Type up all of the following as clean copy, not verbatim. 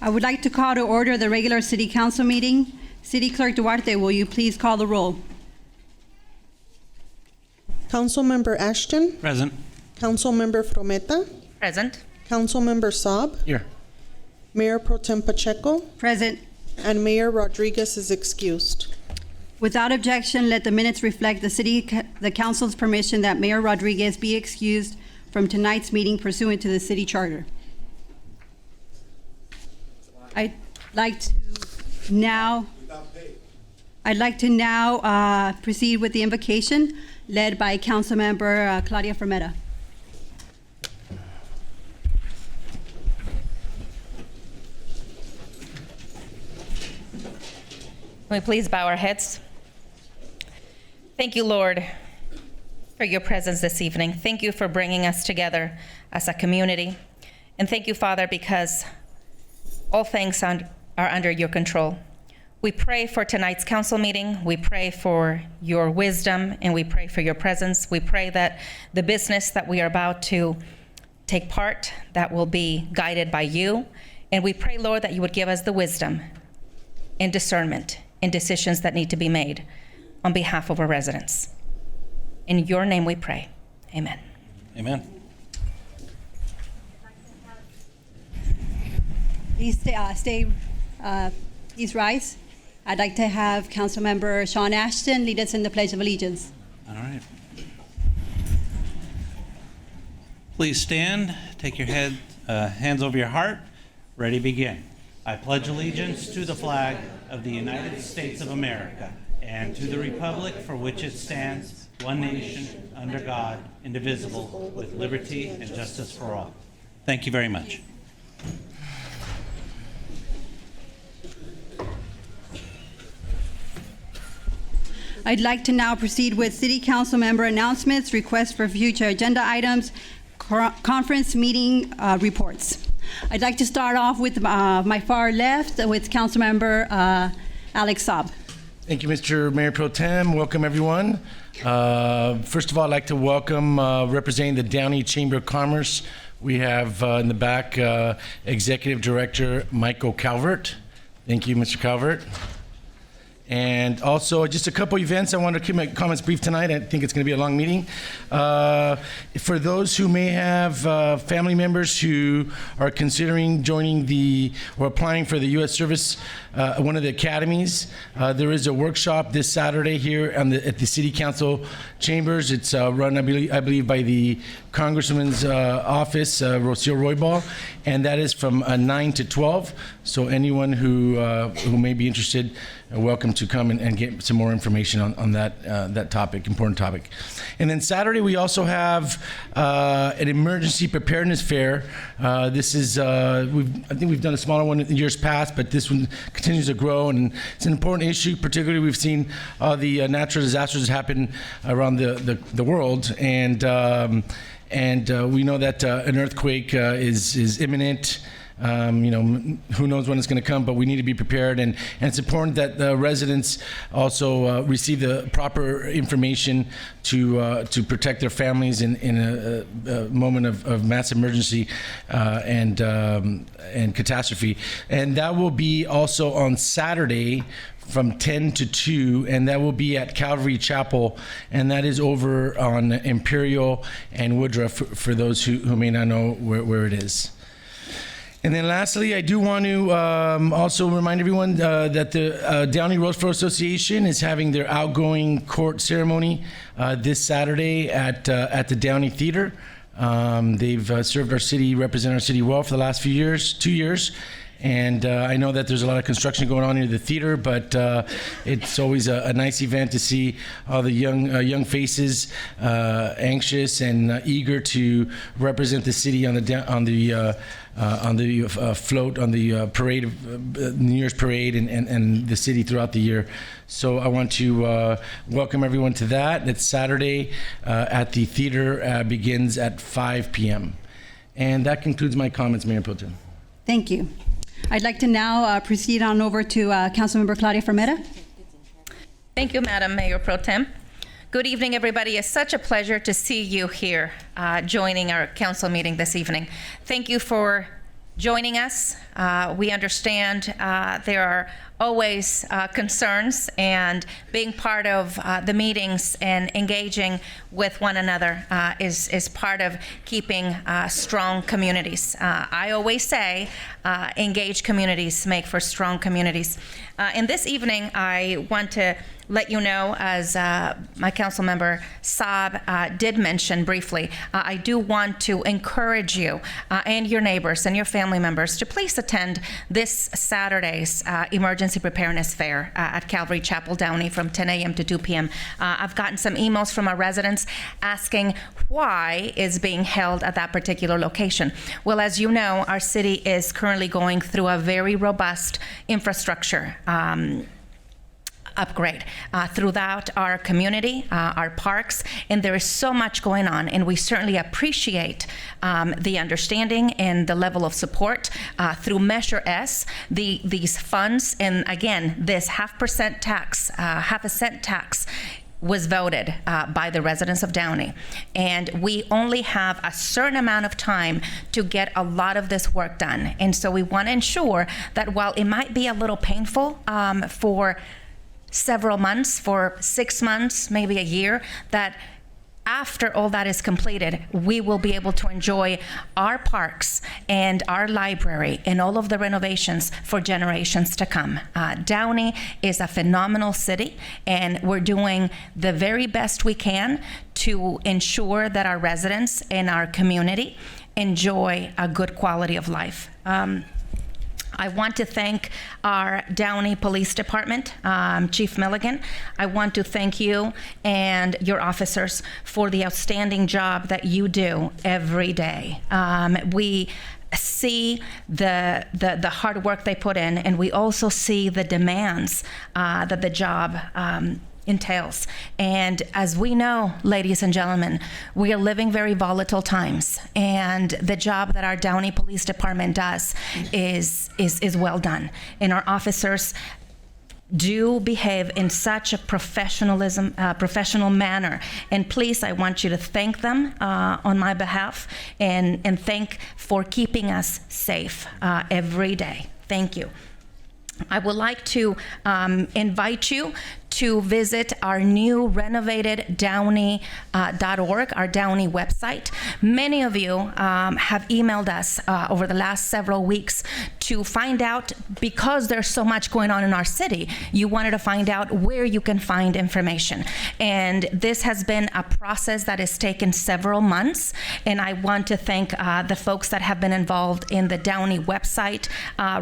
I would like to call to order the regular City Council meeting. City Clerk Duarte, will you please call the roll? Councilmember Astin. Present. Councilmember Frometa. Present. Councilmember Saab. Here. Mayor Pro Tem Pacheco. Present. And Mayor Rodriguez is excused. Without objection, let the minutes reflect the Council's permission that Mayor Rodriguez be excused from tonight's meeting pursuant to the City Charter. I'd like to now proceed with the invocation led by Councilmember Claudia Frometa. Can we please bow our heads? Thank you, Lord, for your presence this evening. Thank you for bringing us together as a community. And thank you, Father, because all things are under your control. We pray for tonight's council meeting. We pray for your wisdom, and we pray for your presence. We pray that the business that we are about to take part, that will be guided by you. And we pray, Lord, that you would give us the wisdom and discernment in decisions that need to be made on behalf of our residents. In your name we pray. Amen. Amen. Please please rise. I'd like to have Councilmember Sean Astin lead us in the Pledge of Allegiance. All right. Please stand. Take your hands over your heart. Ready, begin. I pledge allegiance to the flag of the United States of America and to the republic for which it stands, one nation, under God, indivisible, with liberty and justice for all. Thank you very much. I'd like to now proceed with City Council member announcements, requests for future agenda items, conference meeting reports. I'd like to start off with my far left with Councilmember Alex Saab. Thank you, Mr. Mayor Pro Tem. Welcome, everyone. First of all, I'd like to welcome representing the Downey Chamber of Commerce. We have in the back Executive Director Michael Calvert. Thank you, Mr. Calvert. And also, just a couple events. I want to keep my comments brief tonight. I think it's going to be a long meeting. For those who may have family members who are considering joining or applying for the U.S. Service, one of the academies, there is a workshop this Saturday here at the City Council chambers. It's run, I believe, by the Congressman's office, Rocio Roybal, and that is from 9 to 12. So anyone who may be interested, welcome to come and get some more information on that topic, important topic. And then Saturday we also have an emergency preparedness fair. This is I think we've done a smaller one in years past, but this one continues to grow, and it's an important issue. Particularly, we've seen the natural disasters that happen around the world, and we know that an earthquake is imminent. Who knows when it's going to come, but we need to be prepared, and it's important that the residents also receive the proper information to protect their families in a moment of mass emergency and catastrophe. And that will be also on Saturday from 10 to 2, and that will be at Calvary Chapel, and that is over on Imperial and Woodruff for those who may not know where it is. And then lastly, I do want to also remind everyone that the Downey Roseboro Association is having their outgoing court ceremony this Saturday at the Downey Theater. They've served our city, represented our city well for the last 2 years. And I know that there's a lot of construction going on in the theater, but it's always a nice event to see all the young faces, anxious and eager to represent the city on the float, on the parade, New Year's parade, and the city throughout the year. So I want to welcome everyone to that. It's Saturday at the theater, begins at 5 p.m. And that concludes my comments, Mayor Pro Tem. Thank you. I'd like to now proceed on over to Councilmember Claudia Frometa. Thank you, Madam Mayor Pro Tem. Good evening, everybody. It's such a pleasure to see you here joining our council meeting this evening. Thank you for joining us. We understand there are always concerns, and being part of the meetings and engaging with one another is part of keeping strong communities. I always say, engaged communities make for strong communities. And this evening, I want to let you know, as my council member Saab did mention briefly, I do want to encourage you and your neighbors and your family members to please attend this Saturday's Emergency Preparedness Fair at Calvary Chapel, Downey, from 10 a.m. to 2 p.m. I've gotten some emails from our residents asking why is being held at that particular location. Well, as you know, our city is currently going through a very robust infrastructure upgrade throughout our community, our parks, and there is so much going on, and we certainly appreciate the understanding and the level of support through Measure S. These funds, and again, this half a cent tax was voted by the residents of Downey. And we only have a certain amount of time to get a lot of this work done. And so we want to ensure that while it might be a little painful for several months, for 6 months, maybe a year, that after all that is completed, we will be able to enjoy our parks and our library and all of the renovations for generations to come. Downey is a phenomenal city, and we're doing the very best we can to ensure that our residents and our community enjoy a good quality of life. I want to thank our Downey Police Department, Chief Milligan. I want to thank you and your officers for the outstanding job that you do every day. We see the hard work they put in, and we also see the demands that the job entails. And as we know, ladies and gentlemen, we are living very volatile times, and the job that our Downey Police Department does is well done. And our officers do behave in such a professional manner. And please, I want you to thank them on my behalf, and thank for keeping us safe every day. Thank you. I would like to invite you to visit our new renovated Downey.org, our Downey website. Many of you have emailed us over the last several weeks to find out, because there's so much going on in our city, you wanted to find out where you can find information. And this has been a process that has taken several months, and I want to thank the folks that have been involved in the Downey website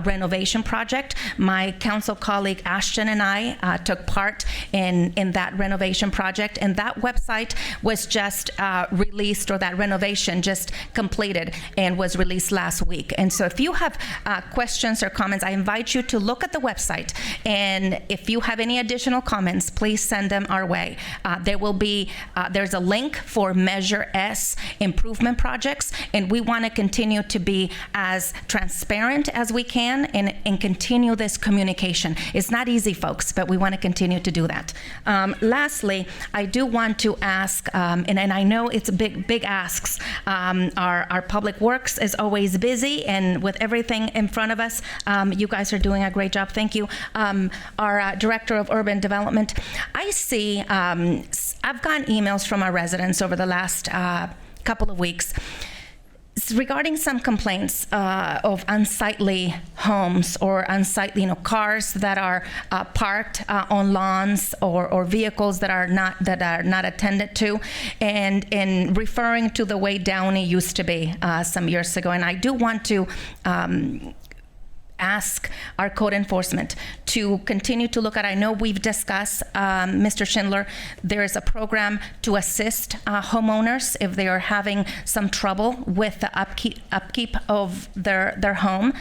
renovation project. My council colleague Astin and I took part in that renovation project, and that website was just released, or that renovation just completed and was released last week. And so if you have questions or comments, I invite you to look at the website, and if you have any additional comments, please send them our way. There's a link for Measure S improvement projects, and we want to continue to be as transparent as we can and continue this communication. It's not easy, folks, but we want to continue to do that. Lastly, I do want to ask, and I know it's big asks. Our public works is always busy, and with everything in front of us, you guys are doing a great job. Thank you. Our director of urban development. I see, I've gotten emails from our residents over the last couple of weeks regarding some complaints of unsightly homes or unsightly, cars that are parked on lawns, or vehicles that are not attended to, and referring to the way Downey used to be some years ago. And I do want to ask our code enforcement to continue to look at, I know we've discussed, Mr. Schindler, there is a program to assist homeowners if they are having some trouble with the upkeep of their home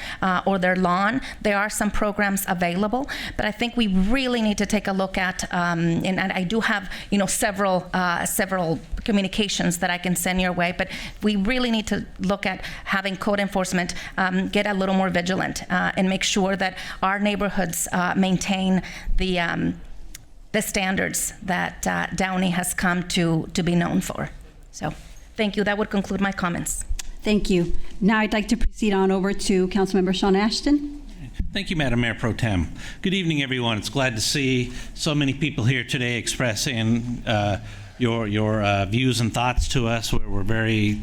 or their lawn. There are some programs available, but I think we really need to take a look at, and I do have, several communications that I can send your way, but we really need to look at having code enforcement get a little more vigilant and make sure that our neighborhoods maintain the standards that Downey has come to be known for. So, thank you. That would conclude my comments. Thank you. Now I'd like to proceed on over to Councilmember Sean Astin. Thank you, Madam Mayor Pro Tem. Good evening, everyone. It's glad to see so many people here today expressing your views and thoughts to us. We're very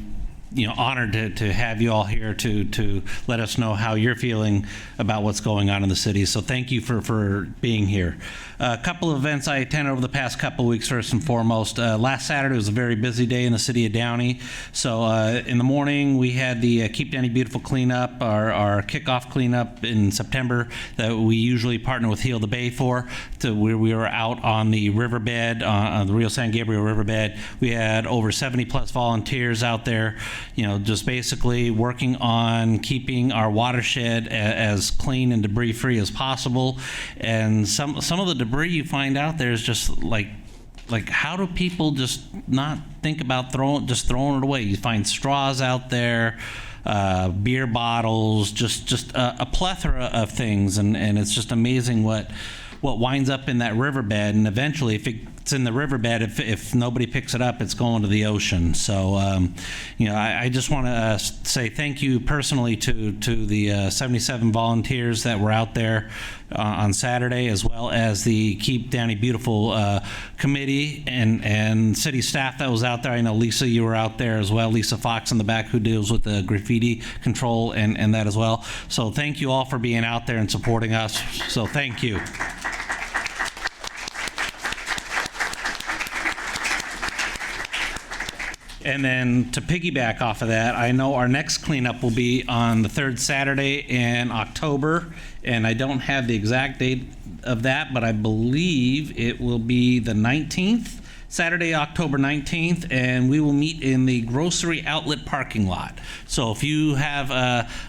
honored to have you all here to let us know how you're feeling about what's going on in the city. So thank you for being here. A couple of events I attended over the past couple of weeks. First and foremost, last Saturday was a very busy day in the city of Downey. So in the morning we had the Keep Downey Beautiful cleanup, our kickoff cleanup in September that we usually partner with Heal the Bay for. We were out on the riverbed, on the Rio San Gabriel riverbed. We had over 70 plus volunteers out there, just basically working on keeping our watershed as clean and debris free as possible. And some of the debris you find out there is just like how do people just not think about throwing it away? You find straws out there, beer bottles, just a plethora of things, and it's just amazing what winds up in that riverbed. And eventually, if it's in the riverbed, if nobody picks it up, it's going to the ocean. So I just want to say thank you personally to the 77 volunteers that were out there on Saturday, as well as the Keep Downey Beautiful committee and city staff that was out there. I know Lisa, you were out there as well. Lisa Fox in the back, who deals with the graffiti control and that as well. So thank you all for being out there and supporting us. So thank you. And then to piggyback off of that, I know our next cleanup will be on the third Saturday in October, and I don't have the exact date of that, but I believe it will be the 19th, Saturday, October 19th, and we will meet in the grocery outlet parking lot. So if you have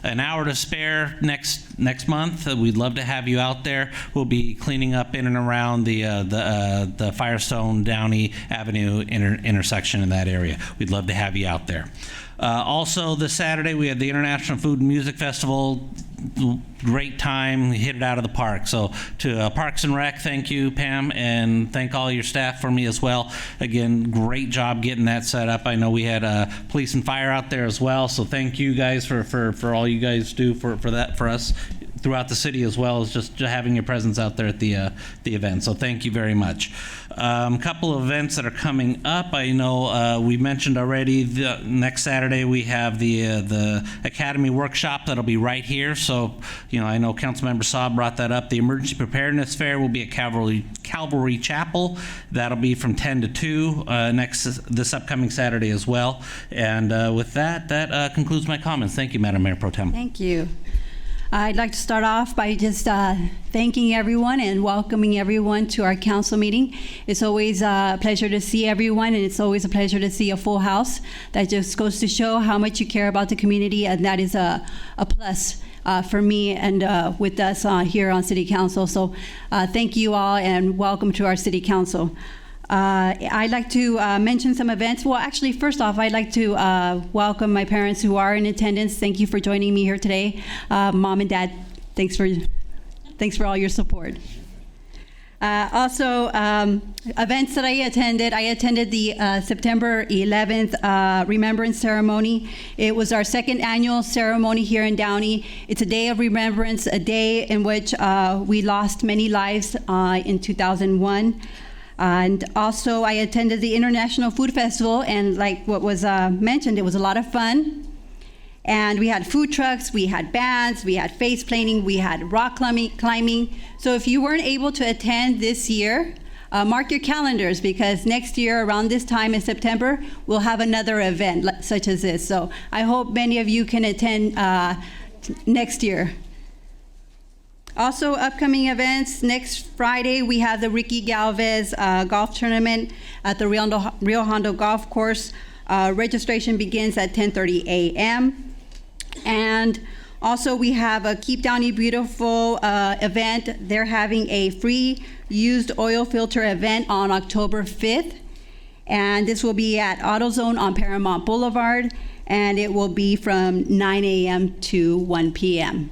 an hour to spare next month, we'd love to have you out there. We'll be cleaning up in and around the Firestone Downey Avenue intersection in that area. We'd love to have you out there. Also, this Saturday, we have the International Food and Music Festival. Great time. We hit it out of the park. So to Parks and Rec, thank you, Pam, and thank all your staff for me as well. Again, great job getting that set up. I know we had police and fire out there as well, so thank you guys for all you guys do for us throughout the city, as well as just having your presence out there at the event. So thank you very much. A couple of events that are coming up. I know we mentioned already the next Saturday we have the Academy workshop that'll be right here. So I know Councilmember Saab brought that up. The Emergency Preparedness Fair will be at Calvary Chapel. That'll be from 10 to 2 this upcoming Saturday as well. And with that concludes my comments. Thank you, Madam Mayor Pro Tem. Thank you. I'd like to start off by just thanking everyone and welcoming everyone to our council meeting. It's always a pleasure to see everyone, and it's always a pleasure to see a full house. That just goes to show how much you care about the community, and that is a plus for me and with us here on City Council. So thank you all and welcome to our City Council. I'd like to mention some events. Well, actually, first off, I'd like to welcome my parents who are in attendance. Thank you for joining me here today. Mom and Dad, thanks for all your support. Also, events that I attended the September 11th Remembrance Ceremony. It was our second annual ceremony here in Downey. It's a day of remembrance, a day in which we lost many lives in 2001. And also, I attended the International Food Festival, and like what was mentioned, it was a lot of fun. And we had food trucks, we had bands, we had face painting, we had rock climbing. So if you weren't able to attend this year, mark your calendars, because next year around this time in September, we'll have another event such as this. So I hope many of you can attend next year. Also, upcoming events, next Friday, we have the Ricky Galvez golf tournament at the Rio Hondo Golf Course. Registration begins at 10:30 a.m. And also, we have a Keep Downey Beautiful event. They're having a free used oil filter event on October 5th. And this will be at AutoZone on Paramount Boulevard. And it will be from 9 a.m. to 1 p.m.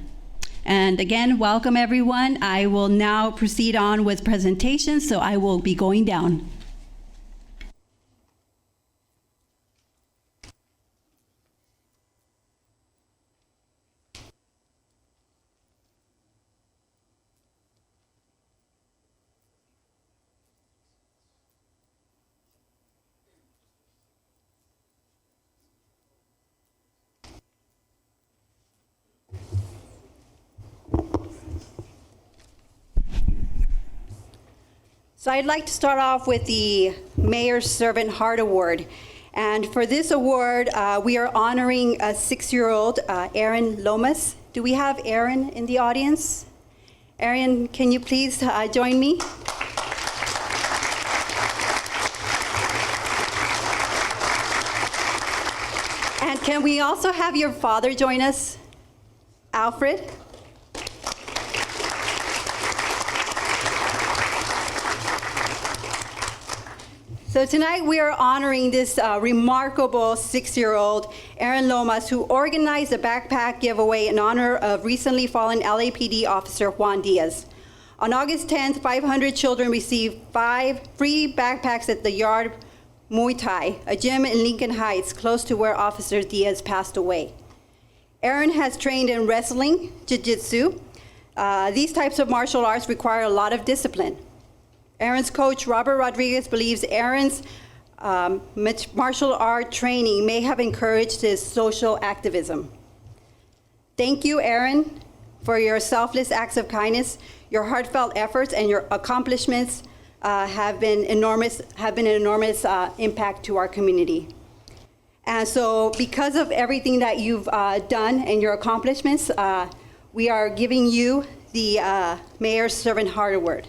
And again, welcome everyone. I will now proceed on with presentations, so I will be going down. So I'd like to start off with the Mayor's Servant Heart Award. And for this award, we are honoring a 6-year-old, Aaron Lomas. Do we have Aaron in the audience? Aaron, can you please join me? And can we also have your father join us, Alfred? So tonight we are honoring this remarkable 6-year-old, Aaron Lomas, who organized a backpack giveaway in honor of recently fallen LAPD officer Juan Diaz. On August 10th, 500 children received 5 free backpacks at the Yard Muay Thai, a gym in Lincoln Heights, close to where Officer Diaz passed away. Aaron has trained in wrestling, jiu-jitsu. These types of martial arts require a lot of discipline. Aaron's coach, Robert Rodriguez, believes Aaron's martial art training may have encouraged his social activism. Thank you, Aaron, for your selfless acts of kindness. Your heartfelt efforts and your accomplishments have been an enormous impact to our community. And so because of everything that you've done and your accomplishments, we are giving you the Mayor's Servant Heart Award.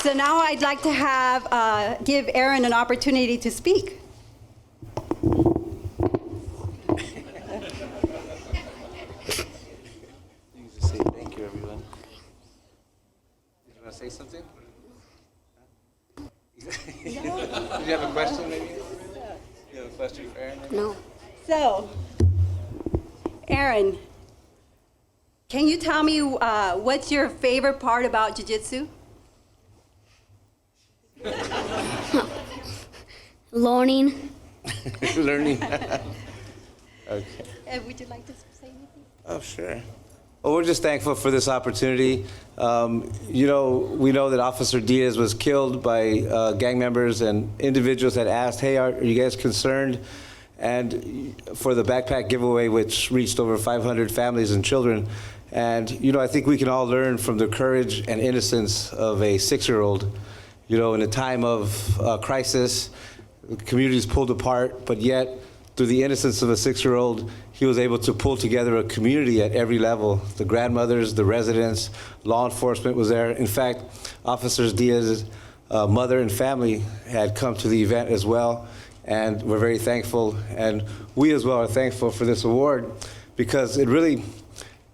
So now I'd like to give Aaron an opportunity to speak. You just say thank you, everyone. Did you want to say something? Did you have a question, maybe? You have a question for Aaron? Maybe? No. So, Aaron, can you tell me what's your favorite part about jiu-jitsu? Learning. Learning. Okay. Would you like to say anything? Oh, sure. Well, we're just thankful for this opportunity. We know that Officer Diaz was killed by gang members, and individuals had asked, hey, are you guys concerned? And for the backpack giveaway, which reached over 500 families and children. And, I think we can all learn from the courage and innocence of a 6-year-old. In a time of crisis, the community is pulled apart, but yet, through the innocence of a 6-year-old, he was able to pull together a community at every level. The grandmothers, the residents, law enforcement was there. In fact, Officer Diaz's mother and family had come to the event as well, and we're very thankful. And we as well are thankful for this award because it really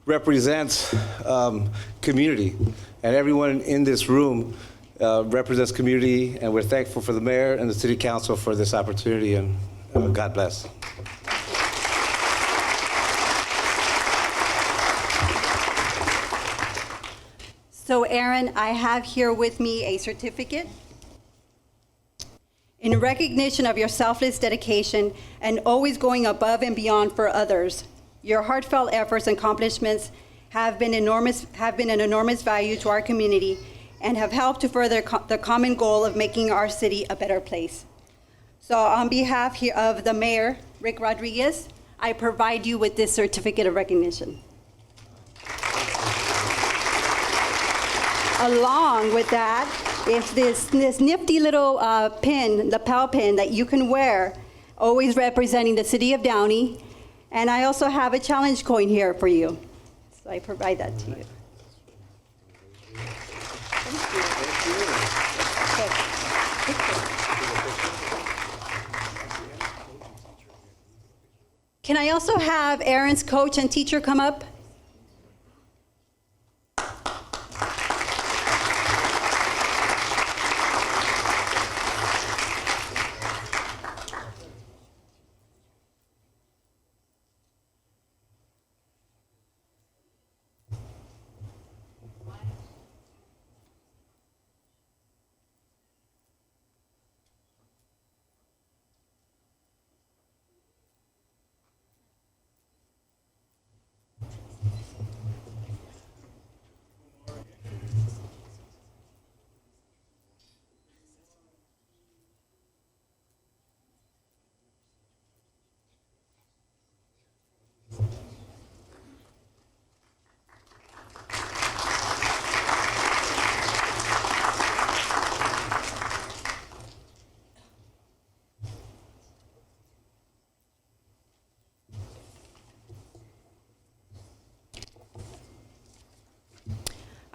represents community. And everyone in this room represents community, and we're thankful for the mayor and the city council for this opportunity, and God bless. So Aaron, I have here with me a certificate. In recognition of your selfless dedication and always going above and beyond for others, your heartfelt efforts and accomplishments have been an enormous value to our community and have helped to further the common goal of making our city a better place. So on behalf here of the mayor, Rick Rodriguez, I provide you with this certificate of recognition. Along with that is this nifty little pin, lapel pin that you can wear, always representing the city of Downey. And I also have a challenge coin here for you. So I provide that to you. Can I also have Aaron's coach and teacher come up?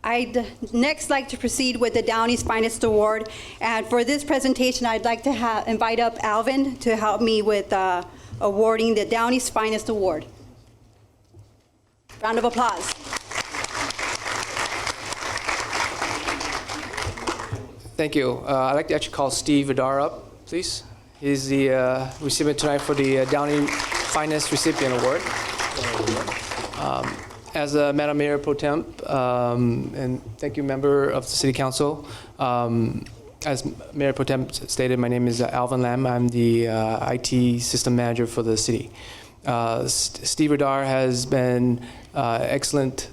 I'd next like to proceed with the Downey's Finest Award. And for this presentation, I'd like to invite up Alvin to help me with awarding the Downey's Finest Award. Round of applause. Thank you. I'd like to actually call Steve Vidar up, please. He's the recipient tonight for the Downey Finest Recipient Award. As a Madam Mayor Pro Tem, and thank you, member of the City Council. As Mayor Pro Tem stated, my name is Alvin Lam. I'm the IT system manager for the city. Steve Vidar has been excellent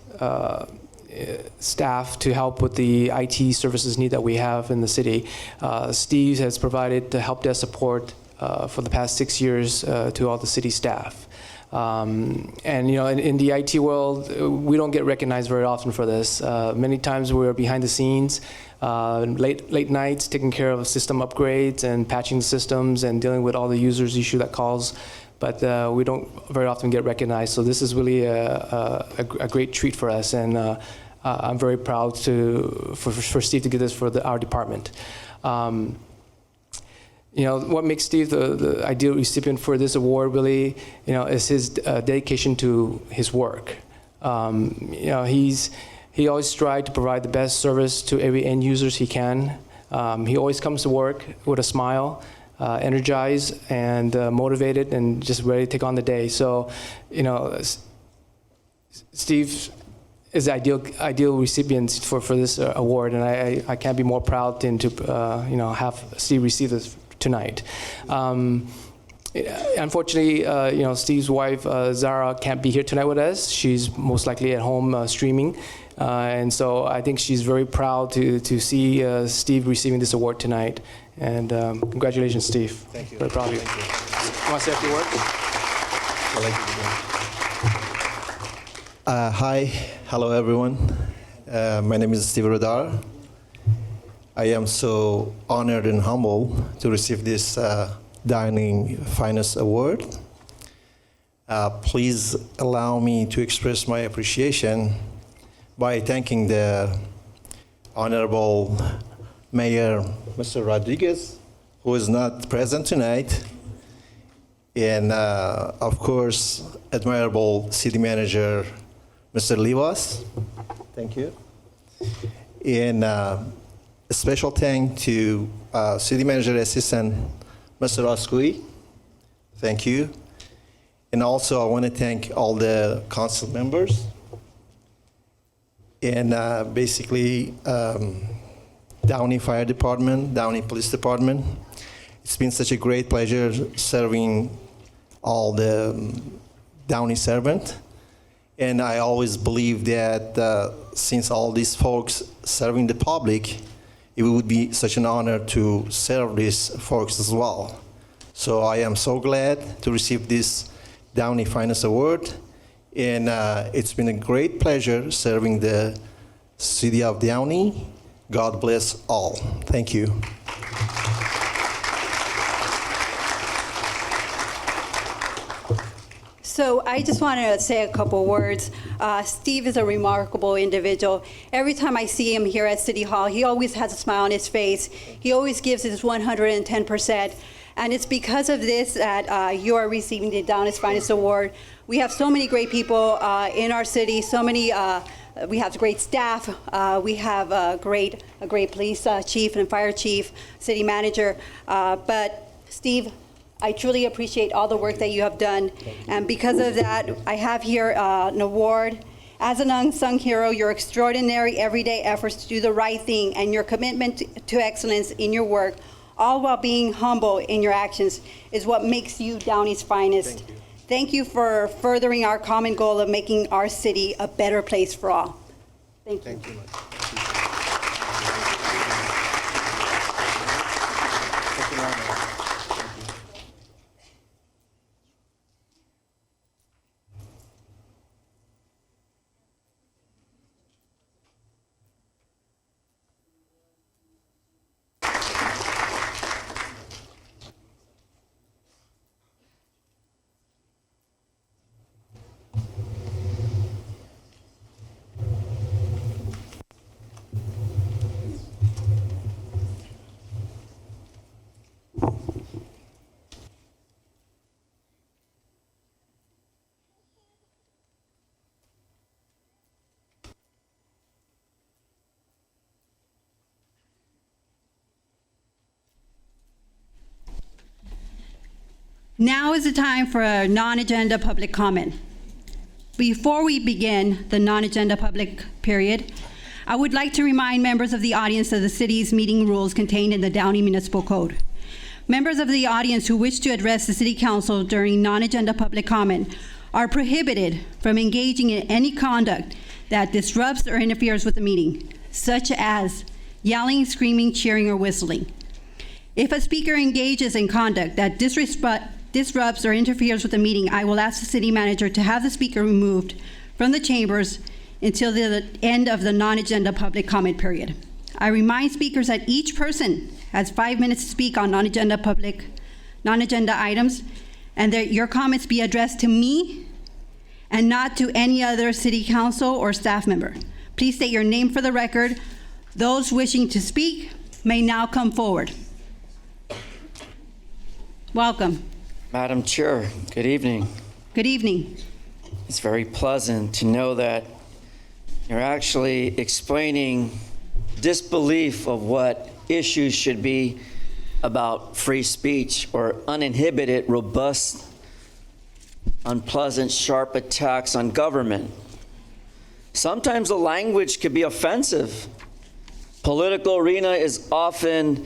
staff to help with the IT services need that we have in the city. Steve has provided the help desk support for the past 6 years to all the city staff. And you know, in the IT world, we don't get recognized very often for this. Many times we're behind the scenes, late nights, taking care of system upgrades and patching systems and dealing with all the users issue that calls. But we don't very often get recognized. So this is really a great treat for us, and I'm very proud for Steve to get this for our department. You know, what makes Steve the ideal recipient for this award really, you know, is his dedication to his work. You know, he always strives to provide the best service to every end users he can. He always comes to work with a smile, energized and motivated, and just ready to take on the day. So, you know, Steve is the ideal recipient for this award, and I can't be more proud than to you know, have Steve receive this tonight. Unfortunately, you know, Steve's wife, Zara, can't be here tonight with us. She's most likely at home streaming. And so I think she's very proud to see Steve receiving this award tonight. And congratulations, Steve. Thank you. Very proud of you. You want to say a few words? Hi, hello everyone. My name is Steve Radar. I am so honored and humble to receive this Downey Finest Award. Please allow me to express my appreciation by thanking the Honorable Mayor, Mr. Rodriguez, who is not present tonight, and of course, admirable City Manager, Mr. Livas. Thank you. And a special thank to City Manager Assistant, Mr. Oskui. Thank you. And also I want to thank all the council members and basically Downey Fire Department, Downey Police Department. It's been such a great pleasure serving all the Downey servant. And I always believe that since all these folks serving the public, it would be such an honor to serve these folks as well. So I am so glad to receive this Downey Finest Award. And it's been a great pleasure serving the city of Downey. God bless all. Thank you. So I just wanted to say a couple words. Steve is a remarkable individual. Every time I see him here at City Hall, he always has a smile on his face. He always gives his 110%. And it's because of this that you are receiving the Downey's Finest Award. We have so many great people in our city, so many, we have great staff. We have a great police chief and fire chief, city manager. But Steve, I truly appreciate all the work that you have done. And because of that, I have here an award. As an unsung hero, your extraordinary everyday efforts to do the right thing and your commitment to excellence in your work, all while being humble in your actions, is what makes you Downey's finest. Thank you for furthering our common goal of making our city a better place for all. Thank you. Thank you much. Now is the time for a non-agenda public comment. Before we begin the non-agenda public period, I would like to remind members of the audience of the city's meeting rules contained in the Downey Municipal Code. Members of the audience who wish to address the City Council during non-agenda public comment are prohibited from engaging in any conduct that disrupts or interferes with the meeting, such as yelling, screaming, cheering, or whistling. If a speaker engages in conduct that disrupts or interferes with the meeting, I will ask the city manager to have the speaker removed from the chambers until the end of the non-agenda public comment period. I remind speakers that each person has 5 minutes to speak on non-agenda items, and that your comments be addressed to me and not to any other city council or staff member. Please state your name for the record. Those wishing to speak may now come forward. Welcome. Madam Chair, good evening. Good evening. It's very pleasant to know that you're actually explaining disbelief of what issues should be about free speech or uninhibited, robust, unpleasant, sharp attacks on government. Sometimes the language could be offensive. Political arena is often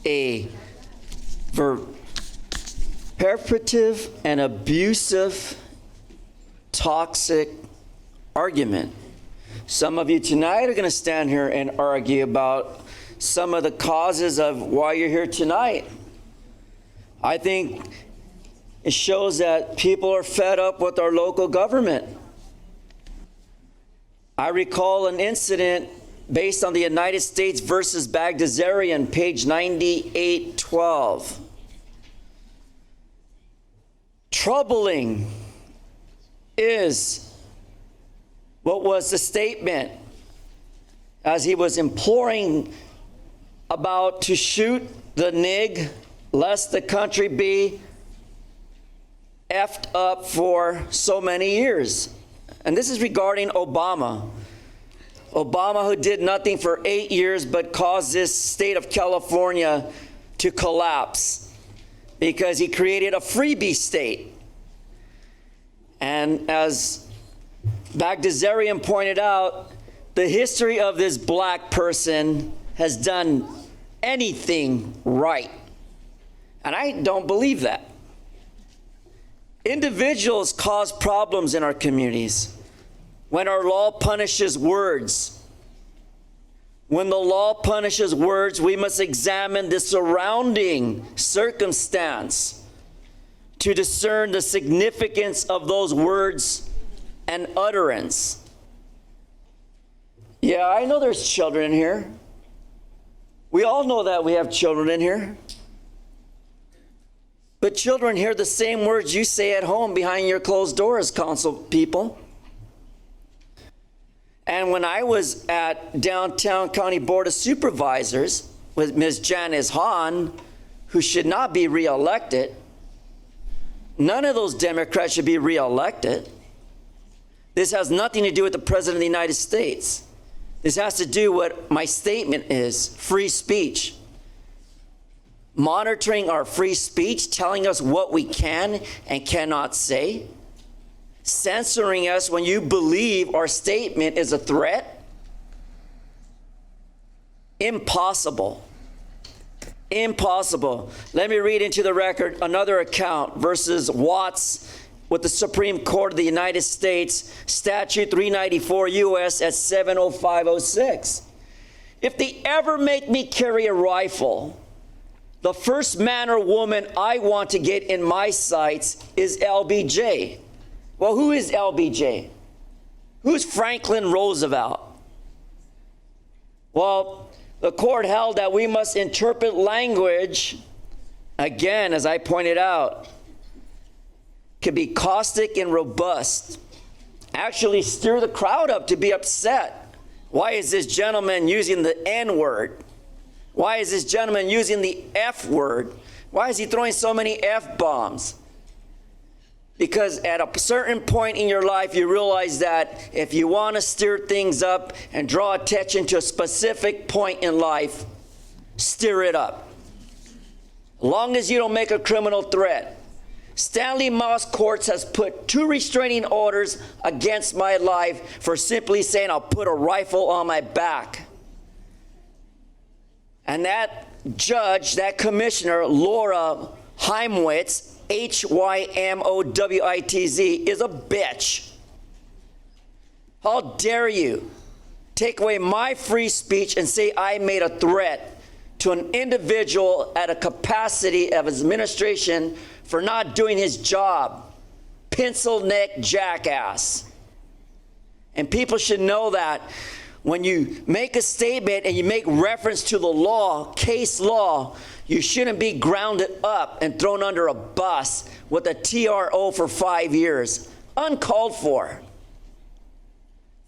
a perpetrative and abusive, toxic argument. Some of you tonight are going to stand here and argue about some of the causes of why you're here tonight. I think it shows that people are fed up with our local government. I recall an incident based on the United States versus Bagdasarian, page 9812. Troubling is what was the statement as he was imploring about to shoot the nig lest the country be effed up for so many years. And this is regarding Obama. Obama, who did nothing for 8 years but caused this state of California to collapse because he created a freebie state. And as Bagdasarian pointed out, the history of this black person has done anything right. And I don't believe that. Individuals cause problems in our communities. When our law punishes words, when the law punishes words, we must examine the surrounding circumstance to discern the significance of those words and utterance. Yeah, I know there's children in here. We all know that we have children in here. But children hear the same words you say at home behind your closed doors, council people. And when I was at Downtown County Board of Supervisors with Ms. Janice Hahn, who should not be reelected, none of those Democrats should be reelected. This has nothing to do with the President of the United States. This has to do with what my statement is, free speech. Monitoring our free speech, telling us what we can and cannot say, censoring us when you believe our statement is a threat. Impossible. Impossible. Let me read into the record another account versus Watts with the Supreme Court of the United States, Statute 394 U.S. at 70506. If they ever make me carry a rifle, the first man or woman I want to get in my sights is LBJ. Well, who is LBJ? Who's Franklin Roosevelt? Well, the court held that we must interpret language, again, as I pointed out, could be caustic and robust, actually stir the crowd up to be upset. Why is this gentleman using the N-word? Why is this gentleman using the F word? Why is he throwing so many F-bombs? Because at a certain point in your life, you realize that if you want to stir things up and draw attention to a specific point in life, stir it up. As long as you don't make a criminal threat. Stanley Moss Courts has put 2 restraining orders against my life for simply saying I'll put a rifle on my back. And that judge, that commissioner, Laura Heimowitz, Hymowitz, is a bitch. How dare you take away my free speech and say I made a threat to an individual at a capacity of his administration for not doing his job. Pencil neck jackass. And people should know that when you make a statement and you make reference to the law, case law, you shouldn't be grounded up and thrown under a bus with a TRO for 5 years. Uncalled for.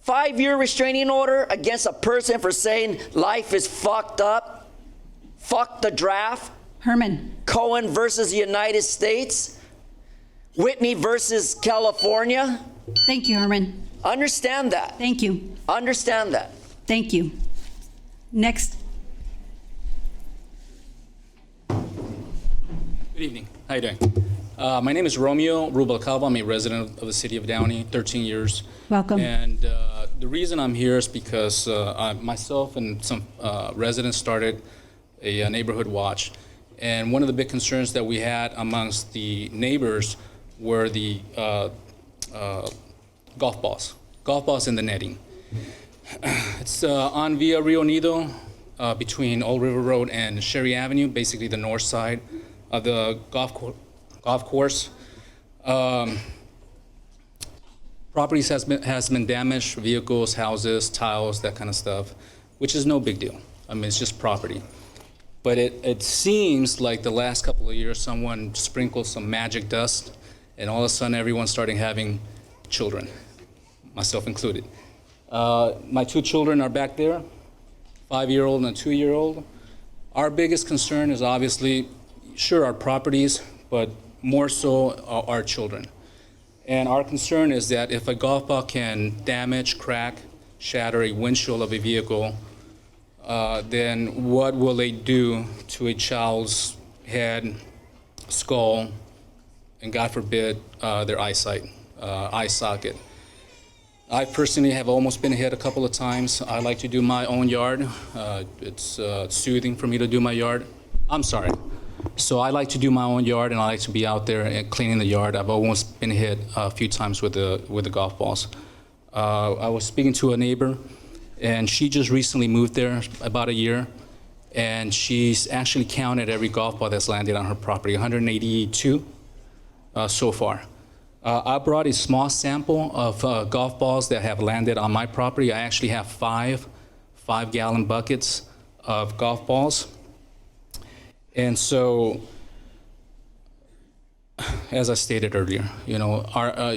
5-year restraining order against a person for saying life is fucked up. Fuck the draft. Herman. Cohen versus the United States. Whitney versus California. Thank you, Herman. Understand that. Thank you. Understand that. Thank you. Next. Good evening. How you doing? My name is Romeo Rubalcaba. I'm a resident of the city of Downey, 13 years. Welcome. And the reason I'm here is because myself and some residents started a neighborhood watch. And one of the big concerns that we had amongst the neighbors were the golf balls in the netting. It's on Via Rio Nido between Old River Road and Sherry Avenue, basically the north side of the golf course. Properties has been damaged, vehicles, houses, tiles, that kind of stuff, which is no big deal. I mean, it's just property. But it seems like the last couple of years, someone sprinkled some magic dust, and all of a sudden, everyone's starting having children, myself included. My 2 children are back there, 5-year-old and a 2-year-old. Our biggest concern is obviously, sure, our properties, but more so our children. And our concern is that if a golf ball can damage, crack, shatter a windshield of a vehicle, then what will they do to a child's head, skull, and God forbid, their eyesight, eye socket. I personally have almost been hit a couple of times. I like to do my own yard. It's soothing for me to do my yard. I'm sorry. So I like to do my own yard, and I like to be out there and cleaning the yard. I've almost been hit a few times with the golf balls. I was speaking to a neighbor, and she just recently moved there about a year, and she's actually counted every golf ball that's landed on her property, 182 so far. I brought a small sample of golf balls that have landed on my property. I actually have 5 5-gallon buckets of golf balls. And so, as I stated earlier, you know,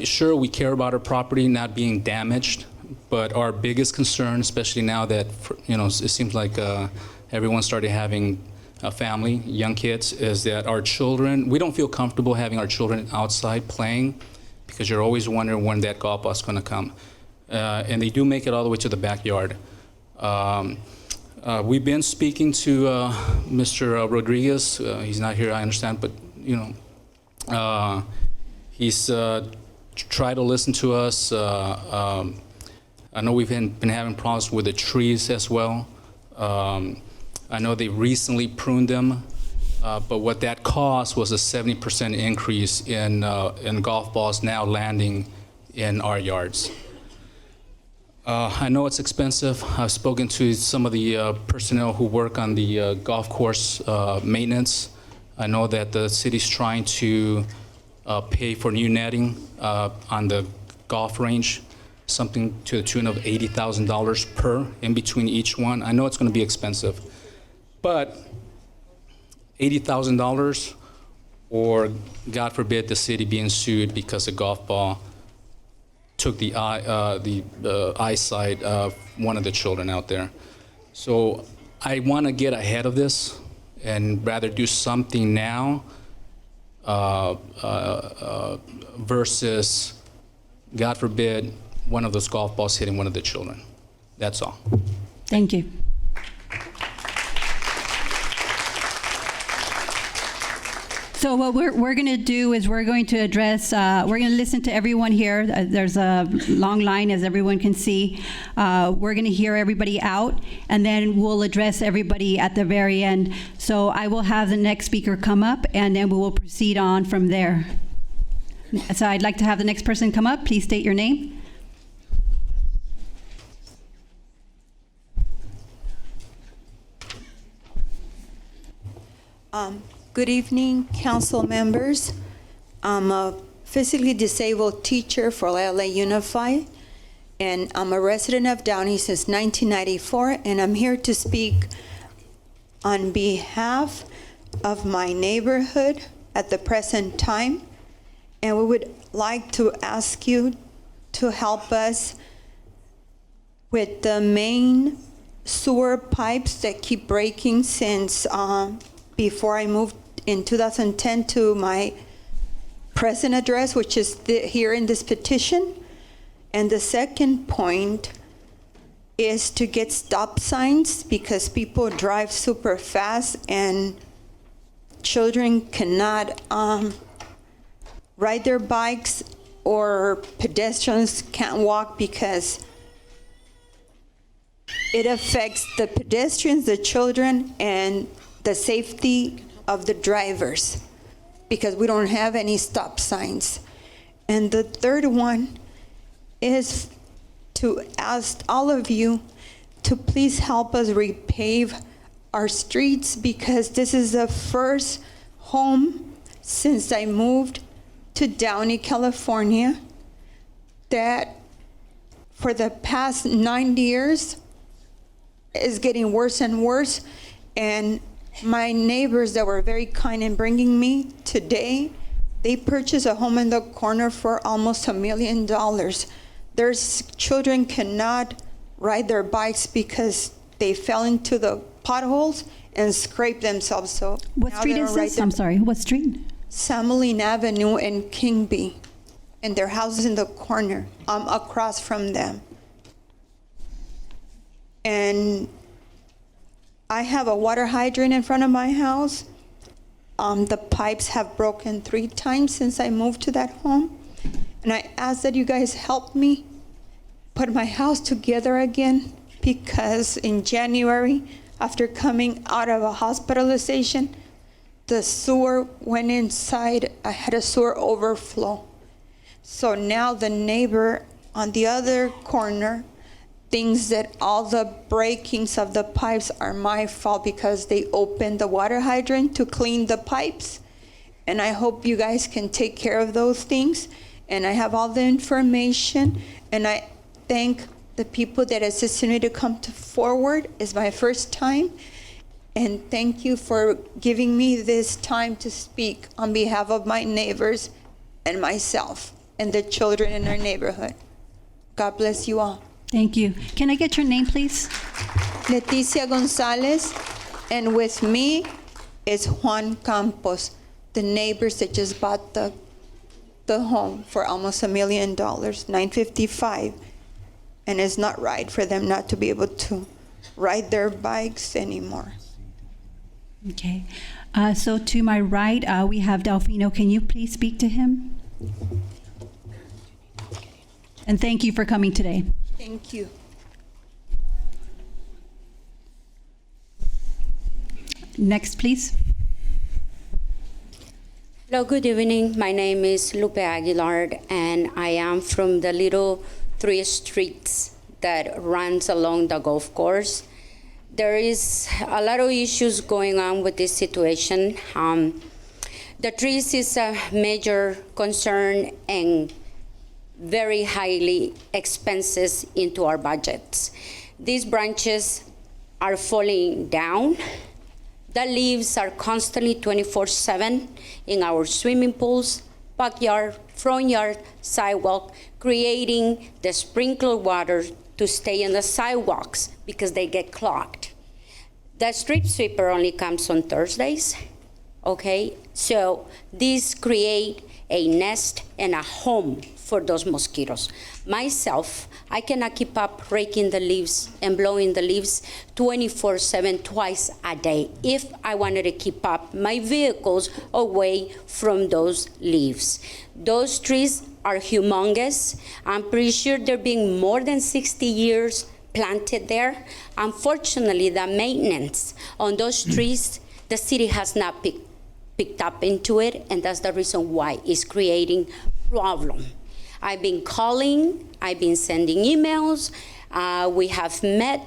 sure, we care about our property not being damaged, but our biggest concern, especially now that, you know, it seems like everyone started having a family, young kids, is that our children, we don't feel comfortable having our children outside playing because you're always wondering when that golf ball is going to come. And they do make it all the way to the backyard. We've been speaking to Mr. Rodriguez. He's not here, I understand, but, you know, he's tried to listen to us. I know we've been having problems with the trees as well. I know they recently pruned them, but what that caused was a 70% increase in golf balls now landing in our yards. I know it's expensive. I've spoken to some of the personnel who work on the golf course maintenance. I know that the city's trying to pay for new netting on the golf range, something to the tune of $80,000 per in between each one. I know it's going to be expensive, but $80,000 or, God forbid, the city being sued because a golf ball took the eyesight of one of the children out there. So I want to get ahead of this and rather do something now versus, God forbid, one of those golf balls hitting one of the children. That's all. Thank you. So what we're going to do is we're going to address, we're going to listen to everyone here. There's a long line, as everyone can see. We're going to hear everybody out, and then we'll address everybody at the very end. So I will have the next speaker come up, and then we will proceed on from there. So I'd like to have the next person come up. Please state your name. Good evening, council members. I'm a physically disabled teacher for LA Unified, and I'm a resident of Downey since 1994, and I'm here to speak on behalf of my neighborhood at the present time. And we would like to ask you to help us with the main sewer pipes that keep breaking since before I moved in 2010 to my present address, which is here in this petition. And the second point is to get stop signs, because people drive super fast and children cannot ride their bikes, or pedestrians can't walk because it affects the pedestrians, the children, and the safety of the drivers, because we don't have any stop signs. And the third one is to ask all of you to please help us repave our streets, because this is the first home since I moved to Downey, California, that for the past 9 years is getting worse and worse. And my neighbors that were very kind in bringing me today, they purchased a home in the corner for almost $1 million. Their children cannot ride their bikes because they fell into the potholes and scraped themselves. So What now street they is don't ride this? their- I'm sorry, what street? Samoline Avenue and Kingby, and their house is in the corner. I'm across from them. And I have a water hydrant in front of my house. The pipes have broken 3 times since I moved to that home. And I ask that you guys help me put my house together again, because in January, after coming out of a hospitalization, the sewer went inside. I had a sewer overflow. So now the neighbor on the other corner thinks that all the breakings of the pipes are my fault because they opened the water hydrant to clean the pipes. And I hope you guys can take care of those things. And I have all the information, and I thank the people that assisted me to come forward. It's my first time. And thank you for giving me this time to speak on behalf of my neighbors and myself and the children in our neighborhood. God bless you all. Thank you. Can I get your name, please? Leticia Gonzalez, and with me is Juan Campos, the neighbors that just bought the home for almost $1 million, $955, and it's not right for them not to be able to ride their bikes anymore. Okay. So to my right, we have Delfino. Can you please speak to him? And thank you for coming today. Thank you. Next, please. Hello, good evening. My name is Lupe Aguilar, and I am from the little 3 streets that runs along the golf course. There is a lot of issues going on with this situation. The trees is a major concern and very highly expenses into our budgets. These branches are falling down. The leaves are constantly 24/7 in our swimming pools, backyard, front yard, sidewalk, creating the sprinkler water to stay in the sidewalks because they get clogged. The street sweeper only comes on Thursdays, okay? So these create a nest and a home for those mosquitoes. Myself, I cannot keep up raking the leaves and blowing the leaves 24/7, twice a day, if I wanted to keep up my vehicles away from those leaves. Those trees are humongous. I'm pretty sure they're being more than 60 years planted there. Unfortunately, the maintenance on those trees, the city has not picked up into it, and that's the reason why it's creating problem. I've been calling, I've been sending emails, we have met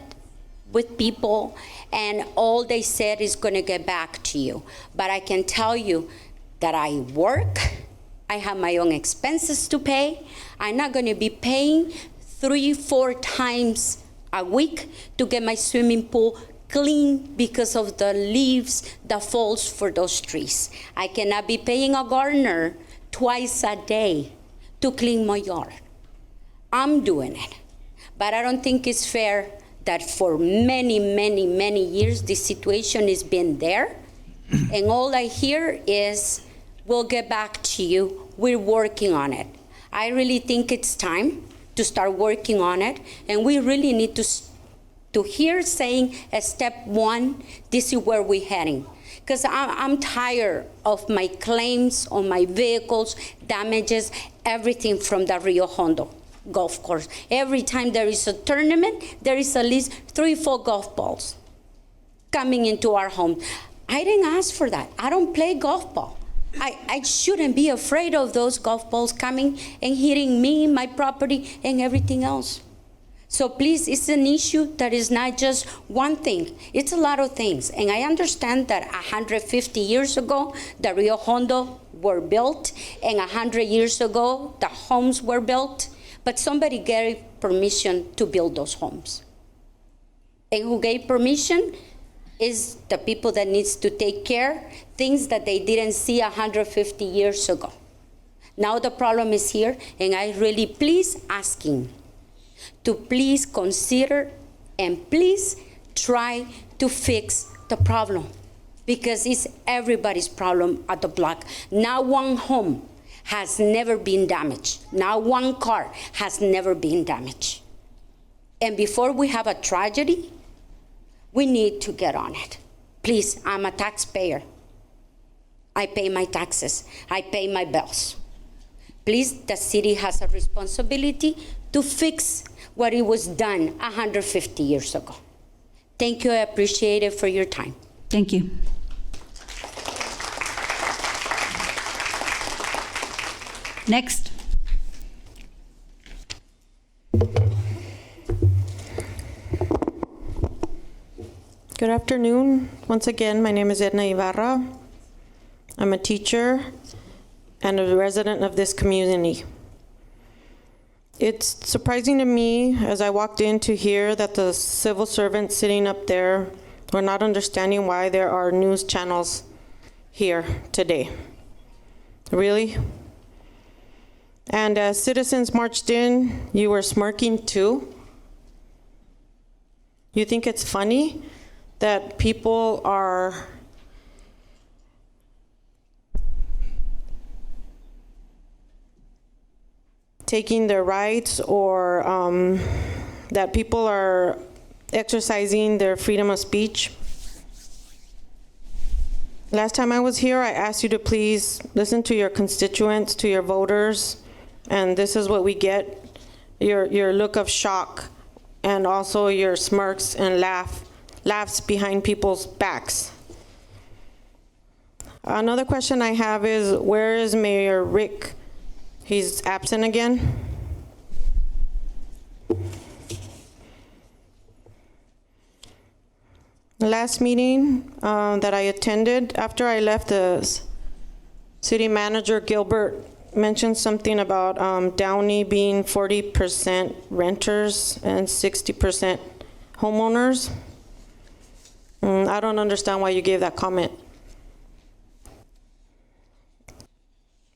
with people, and all they said is gonna get back to you. But I can tell you that I work, I have my own expenses to pay. I'm not gonna be paying 3-4 times a week to get my swimming pool clean because of the leaves that falls for those trees. I cannot be paying a gardener twice a day to clean my yard. I'm doing it. But I don't think it's fair that for many years this situation has been there, and all I hear is, we'll get back to you, we're working on it. I really think it's time to start working on it, and we really need to hear saying as step one, this is where we're heading. Because I'm tired of my claims on my vehicles, damages, everything from the Rio Hondo golf course. Every time there is a tournament, there is at least 3-4 golf balls coming into our home. I didn't ask for that. I don't play golf ball. I shouldn't be afraid of those golf balls coming and hitting me, my property, and everything else. So please, it's an issue that is not just one thing. It's a lot of things. And I understand that 150 years ago, the Rio Hondo were built, and 100 years ago, the homes were built, but somebody gave permission to build those homes. And who gave permission is the people that needs to take care, things that they didn't see 150 years ago. Now the problem is here, and I really please asking to please consider and please try to fix the problem, because it's everybody's problem at the block. Not one home has never been damaged. Not one car has never been damaged. And before we have a tragedy, we need to get on it. Please, I'm a taxpayer. I pay my taxes. I pay my bills. Please, the city has a responsibility to fix what it was done 150 years ago. Thank you. I appreciate it for your time. Thank you. Next. Good afternoon. Once again, my name is Edna Ibarra. I'm a teacher and a resident of this community. It's surprising to me as I walked in to hear that the civil servants sitting up there were not understanding why there are news channels here today. Really? And as citizens marched in, you were smirking too? You think it's funny that people are taking their rights, or that people are exercising their freedom of speech? Last time I was here, I asked you to please listen to your constituents, to your voters, and this is what we get, your look of shock, and also your smirks and laughs behind people's backs. Another question I have is, where is Mayor Rick? He's absent again. The last meeting that I attended, after I left, the city manager, Gilbert, mentioned something about Downey being 40% renters and 60% homeowners. I don't understand why you gave that comment.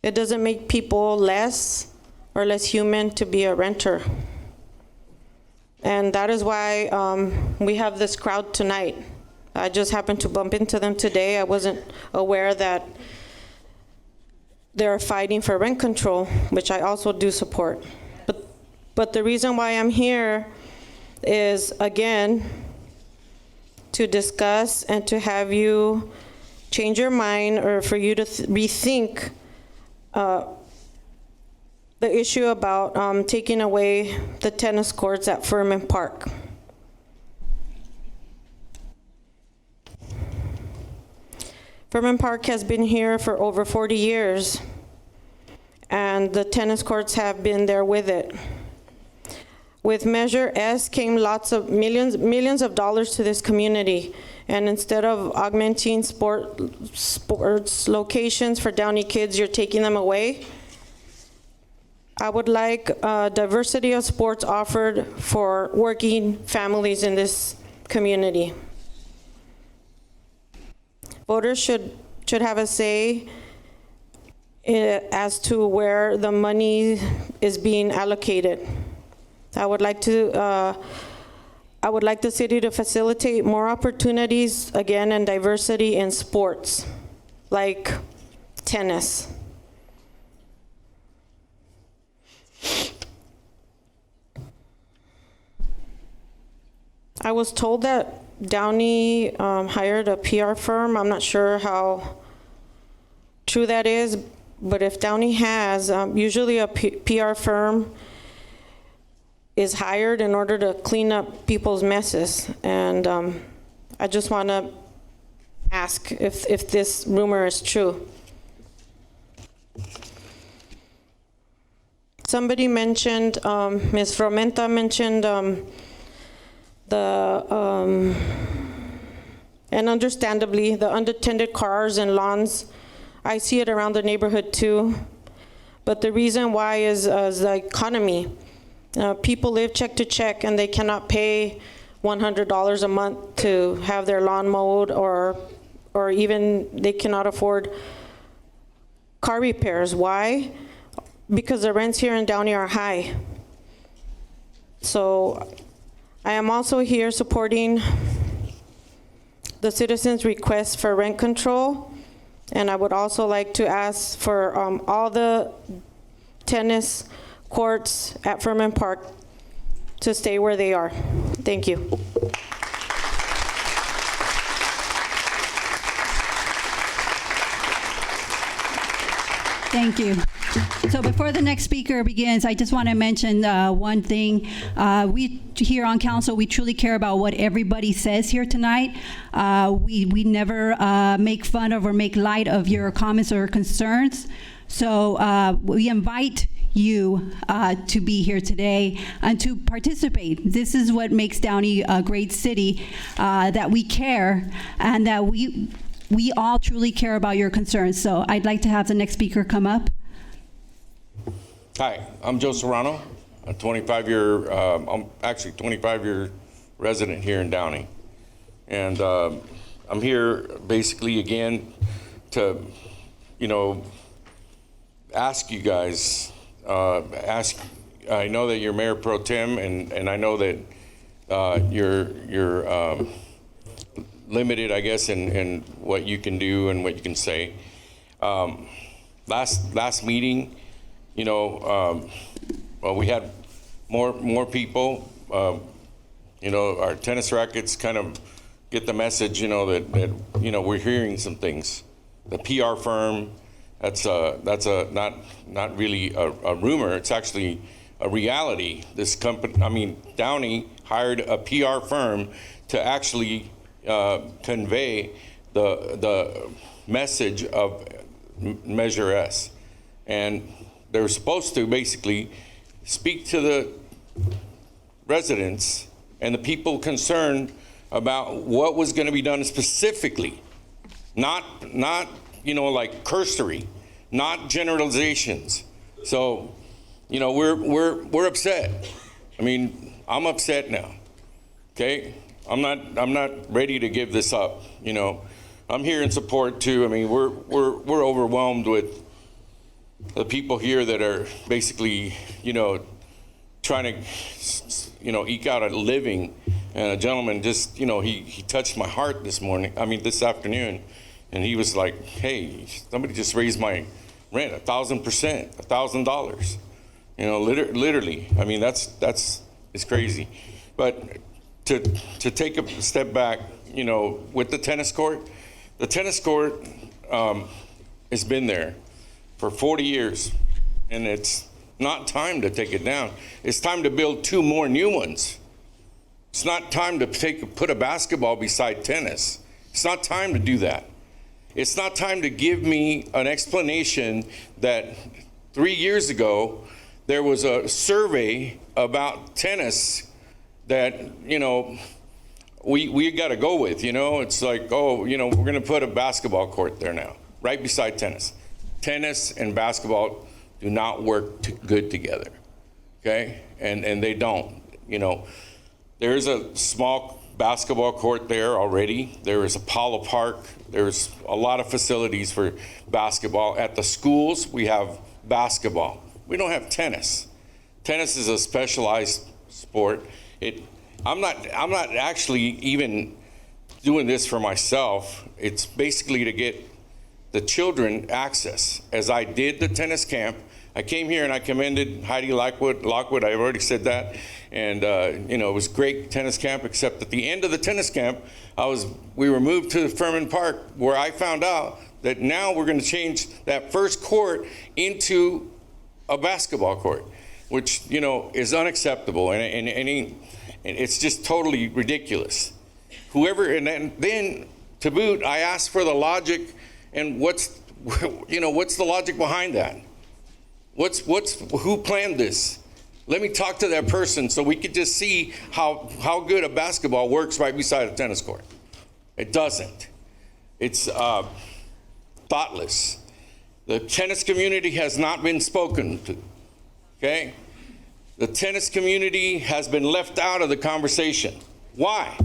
It doesn't make people less or less human to be a renter. And that is why we have this crowd tonight. I just happened to bump into them today. I wasn't aware that they're fighting for rent control, which I also do support. But the reason why I'm here is, again, to discuss and to have you change your mind, or for you to rethink the issue about taking away the tennis courts at Furman Park. Furman Park has been here for over 40 years, and the tennis courts have been there with it. With Measure S came lots of millions of dollars to this community, and instead of augmenting sports locations for Downey kids, you're taking them away. I would like diversity of sports offered for working families in this community. Voters should have a say as to where the money is being allocated. I would like the city to facilitate more opportunities, again, and diversity in sports, like tennis. I was told that Downey hired a PR firm. I'm not sure how true that is, but if Downey has, usually a PR firm is hired in order to clean up people's messes. And I just want to ask if this rumor is true. Somebody mentioned, Ms. Fromenta mentioned and understandably, the unattended cars and lawns. I see it around the neighborhood too. But the reason why is the economy. People live check to check, and they cannot pay $100 a month to have their lawn mowed, or even they cannot afford car repairs. Why? Because the rents here in Downey are high. So I am also here supporting the citizens' request for rent control, and I would also like to ask for all the tennis courts at Furman Park to stay where they are. Thank you. Thank you. So before the next speaker begins, I just want to mention one thing. We here on council, we truly care about what everybody says here tonight. We never make fun of or make light of your comments or concerns. So we invite you to be here today and to participate. This is what makes Downey a great city, that we care and that we all truly care about your concerns. So I'd like to have the next speaker come up. Hi, I'm Joe Serrano, a 25-year resident here in Downey. And I'm here basically again to, ask you guys, I know that you're Mayor Pro Tem, and I know that you're limited, I guess, in what you can do and what you can say. Last meeting, well, we had more people. Our tennis rackets kind of get the message, that we're hearing some things. The PR firm, that's not really a rumor. It's actually a reality. This company, Downey hired a PR firm to actually convey the message of Measure S, and they were supposed to basically speak to the residents and the people concerned about what was going to be done specifically, not like cursory, not generalizations. So, we're upset. I'm upset now. Okay, I'm not ready to give this up. I'm here in support too. We're overwhelmed with the people here that are basically, trying to, eke out a living. And a gentleman just, he touched my heart this afternoon, and he was like, "Hey, somebody just raised my rent 1,000%, $1,000. You know, literally. I mean, it's crazy. But to take a step back, you know, with the tennis court has been there for 40 years, and it's not time to take it down. It's time to build 2 more new ones. It's not time to put a basketball beside tennis. It's not time to do that. It's not time to give me an explanation that 3 years ago there was a survey about tennis that, you know, we got to go with, you know. It's like, oh, you know, we're going to put a basketball court there now, right beside tennis. Tennis and basketball do not work good together, okay? And they don't, you know. There's a small basketball court there already. There is Apollo Park. There's a lot of facilities for basketball. At the schools, we have basketball. We don't have tennis. Tennis is a specialized sport. I'm not actually even doing this for myself. It's basically to get the children access. As I did the tennis camp, I came here and I commended Heidi Lockwood. I've already said that. And, you know, it was great tennis camp, except at the end of the tennis camp, we were moved to Furman Park, where I found out that now we're going to change that first court into a basketball court, which, you know, is unacceptable. And it's just totally ridiculous. And then to boot, I asked for the logic and what's the logic behind that? Who planned this? Let me talk to that person so we could just see how good a basketball works right beside a tennis court. It doesn't. It's thoughtless. The tennis community has not been spoken to, okay? The tennis community has been left out of the conversation. Why?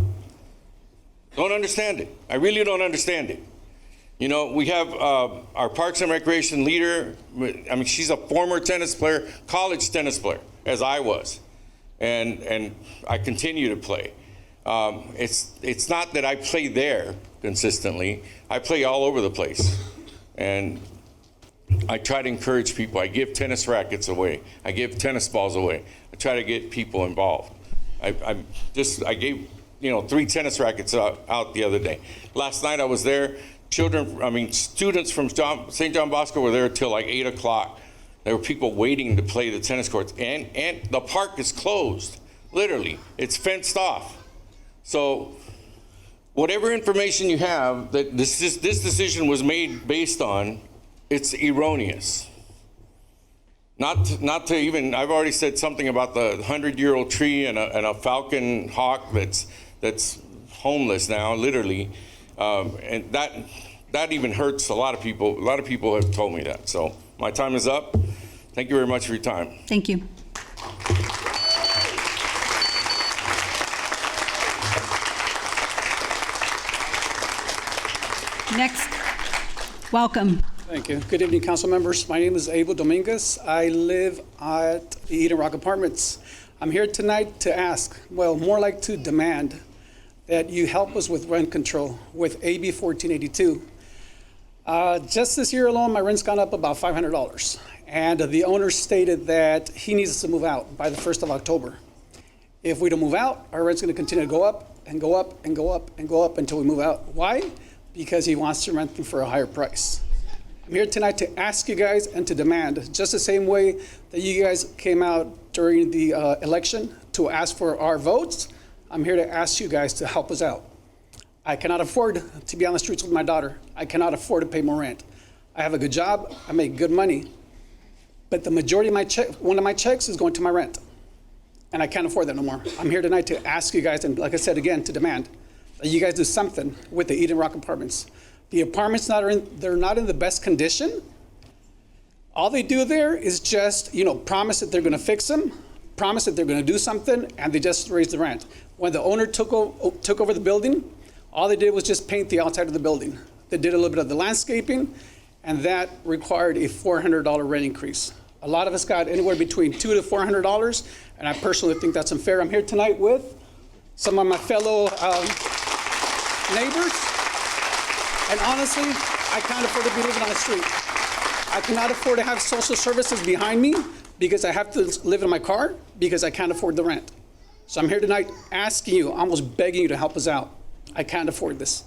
Don't understand it. I really don't understand it. You know, we have our Parks and Recreation leader. I mean, she's a former tennis player, college tennis player, as I was, and I continue to play. It's not that I play there consistently. I play all over the place, and I try to encourage people. I give tennis rackets away. I give tennis balls away. I try to get people involved. I gave 3 tennis rackets out the other day. Last night I was there. Students from St. John Bosco were there till like 8 o'clock. There were people waiting to play the tennis courts, and the park is closed. Literally, it's fenced off. So, whatever information you have that this decision was made based on, it's erroneous. Not to even. I've already said something about the 100-year-old tree and a falcon hawk that's homeless now, literally. And that even hurts a lot of people. A lot of people have told me that. So my time is up. Thank you very much for your time. Thank you. Next, welcome. Thank you. Good evening, council members. My name is Abel Dominguez. I live at the Eden Rock Apartments. I'm here tonight to ask, well, more like to demand, that you help us with rent control with AB 1482. Just this year alone, my rent's gone up about $500. And the owner stated that he needs us to move out by the 1st of October. If we don't move out, our rent's gonna continue to go up and go up and go up and go up until we move out. Why? Because he wants to rent them for a higher price. I'm here tonight to ask you guys and to demand, just the same way that you guys came out during the election to ask for our votes, I'm here to ask you guys to help us out. I cannot afford to be on the streets with my daughter. I cannot afford to pay more rent. I have a good job, I make good money, but the majority of my one of my checks is going to my rent, and I can't afford that no more. I'm here tonight to ask you guys, and like I said again, to demand that you guys do something with the Eden Rock Apartments. The apartments they're not in the best condition. All they do there is just, promise that they're gonna fix them, promise that they're gonna do something, and they just raise the rent. When the owner took over the building, all they did was just paint the outside of the building. They did a little bit of the landscaping, and that required a $400 rent increase. A lot of us got anywhere between $200 to $400, and I personally think that's unfair. I'm here tonight with some of my fellow neighbors, and honestly, I can't afford to be living on the street. I I cannot afford to have social services behind me because I have to live in my car because I can't afford the rent. So I'm here tonight asking you, almost begging you to help us out. I can't afford this.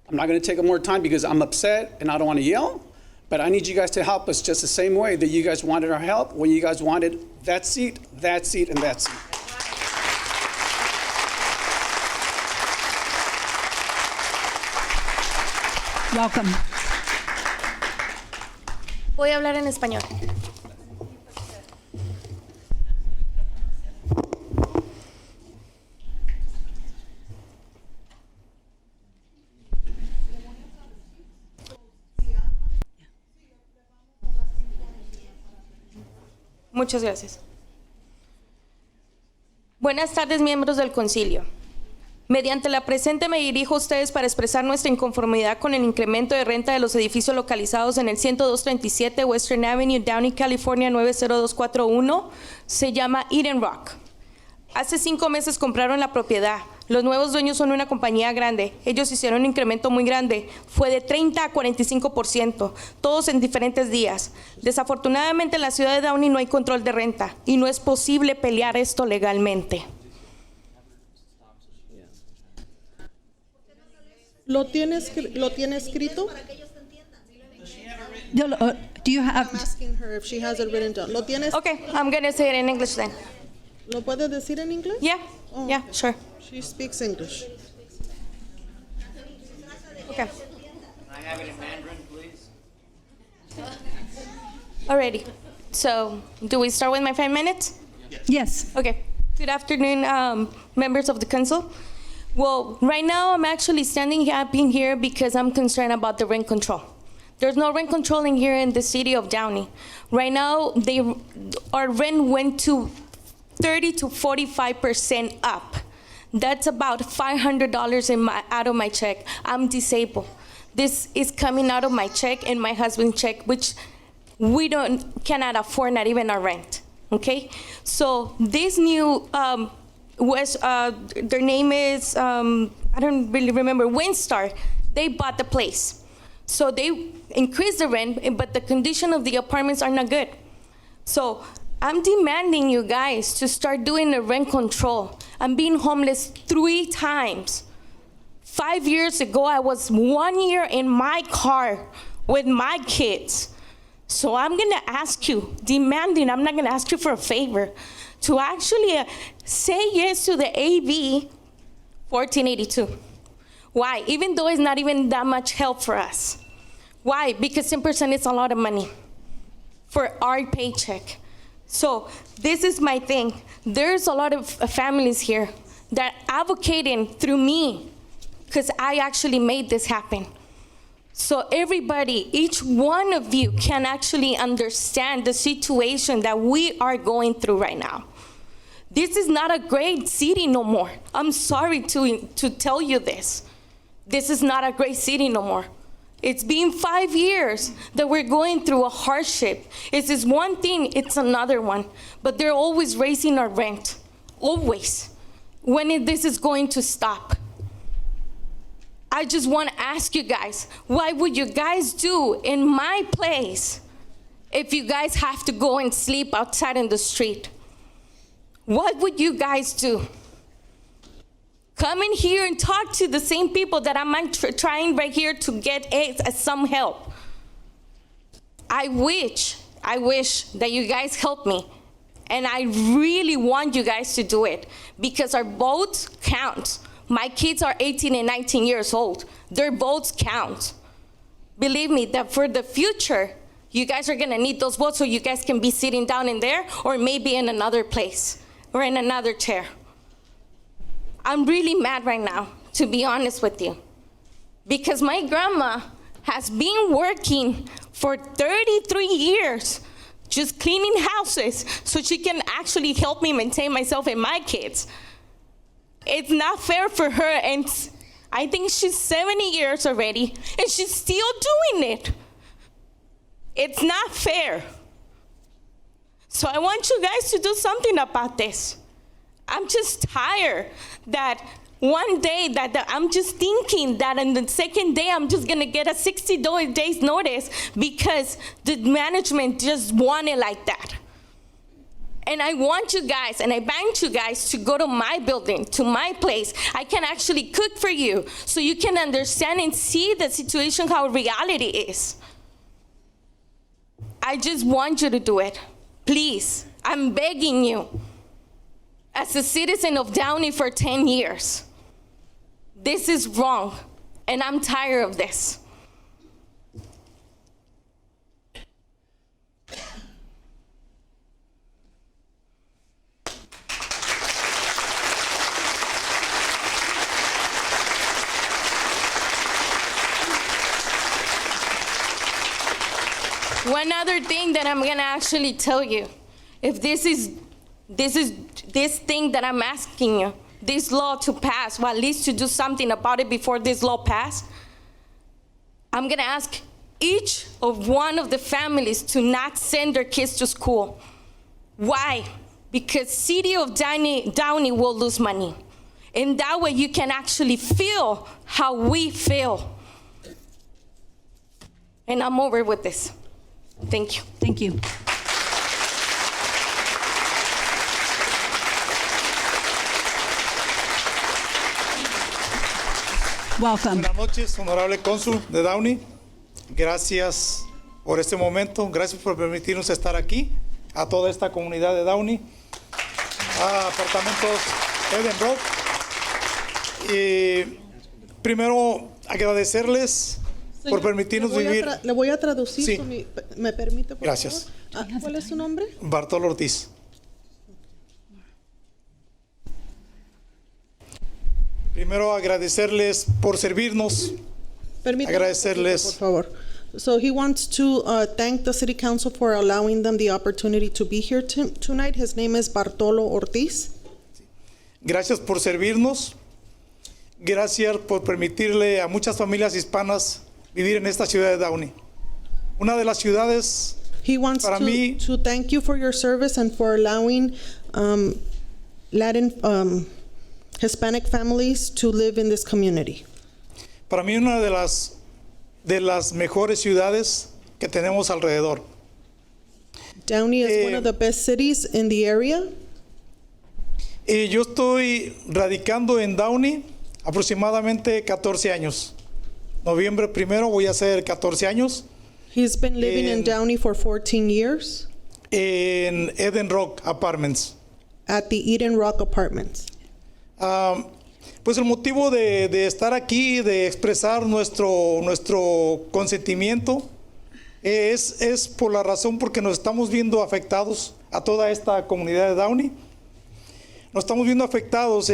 I'm not going to take up more time because I'm upset and I don't want to yell, but I need you guys to help us just the same way that you guys wanted our help when you guys wanted that seat, and that seat. Welcome. Voy a hablar en español. Muchas gracias. Buenas tardes, miembros del concilio. Mediante la presente me dirijo a ustedes para expresar nuestra inconformidad con el incremento de renta de los edificios localizados en el 10237 Western Avenue, Downey, California 90241. Se llama Eden Rock. Hace 5 meses compraron la propiedad. Los nuevos dueños son una compañía grande. Ellos hicieron un incremento muy grande. Fue de 30 a 45%, todos en diferentes días. Desafortunadamente en la ciudad de Downey no hay control de renta y no es posible pelear esto legalmente. ¿Lo tiene escrito? Do you have? I'm asking her if she has it written down. ¿Lo tienes? Okay, I'm going to say it in English then. ¿Lo puede decir en inglés? Yeah, Oh, yeah, sure. She speaks English. Okay. Can I have it in Mandarin, please? Alrighty. So, do we start with my 5 minutes? Yes. Okay. Good afternoon, members of the council. Well, right now I'm actually standing up in here because I'm concerned about the rent control. There's no rent control in here in the city of Downey. Right now, our rent went to 30 to 45% up. That's about $500 out of my check. I'm disabled. This is coming out of my check and my husband's check, which we cannot afford, not even our rent. Okay, so this new their name is I don't really remember, Windstar. They bought the place, so they increased the rent, but the condition of the apartments are not good. So I'm demanding you guys to start doing the rent control. I'm being homeless 3 times. 5 years ago, I was 1 year in my car with my kids. So I'm gonna ask you, demanding, I'm not gonna ask you for a favor, to actually say yes to the AB 1482. Why? Even though it's not even that much help for us. Why? Because 10% is a lot of money for our paycheck. So this is my thing. There's a lot of families here that are advocating through me because I actually made this happen. So everybody, each one of you can actually understand the situation that we are going through right now. This is not a great city no more. I'm sorry to tell you this. This is not a great city no more. It's been 5 years that we're going through a hardship. It's this one thing, it's another one. But they're always raising our rent, always. When this is going to stop? I just want to ask you guys, what would you guys do in my place if you guys have to go and sleep outside in the street? What would you guys do? Come in here and talk to the same people that I'm trying right here to get some help. I wish that you guys help me. And I really want you guys to do it because our votes count. My kids are 18 and 19 years old. Their votes count. Believe me that for the future, you guys are gonna need those votes so you guys can be sitting down in there or maybe in another place or in another chair. I'm really mad right now, to be honest with you, because my grandma has been working for 33 years just cleaning houses so she can actually help me maintain myself and my kids. It's not fair for her, and I think she's 70 years already, and she's still doing it. It's not fair. So I want you guys to do something about this. I'm just tired that one day that I'm just thinking that on the second day I'm just gonna get a 60 days notice because the management just want it like that. And I want you guys, and I want you guys to go to my building, to my place. I can actually cook for you so you can understand and see the situation, how reality is. I just want you to do it. Please, I'm begging you. As a citizen of Downey for 10 years, this is wrong, and I'm tired of this. One other thing that I'm gonna actually tell you, if this thing that I'm asking you, this law to pass, or at least to do something about it before this law passed, I'm gonna ask each of one of the families to not send their kids to school. Why? Because city of Downey will lose money. And that way you can actually feel how we feel. And I'm over with this. Thank you. Thank you. Welcome. Buenas noches, honorable cónsul de Downey. Gracias por este momento. Gracias por permitirnos estar aquí, a toda esta comunidad de Downey, a apartamentos Edenbrook. Y primero agradecerles por permitirnos vivir. Le voy a traducir. Sí. ¿Me permite, por Gracias. favor? ¿Cuál es su nombre? Bartolo Ortiz. Primero agradecerles por servirnos. Permítame, Agradecerles. por favor. So he wants to thank the City Council for allowing them the opportunity to be here tonight. His name is Bartolo Ortiz. Gracias por servirnos. Gracias por permitirle a muchas familias hispanas vivir en esta ciudad de Downey. Una de las ciudades He wants para mí to thank you for your service and for allowing Latin Hispanic families to live in this community. Para mí una de las mejores ciudades que tenemos alrededor. Downey is one of the best cities in the area. Yo estoy radicando en Downey aproximadamente 14 años. Noviembre 1 voy a hacer 14 años. He's been living in Downey for 14 years. En Eden Rock Apartments. At the Eden Rock Apartments. Pues el motivo de estar aquí, de expresar nuestro consentimiento, es por la razón porque nos estamos viendo afectados a toda esta comunidad de Downey. Nos estamos viendo afectados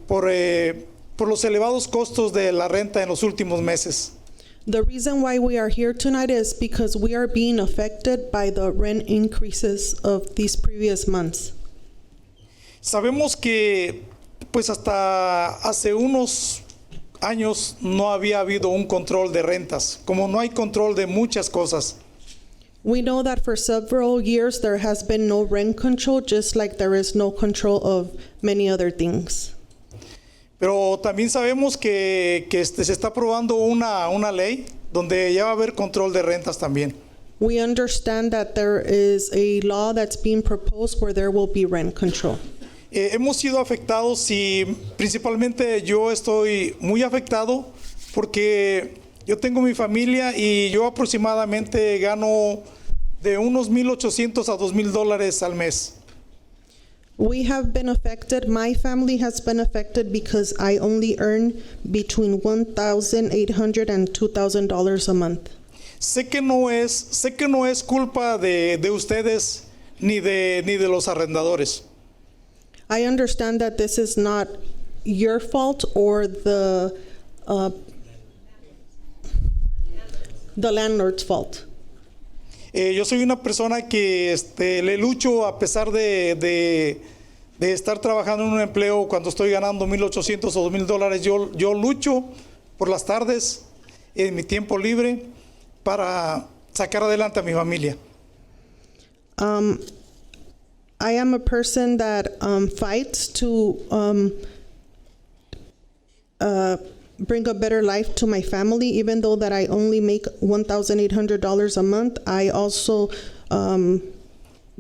por los elevados costos de la renta en los últimos meses. The reason why we are here tonight is because we are being affected by the rent increases of these previous months. Sabemos que pues hasta hace unos años no había habido un control de rentas, como no hay control de muchas cosas. We know that for several years there has been no rent control, just like there is no control of many other things. Pero también sabemos que se está aprobando una ley donde ya va a haber control de rentas también. We understand that there is a law that's being proposed where there will be rent control. Hemos sido afectados y principalmente yo estoy muy afectado porque yo tengo mi familia y yo aproximadamente gano de unos $1,800 a $2,000 al mes. We have been affected. My family has been affected because I only earn between $1,800 and $2,000 a month. Sé que no es culpa de ustedes ni de los arrendadores. I understand that this is not your fault or the landlord's fault. Yo soy una persona que le lucho a pesar de estar trabajando en un empleo cuando estoy ganando $1,800 o $2,000. Yo lucho por las tardes en mi tiempo libre para sacar adelante a mi familia. I am a person that fights to bring a better life to my family. Even though that I only make $1,800 a month, I also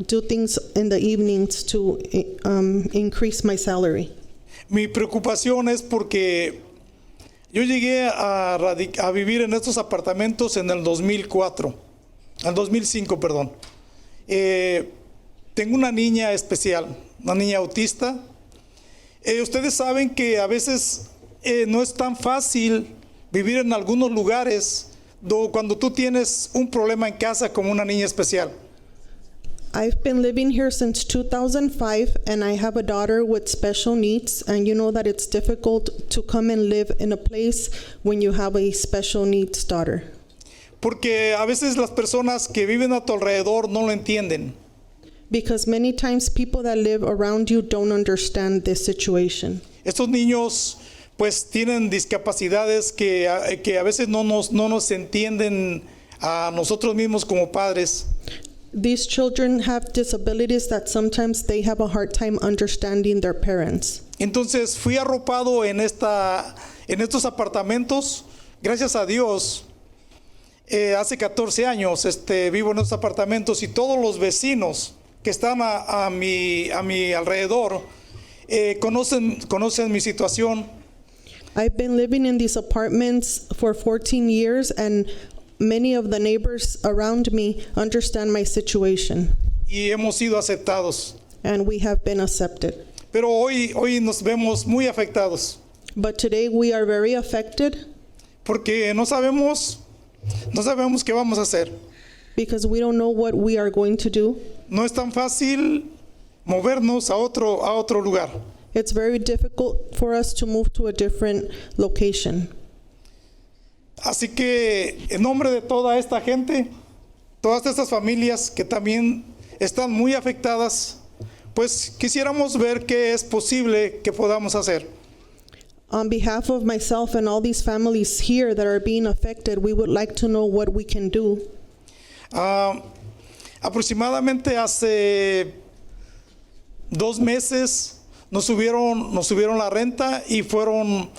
do things in the evenings to increase my salary. Mi preocupación es porque yo llegué a vivir en estos apartamentos en el 2005, perdón. Tengo una niña especial, una niña autista. Ustedes saben que a veces no es tan fácil vivir en algunos lugares cuando tú tienes un problema en casa como una niña especial. I've been living here since 2005, and I have a daughter with special needs, and you know that it's difficult to come and live in a place when you have a special needs daughter. Porque a veces las personas que viven a tu alrededor no lo entienden. Because many times people that live around you don't understand this situation. Estos niños pues tienen discapacidades que a veces no nos entienden a nosotros mismos como padres. These children have disabilities that sometimes they have a hard time understanding their parents. Entonces fui arropado en estos apartamentos, gracias a Dios. Hace 14 años vivo en estos apartamentos y todos los vecinos que están a mi alrededor conocen mi situación. I've been living in these apartments for 14 years, and many of the neighbors around me understand my situation. Y hemos sido aceptados. And we have been accepted. Pero hoy nos vemos muy afectados. But today we are very affected. Porque no sabemos qué vamos a hacer. Because we don't know what we are going to do. No es tan fácil movernos a otro lugar. It's very difficult for us to move to a different location. Así que en nombre de toda esta gente, todas estas familias que también están muy afectadas, pues quisiéramos ver qué es posible que podamos hacer. On behalf of myself and all these families here that are being affected, we would like to know what we can do. Aproximadamente hace 2 meses nos subieron la renta y fueron,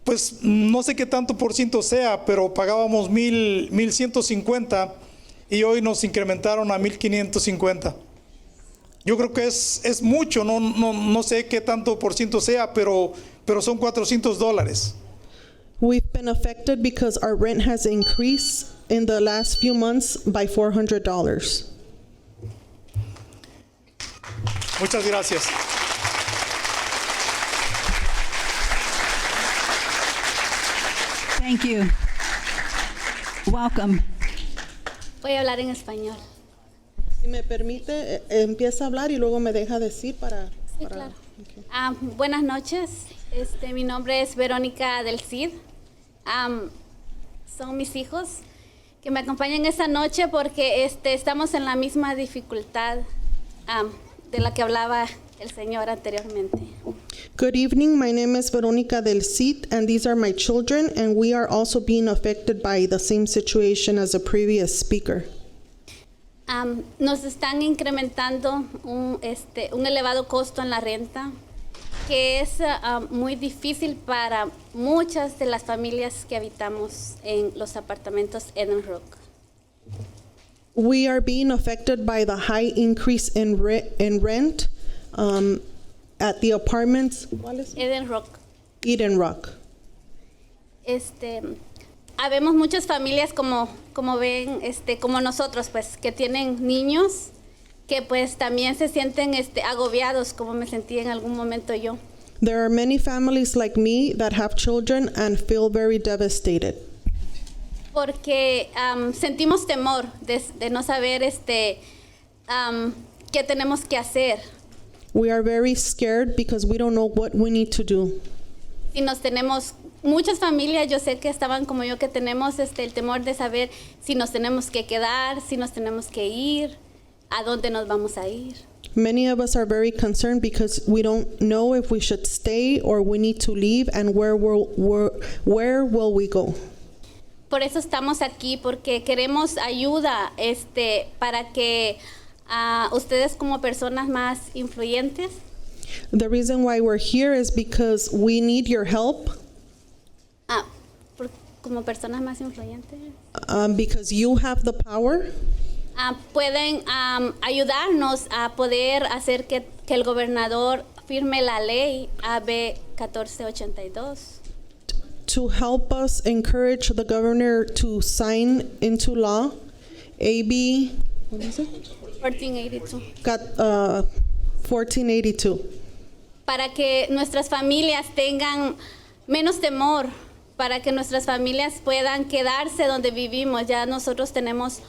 pues no sé qué tanto por ciento sea, pero pagábamos 1,150 y hoy nos incrementaron a 1,550. Yo creo que es mucho, no sé qué tanto por ciento sea, pero son $400. We've been affected because our rent has increased in the last few months by $400. Muchas gracias. Thank you. Welcome. Voy a hablar en español. Si me permite, empieza a hablar y luego me deja decir para... Sí, claro. Okay. Buenas noches. Mi nombre es Verónica del Cid. Son mis hijos que me acompañan esta noche porque estamos en la misma dificultad de la que hablaba el señor anteriormente. Good evening, my name is Verónica del Cid, and these are my children, and we are also being affected by the same situation as the previous speaker. Nos están incrementando un elevado costo en la renta, que es muy difícil para muchas de las familias que habitamos en los apartamentos Eden Rock. We are being affected by the high increase in rent at the apartments. Eden Rock. Eden Rock. Habemos muchas familias como ven, como nosotros, pues, que tienen niños que pues también se sienten agobiados, como me sentí en algún momento yo. There are many families like me that have children and feel very devastated. Porque sentimos temor de no saber qué tenemos que hacer. We are very scared because we don't know what we need to do. Si nos tenemos muchas familias, yo sé que estaban como yo, que tenemos el temor de saber si nos tenemos que quedar, si nos tenemos que ir, a dónde nos vamos a ir. Many of us are very concerned because we don't know if we should stay or we need to leave, and where will we go? Por eso estamos aquí, porque queremos ayuda para que ustedes como personas más influyentes, The reason why we're here is because we need your help, como personas más influyentes, because you have the power. pueden ayudarnos a poder hacer que el gobernador firme la ley AB 1482. To help us encourage the governor to sign into law AB, what is it? 1482. 1482. Para que nuestras familias tengan menos temor, para que nuestras familias puedan quedarse donde vivimos. Ya nosotros tenemos,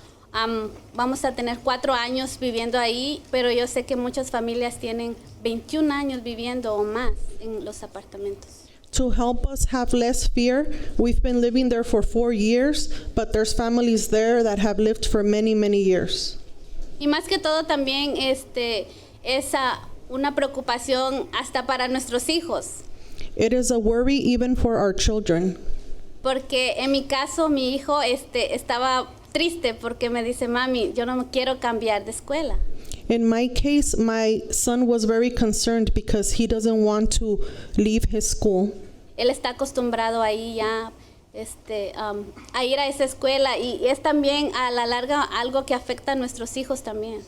vamos a tener 4 años viviendo ahí, pero yo sé que muchas familias tienen 21 años viviendo o más en los apartamentos. To help us have less fear, we've been living there for 4 years, but there's families there that have lived for many, many years. Y más que todo también es una preocupación hasta para nuestros hijos. It is a worry even for our children. Porque en mi caso, mi hijo estaba triste porque me dice, mami, yo no me quiero cambiar de escuela. In my case, my son was very concerned because he doesn't want to leave his school. Él está acostumbrado ahí ya a ir a esa escuela y es también a la larga algo que afecta a nuestros hijos también.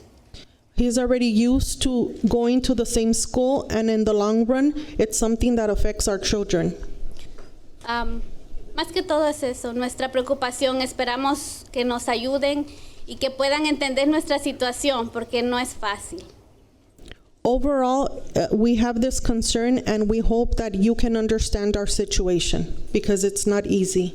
He's already used to going to the same school, and in the long run, it's something that affects our children. Más que todo es eso, nuestra preocupación. Esperamos que nos ayuden y que puedan entender nuestra situación, porque no es fácil. Overall, we have this concern, and we hope that you can understand our situation because it's not easy.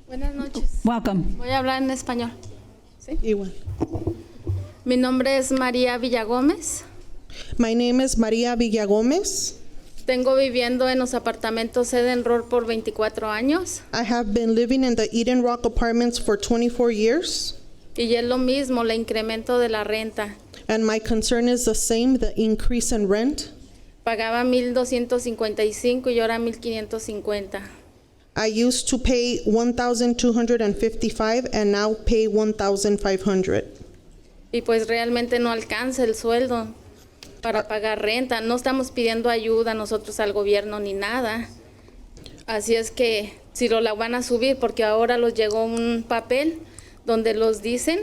Buenas noches. Welcome. Voy a hablar en español. ¿Sí? Igual. Mi nombre es María Villagómez. My name is Maria Villagomez. Tengo viviendo en los apartamentos Eden Road por 24 años. I have been living in the Eden Rock apartments for 24 years. Y es lo mismo, el incremento de la renta. And my concern is the same, the increase in rent. Pagaba 1,255 y ahora 1,550. I used to pay $1,255 and now pay $1,500. Y pues realmente no alcanza el sueldo para pagar renta. No estamos pidiendo ayuda nosotros al gobierno ni nada. Así es que si lo la van a subir, porque ahora los llegó un papel donde los dicen.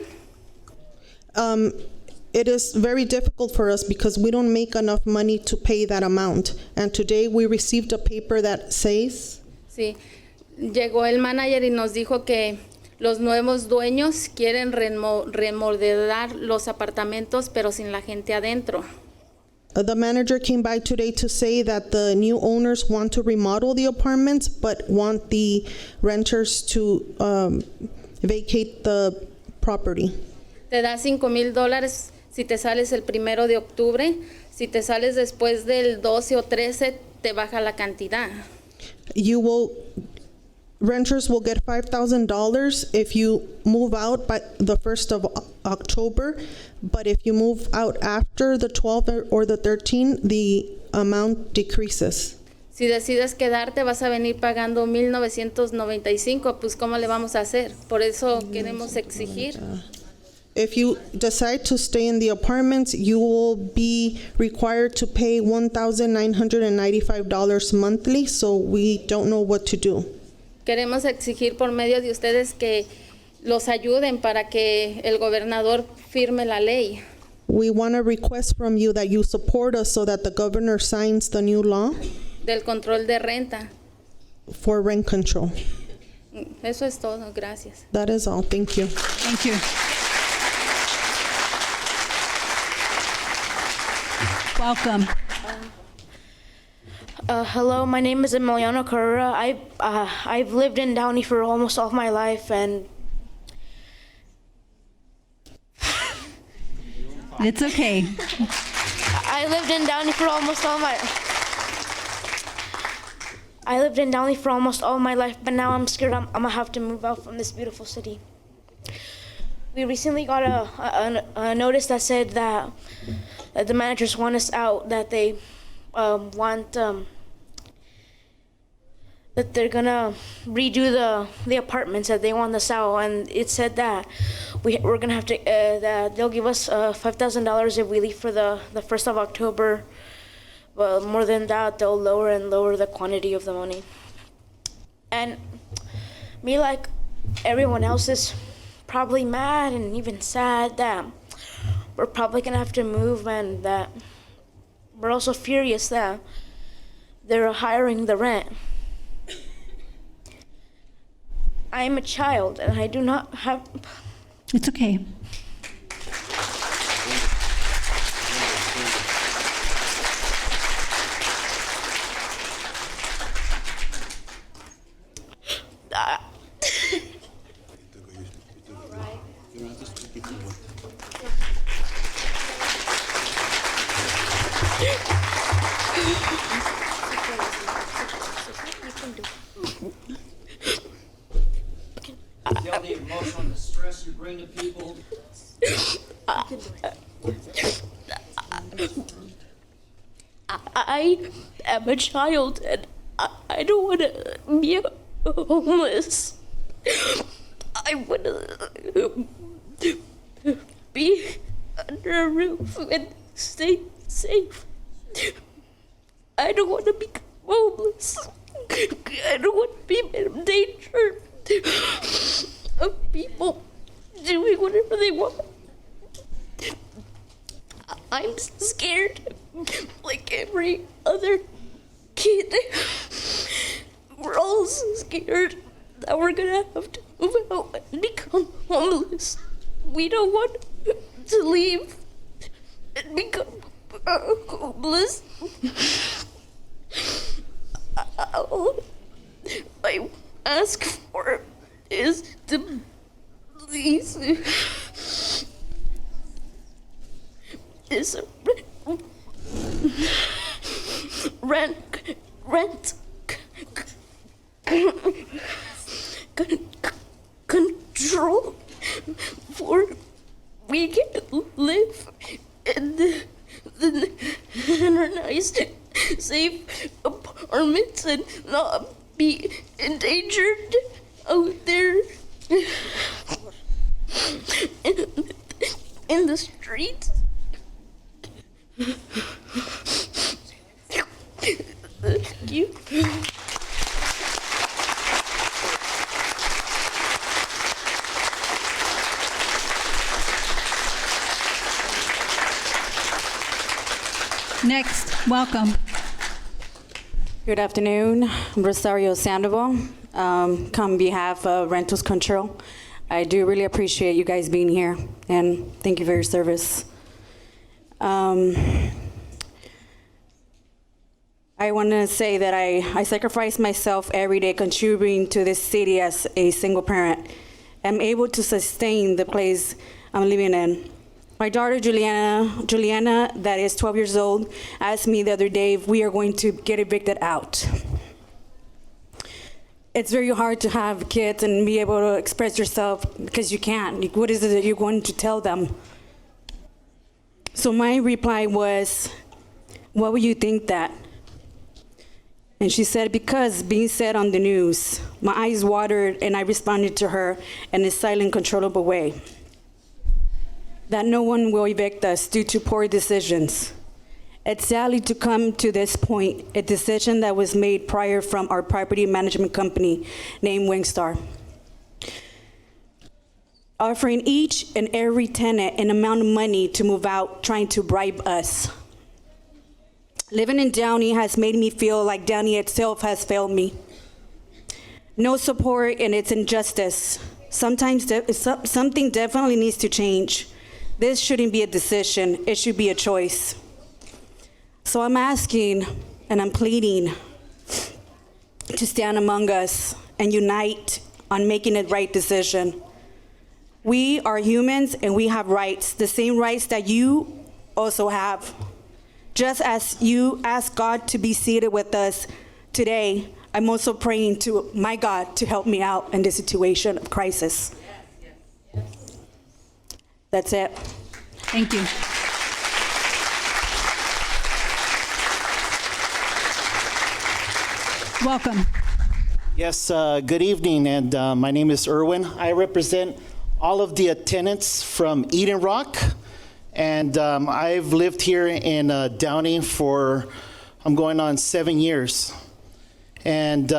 It is very difficult for us because we don't make enough money to pay that amount. And today we received a paper that says. Sí, llegó el manager y nos dijo que los nuevos dueños quieren remodelar los apartamentos, pero sin la gente adentro. The manager came by today to say that the new owners want to remodel the apartments, but want the renters to vacate the property. Te da $5,000 si te sales el 1 de octubre. Si te sales después del 12 o 13, te baja la cantidad. Renters will get $5,000 if you move out by the 1st of October, but if you move out after the 12th or the 13th, the amount decreases. Si decides quedarte, vas a venir pagando $1,995, pues ¿cómo le vamos a hacer? Por eso queremos exigir. If you decide to stay in the apartments, you will be required to pay $1,995 monthly, so we don't know what to do. Queremos exigir por medio de ustedes que los ayuden para que el gobernador firme la ley. We want to request from you that you support us so that the governor signs the new law del control de renta. For rent control. Eso es todo. Gracias. That is all. Thank you. Thank you. Welcome. Hello, my name is Emiliano Carrera. I've lived in Downey for almost all my life, and it's okay. I lived in Downey for almost all my life, but now I'm scared I'm gonna have to move out from this beautiful city. We recently got a notice that said that the managers want us out, that they want that they're gonna redo the apartments that they want to sell, and it said that we're gonna have to that they'll give us $5,000 if we leave for the 1st of October. But more than that, they'll lower and lower the quantity of the money. And me, like everyone else, is probably mad and even sad that we're probably gonna have to move, and that we're also furious that they're hiring the rent. I am a child and I do not have... It's okay. You don't need emotional distress you bring to people. I am a child and I don't want to be homeless. I want to be under a roof and stay safe. I don't want to become homeless. I don't want to be in danger of people doing whatever they want. I'm scared, like every other kid. We're all scared that we're gonna have to move out and become homeless. We don't want to leave and become homeless. All I ask for is to please rent control for we can live in the nice, safe apartments and not be endangered out there in the streets. Thank you. Next, welcome. Good afternoon, Rosario Sandoval. On behalf of Rentals Control, I do really appreciate you guys being here, and thank you for your service. I want to say that I sacrifice myself every day contributing to this city as a single parent. I'm able to sustain the place I'm living in. My daughter, Juliana, that is 12 years old, asked me the other day if we are going to get evicted out. It's very hard to have kids and be able to express yourself because you can't. What is it that you're going to tell them? So my reply was, what would you think that? And she said, because being said on the news. My eyes watered and I responded to her in a silent, controllable way. That no one will evict us due to poor decisions. It's sadly to come to this point, a decision that was made prior from our property management company named Wingstar, offering each and every tenant an amount of money to move out, trying to bribe us. Living in Downey has made me feel like Downey itself has failed me. No support and it's injustice. Sometimes something definitely needs to change. This shouldn't be a decision, it should be a choice. So I'm asking and I'm pleading to stand among us and unite on making the right decision. We are humans and we have rights, the same rights that you also have. Just as you ask God to be seated with us today, I'm also praying to my God to help me out in this situation of crisis. That's it. Thank you. Welcome. Yes, good evening, and my name is Erwin. I represent all of the tenants from Eden Rock, and I've lived here in Downey for, I'm going on 7 years. And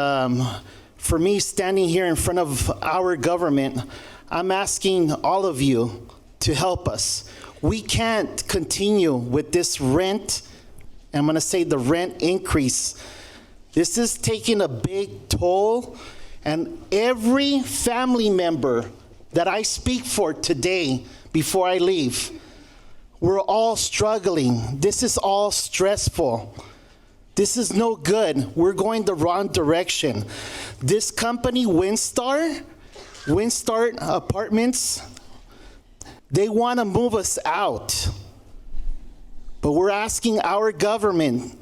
for me, standing here in front of our government, I'm asking all of you to help us. We can't continue with this rent, I'm gonna say the rent increase. This is taking a big toll, and every family member that I speak for today before I leave, we're all struggling. This is all stressful. This is no good. We're going the wrong direction. This company, Windstar Apartments, they want to move us out. But we're asking our government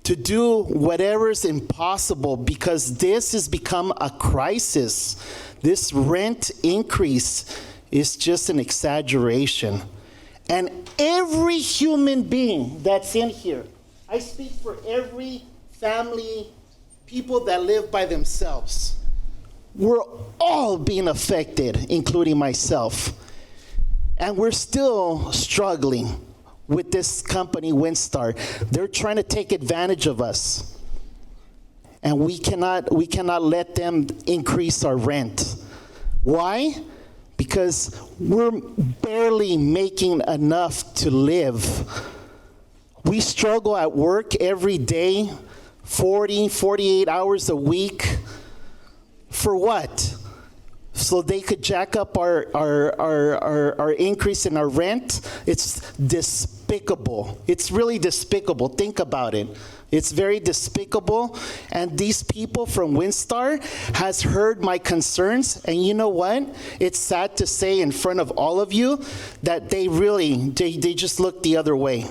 to do whatever is impossible, because this has become a crisis. This rent increase is just an exaggeration. And every human being that's in here, I speak for every family, people that live by themselves. We're all being affected, including myself. And we're still struggling with this company, Windstar. They're trying to take advantage of us. And we cannot let them increase our rent. Why? Because we're barely making enough to live. We struggle at work every day, 40, 48 hours a week. For what? So they could jack up our increase in our rent? It's despicable. It's really despicable. Think about it. It's very despicable. And these people from Windstar has heard my concerns. And you know what? It's sad to say in front of all of you that they just look the other way.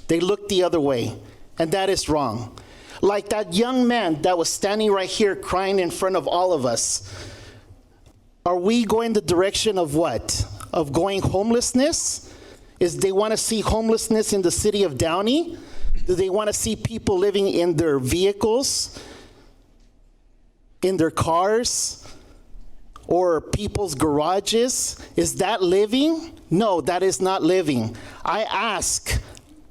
They look the other way. And that is wrong. Like that young man that was standing right here crying in front of all of us. Are we going the direction of what? Of going homelessness? Is they want to see homelessness in the city of Downey? Do they want to see people living in their vehicles, in their cars, or people's garages? Is that living? No, that is not living. I ask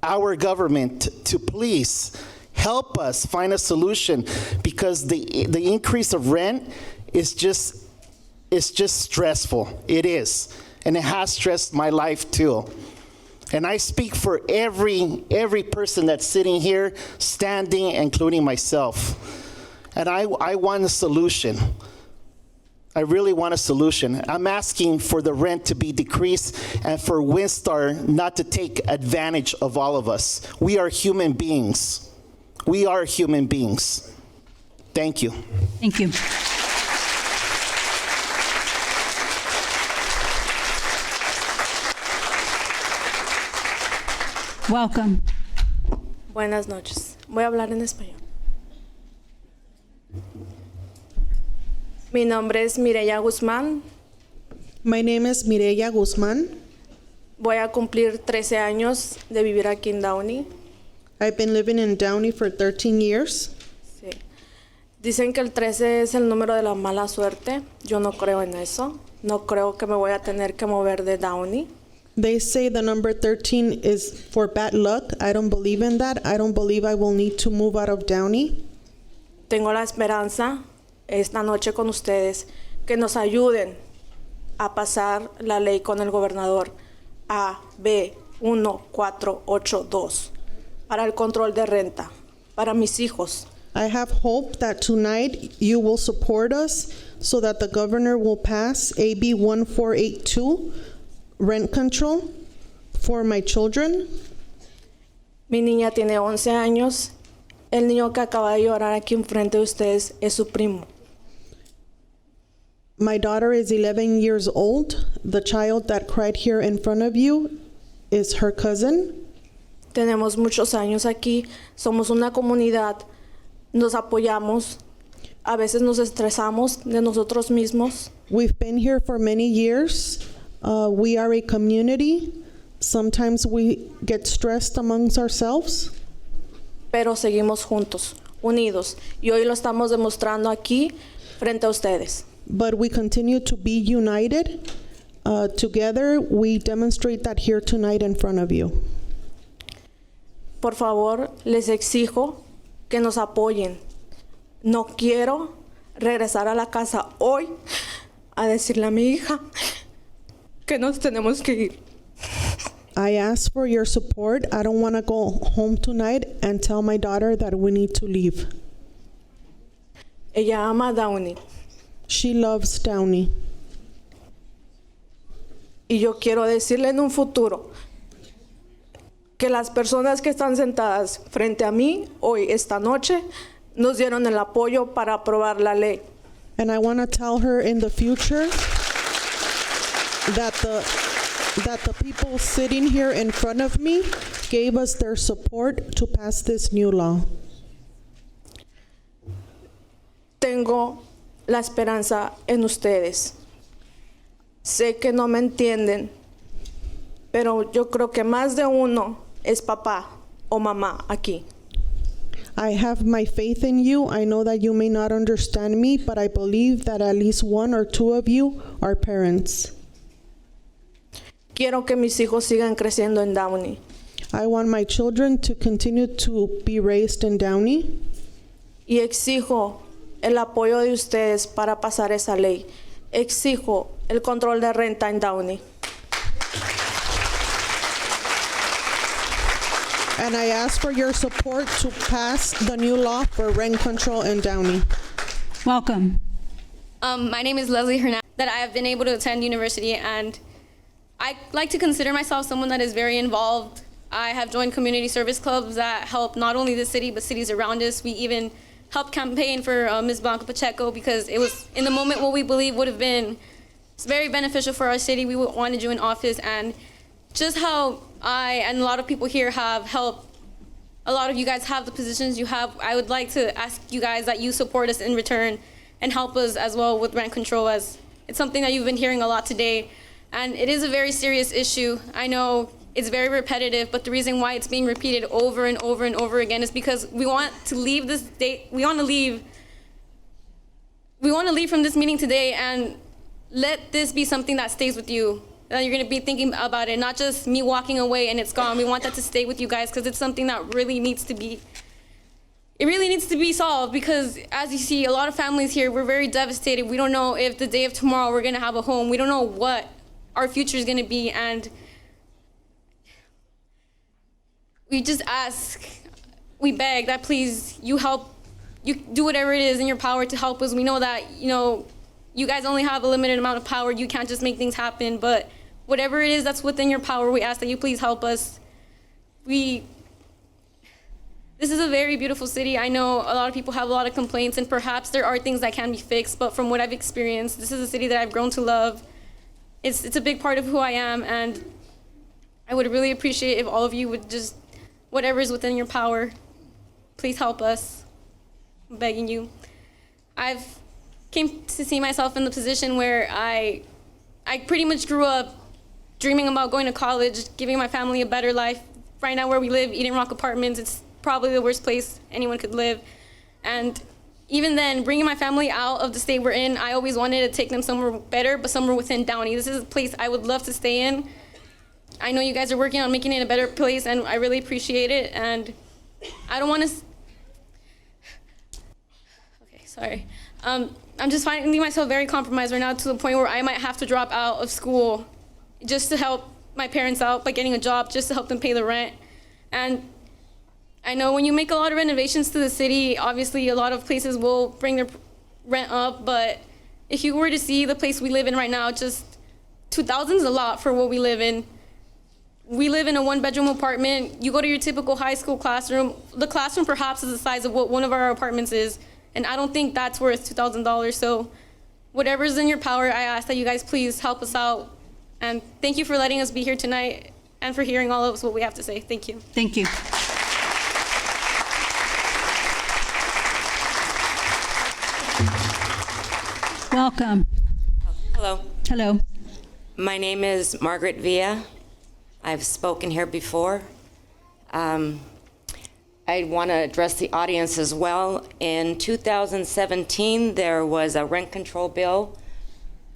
our government to please help us find a solution, because the increase of rent is just stressful. It is. And it has stressed my life too. And I speak for every person that's sitting here, standing, including myself. And I want a solution. I really want a solution. I'm asking for the rent to be decreased and for Windstar not to take advantage of all of us. We are human beings. We are human beings. Thank you. Thank you. Welcome. Buenas noches. Voy a hablar en español. Mi nombre es Mireya Guzmán. My name is Mireya Guzmán. Voy a cumplir 13 años de vivir aquí en Downey. I've been living in Downey for 13 years. Sí. Dicen que el 13 es el número de la mala suerte. Yo no creo en eso. No creo que me voy a tener que mover de Downey. They say the number 13 is for bad luck. I don't believe in that. I don't believe I will need to move out of Downey. Tengo la esperanza esta noche con ustedes que nos ayuden a pasar la ley con el gobernador AB 1482 para el control de renta para mis hijos. I have hope that tonight you will support us so that the governor will pass AB 1482, rent control for my children. Mi niña tiene 11 años. El niño que acaba de llorar aquí enfrente de ustedes es su primo. My daughter is 11 years old. The child that cried here in front of you is her cousin. Tenemos muchos años aquí. Somos una comunidad. Nos apoyamos. A veces nos estresamos de nosotros mismos. We've been here for many years. We are a community. Sometimes we get stressed amongst ourselves. Pero seguimos juntos. unidos. Y hoy lo estamos demostrando aquí frente a ustedes. But we continue to be united. Together, we demonstrate that here tonight in front of you. Por favor, les exijo que nos apoyen. No quiero regresar a la casa hoy a decirle a mi hija que nos tenemos que ir. I ask for your support. I don't want to go home tonight and tell my daughter that we need to leave. Ella ama a Downey. She loves Downey. Y yo quiero decirle en un futuro que las personas que están sentadas frente a mí hoy, esta noche, nos dieron el apoyo para aprobar la ley. And I want to tell her in the future that the people sitting here in front of me gave us their support to pass this new law. Tengo la esperanza en ustedes. Sé que no me entienden, pero yo creo que más de uno es papá o mamá aquí. I have my faith in you. I know that you may not understand me, but I believe that at least one or two of you are parents. Quiero que mis hijos sigan creciendo en Downey. I want my children to continue to be raised in Downey. Y exijo el apoyo de ustedes para pasar esa ley. Exijo el control de renta en Downey. And I ask for your support to pass the new law for rent control in Downey. Welcome. My name is Leslie Hernandez. That I have been able to attend university, and I like to consider myself someone that is very involved. I have joined community service clubs that help not only the city, but cities around us. We even helped campaign for Ms. Blanca Pacheco because it was in the moment what we believe would have been very beneficial for our city. We wanted you in office, and just how I and a lot of people here have helped. A lot of you guys have the positions you have. I would like to ask you guys that you support us in return and help us as well with rent control, as it's something that you've been hearing a lot today. And it is a very serious issue. I know it's very repetitive, but the reason why it's being repeated over and over and over again is because we want to leave this day, we want to leave from this meeting today and let this be something that stays with you. That you're going to be thinking about it, not just me walking away and it's gone. We want that to stay with you guys because it's something that really needs to be solved, because as you see, a lot of families here, we're very devastated. We don't know if the day of tomorrow we're going to have a home. We don't know what our future is going to be, and we just ask, we beg that please you help, you do whatever it is in your power to help us. We know that, you guys only have a limited amount of power. You can't just make things happen, but whatever it is that's within your power, we ask that you please help us. This is a very beautiful city. I know a lot of people have a lot of complaints, and perhaps there are things that can be fixed, but from what I've experienced, this is a city that I've grown to love. It's a big part of who I am, and I would really appreciate if all of you would just, whatever is within your power, please help us. I'm begging you. I've came to see myself in the position where I pretty much grew up dreaming about going to college, giving my family a better life. Right now where we live, Eden Rock Apartments, it's probably the worst place anyone could live. And even then, bringing my family out of the state we're in, I always wanted to take them somewhere better, but somewhere within Downey. This is a place I would love to stay in. I know you guys are working on making it a better place, and I really appreciate it. And I don't want to... Okay, sorry. I'm just finding myself very compromised right now to the point where I might have to drop out of school just to help my parents out by getting a job, just to help them pay the rent. And I know when you make a lot of renovations to the city, obviously a lot of places will bring their rent up, but if you were to see the place we live in right now, just 2,000 is a lot for what we live in. We live in a one-bedroom apartment. You go to your typical high school classroom. The classroom perhaps is the size of what one of our apartments is, and I don't think that's worth $2,000. So whatever's in your power, I ask that you guys please help us out. And thank you for letting us be here tonight and for hearing all of us what we have to say. Thank you. Thank you. Welcome. Hello. Hello. My name is Margaret Villa. I've spoken here before. I want to address the audience as well. In 2017, there was a rent control bill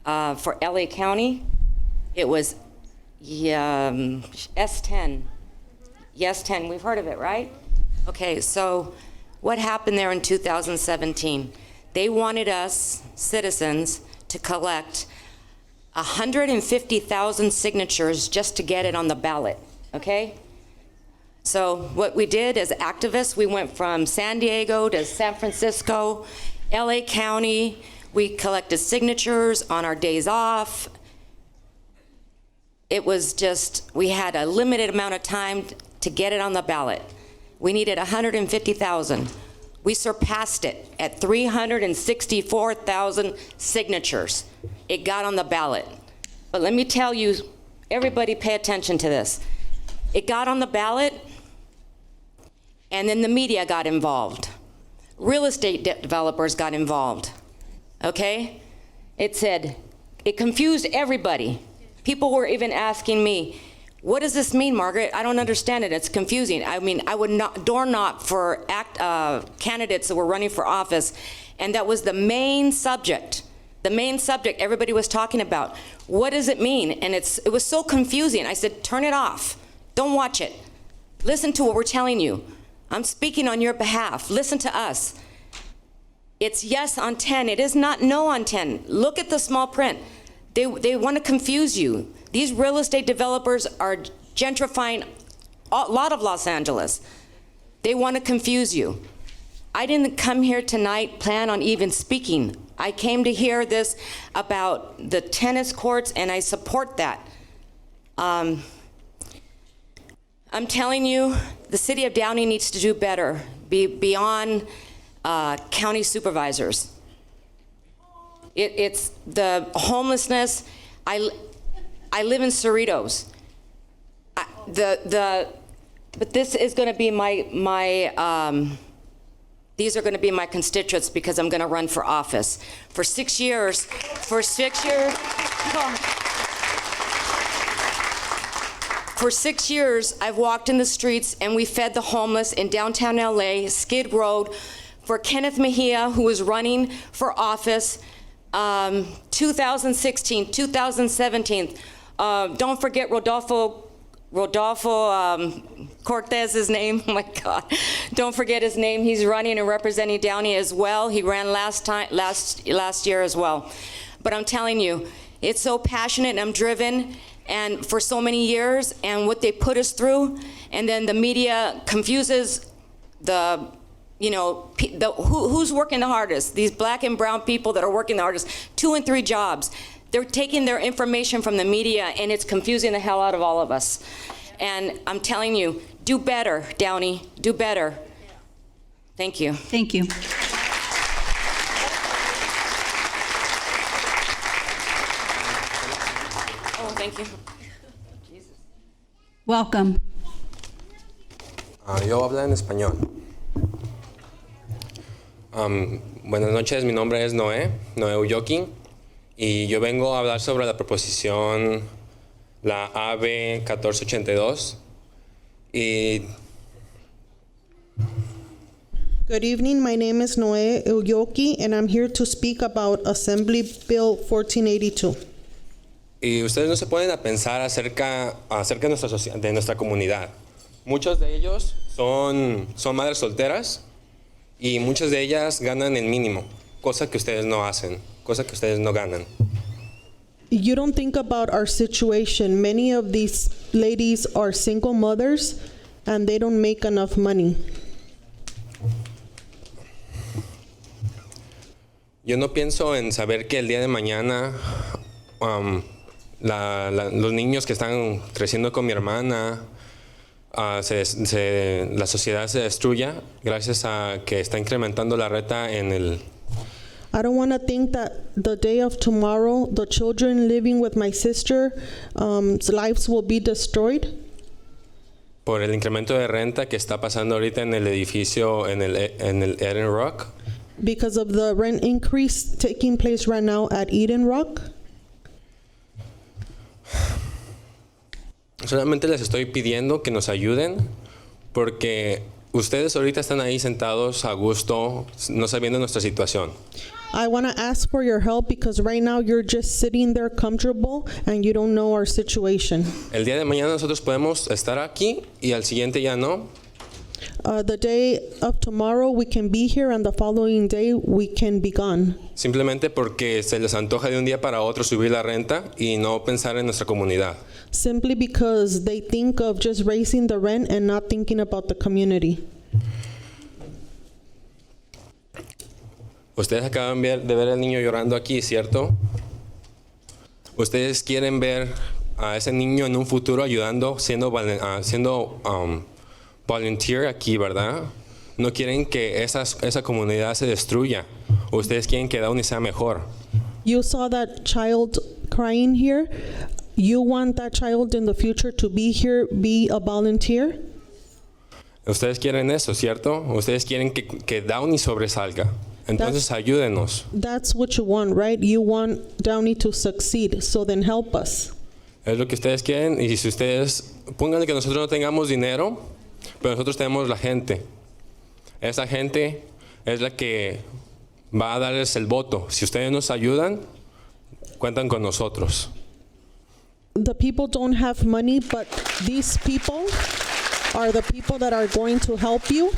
for LA County. It was S10. Yes, 10. We've heard of it, right? Okay, so what happened there in 2017? They wanted us, citizens, to collect 150,000 signatures just to get it on the ballot, okay? So what we did as activists, we went from San Diego to San Francisco, LA County. We collected signatures on our days off. It was just, we had a limited amount of time to get it on the ballot. We needed 150,000. We surpassed it at 364,000 signatures. It got on the ballot. But let me tell you, everybody pay attention to this. It got on the ballot, and then the media got involved. Real estate developers got involved, okay? It said, it confused everybody. People were even asking me, what does this mean, Margaret? I don't understand it. It's confusing. I mean, I would not door knock for candidates that were running for office, and that was the main subject. The main subject everybody was talking about. What does it mean? And it was so confusing. I said, turn it off. Don't watch it. Listen to what we're telling you. I'm speaking on your behalf. Listen to us. It's yes on 10. It is not no on 10. Look at the small print. They want to confuse you. These real estate developers are gentrifying a lot of Los Angeles. They want to confuse you. I didn't come here tonight plan on even speaking. I came to hear this about the tennis courts, and I support that. I'm telling you, the city of Downey needs to do better, beyond county supervisors. It's the homelessness. I live in Cerritos. But this is going to be these are going to be my constituents because I'm going to run for office. For 6 years, For 6 years, I've walked in the streets and we fed the homeless in downtown LA, Skid Road, for Kenneth Mejia, who was running for office, 2016, 2017. Don't forget Rodolfo Cortez's name. Oh my God! Don't forget his name. He's running and representing Downey as well. He ran last year as well. But I'm telling you, it's so passionate, and I'm driven, and for so many years, and what they put us through, and then the media confuses who's working the hardest. These black and brown people that are working the hardest, 2 and 3 jobs. They're taking their information from the media, and it's confusing the hell out of all of us. And I'm telling you, do better, Downey, do better. Thank you. Thank you. Oh, thank you. Welcome. Yo hablo en español. Buenas noches, mi nombre es Noé Ulloki, y yo vengo a hablar sobre la proposición, la AB 1482. Good evening, my name is Noé Ulloki, and I'm here to speak about Assembly Bill 1482. Y ustedes no se ponen a pensar acerca de nuestra comunidad. Muchos de ellos son madres solteras, y muchas de ellas ganan el mínimo, cosa que ustedes no hacen, cosa que ustedes no ganan. You don't think about our situation. Many of these ladies are single mothers, and they don't make enough money. Yo no pienso en saber que el día de mañana los niños que están creciendo con mi hermana, la sociedad se destruya gracias a que está incrementando la renta en el... I don't want to think that the day of tomorrow, the children living with my sister, lives will be destroyed. Por el incremento de renta que está pasando ahorita en el edificio en el Eden Rock. Because of the rent increase taking place right now at Eden Rock. Solamente les estoy pidiendo que nos ayuden porque ustedes ahorita están ahí sentados a gusto, no sabiendo nuestra situación. I want to ask for your help because right now you're just sitting there comfortable and you don't know our situation. El día de mañana nosotros podemos estar aquí y al siguiente ya no. The day of tomorrow we can be here and the following day we can be gone. Simplemente porque se les antoja de un día para otro subir la renta y no pensar en nuestra comunidad. Simply because they think of just raising the rent and not thinking about the community. Ustedes acaban de ver al niño llorando aquí, ¿cierto? Ustedes quieren ver a ese niño en un futuro ayudando, siendo volunteer aquí, ¿verdad? No quieren que esa comunidad se destruya. Ustedes quieren que Downey sea mejor. You saw that child crying here. You want that child in the future to be here, be a volunteer? Ustedes quieren eso, ¿cierto? Ustedes quieren que Downey sobresalga. Entonces ayúdenos. That's what you want, right? You want Downey to succeed, so then help us. Es lo que ustedes quieren y si ustedes, pónganle que nosotros no tengamos dinero, pero nosotros tenemos la gente. Esa gente es la que va a darles el voto. Si ustedes nos ayudan, cuentan con nosotros. The people don't have money, but these people are the people that are going to help you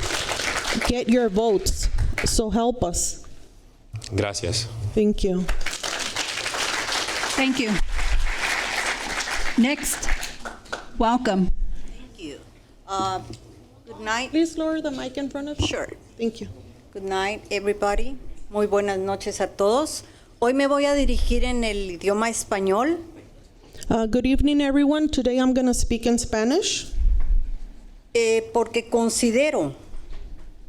get your votes. So help us. Gracias. Thank you. Thank you. Next, welcome. Thank you. Good night. Please lower the mic in front of you. Sure. Thank you. Good night, everybody. Muy buenas noches a todos. Hoy me voy a dirigir en el idioma español. Good evening, everyone. Today I'm going to speak in Spanish. Porque considero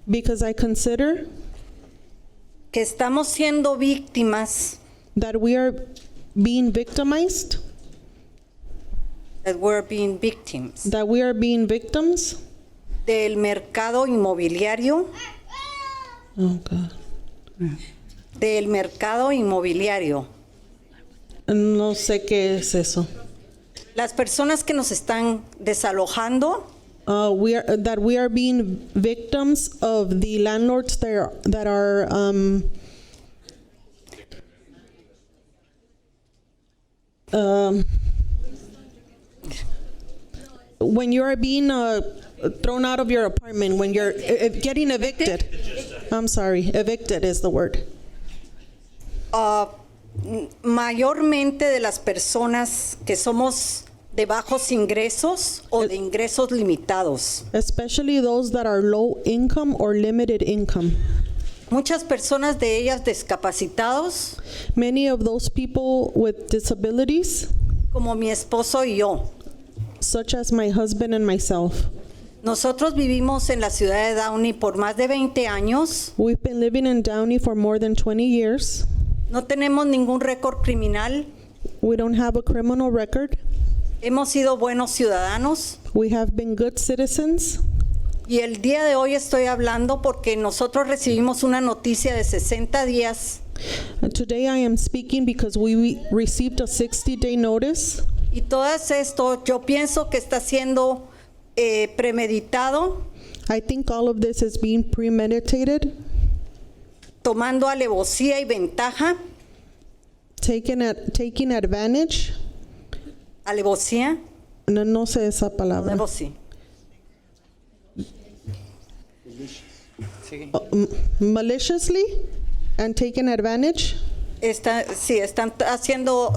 because I consider que estamos siendo víctimas, that we are being victimized, that we're being victims, that we are being victims del mercado inmobiliario, oh God, del mercado inmobiliario. No sé qué es eso. Las personas que nos están desalojando, we are being victims of the landlords that are when you are being thrown out of your apartment, when you're getting evicted. I'm sorry, evicted is the word. Mayormente de las personas que somos de bajos ingresos o de ingresos limitados. Especially those that are low income or limited income. Muchas personas de ellas discapacitados. Many of those people with disabilities. Como mi esposo y yo. Such as my husband and myself. Nosotros vivimos en la ciudad de Downey por más de 20 años. We've been living in Downey for more than 20 years. No tenemos ningún récord criminal. We don't have a criminal record. Hemos sido buenos ciudadanos. We have been good citizens. Y el día de hoy estoy hablando porque nosotros recibimos una noticia de 60 días. Today I am speaking because we received a 60-day notice. Y todo esto yo pienso que está siendo premeditado. I think all of this is being premeditated. Tomando alevosía y ventaja. Taking advantage. Alevosía. No sé esa palabra. Alevosía. Maliciously and taking advantage. Están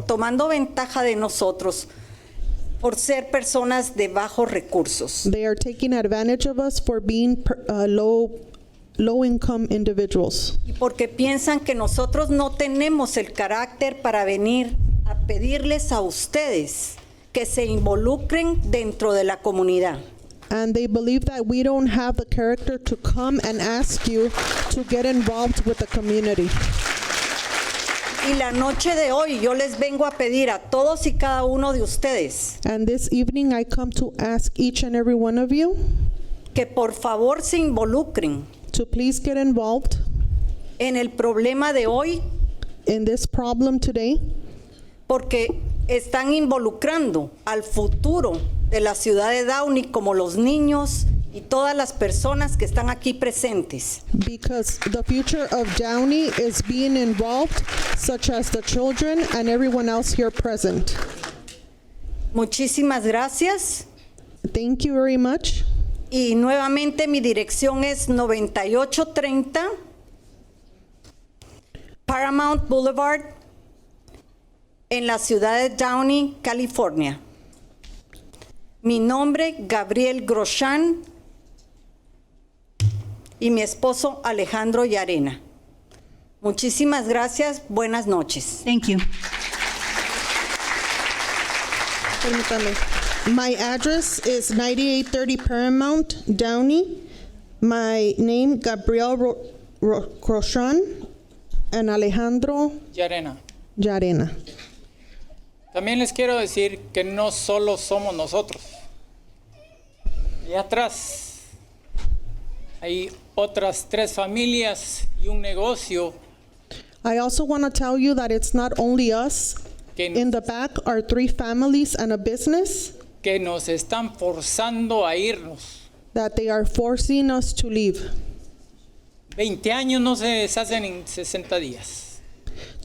tomando ventaja de nosotros por ser personas de bajos recursos. They are taking advantage of us for being low income individuals. Y porque piensan que nosotros no tenemos el carácter para venir a pedirles a ustedes que se involucren dentro de la comunidad. And they believe that we don't have the character to come and ask you to get involved with the community. Y la noche de hoy yo les vengo a pedir a todos y cada uno de ustedes. And this evening I come to ask each and every one of you que por favor se involucren to please get involved en el problema de hoy, in this problem today, porque están involucrando al futuro de la ciudad de Downey como los niños y todas las personas que están aquí presentes. Because the future of Downey is being involved, such as the children and everyone else here present. Muchísimas gracias. Thank you very much. Y nuevamente mi dirección es 9830 Paramount Boulevard en la ciudad de Downey, California. Mi nombre, Gabriel Groshan, y mi esposo, Alejandro Llarena. Muchísimas gracias. Buenas noches. Thank you. Permítame. My address is 9830 Paramount, Downey. My name, Gabriel Groshan, and Alejandro Llarena. Llarena. También les quiero decir que no solo somos nosotros. Allá atrás hay otras 3 familias y un negocio. I also want to tell you that it's not only us. In the back are 3 families and a business que nos están forzando a irnos. that they are forcing us to leave. 20 años no se deshacen en 60 días.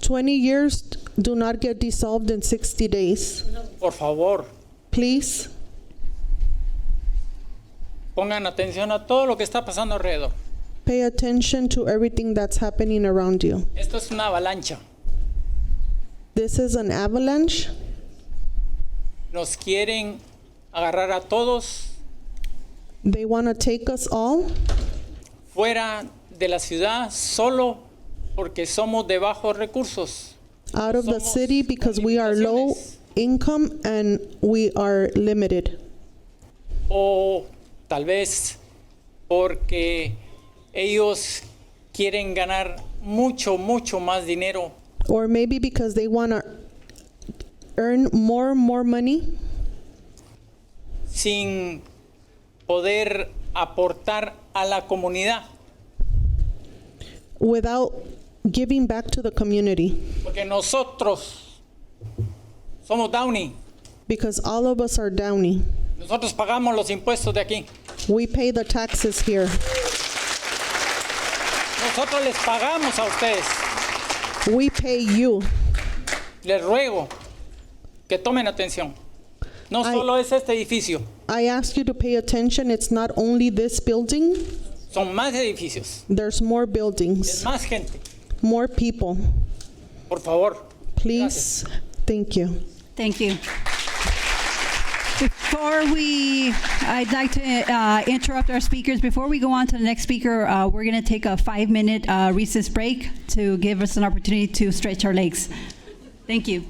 20 years do not get dissolved in 60 days. Por favor, Please pongan atención a todo lo que está pasando alrededor. pay attention to everything that's happening around you. Esto es una avalancha. This is an avalanche. Nos quieren agarrar a todos They want to take us all fuera de la ciudad solo porque somos de bajos recursos. out of the city because we are low income and we are limited. O tal vez porque ellos quieren ganar mucho más dinero Or maybe because they want to earn more and more money sin poder aportar a la comunidad. without giving back to the community. Porque nosotros somos Downey. Because all of us are Downey. Nosotros pagamos los impuestos de aquí. We pay the taxes here. Nosotros les pagamos a ustedes. We pay you. Les ruego que tomen atención. No solo es este edificio, I ask you to pay attention. It's not only this building. son más edificios, There's more es buildings, más gente. more people. Por favor. Please. Thank you. Thank you. I'd like to interrupt our speakers. Before we go on to the next speaker, we're going to take a 5-minute recess break to give us an opportunity to stretch our legs. Thank you.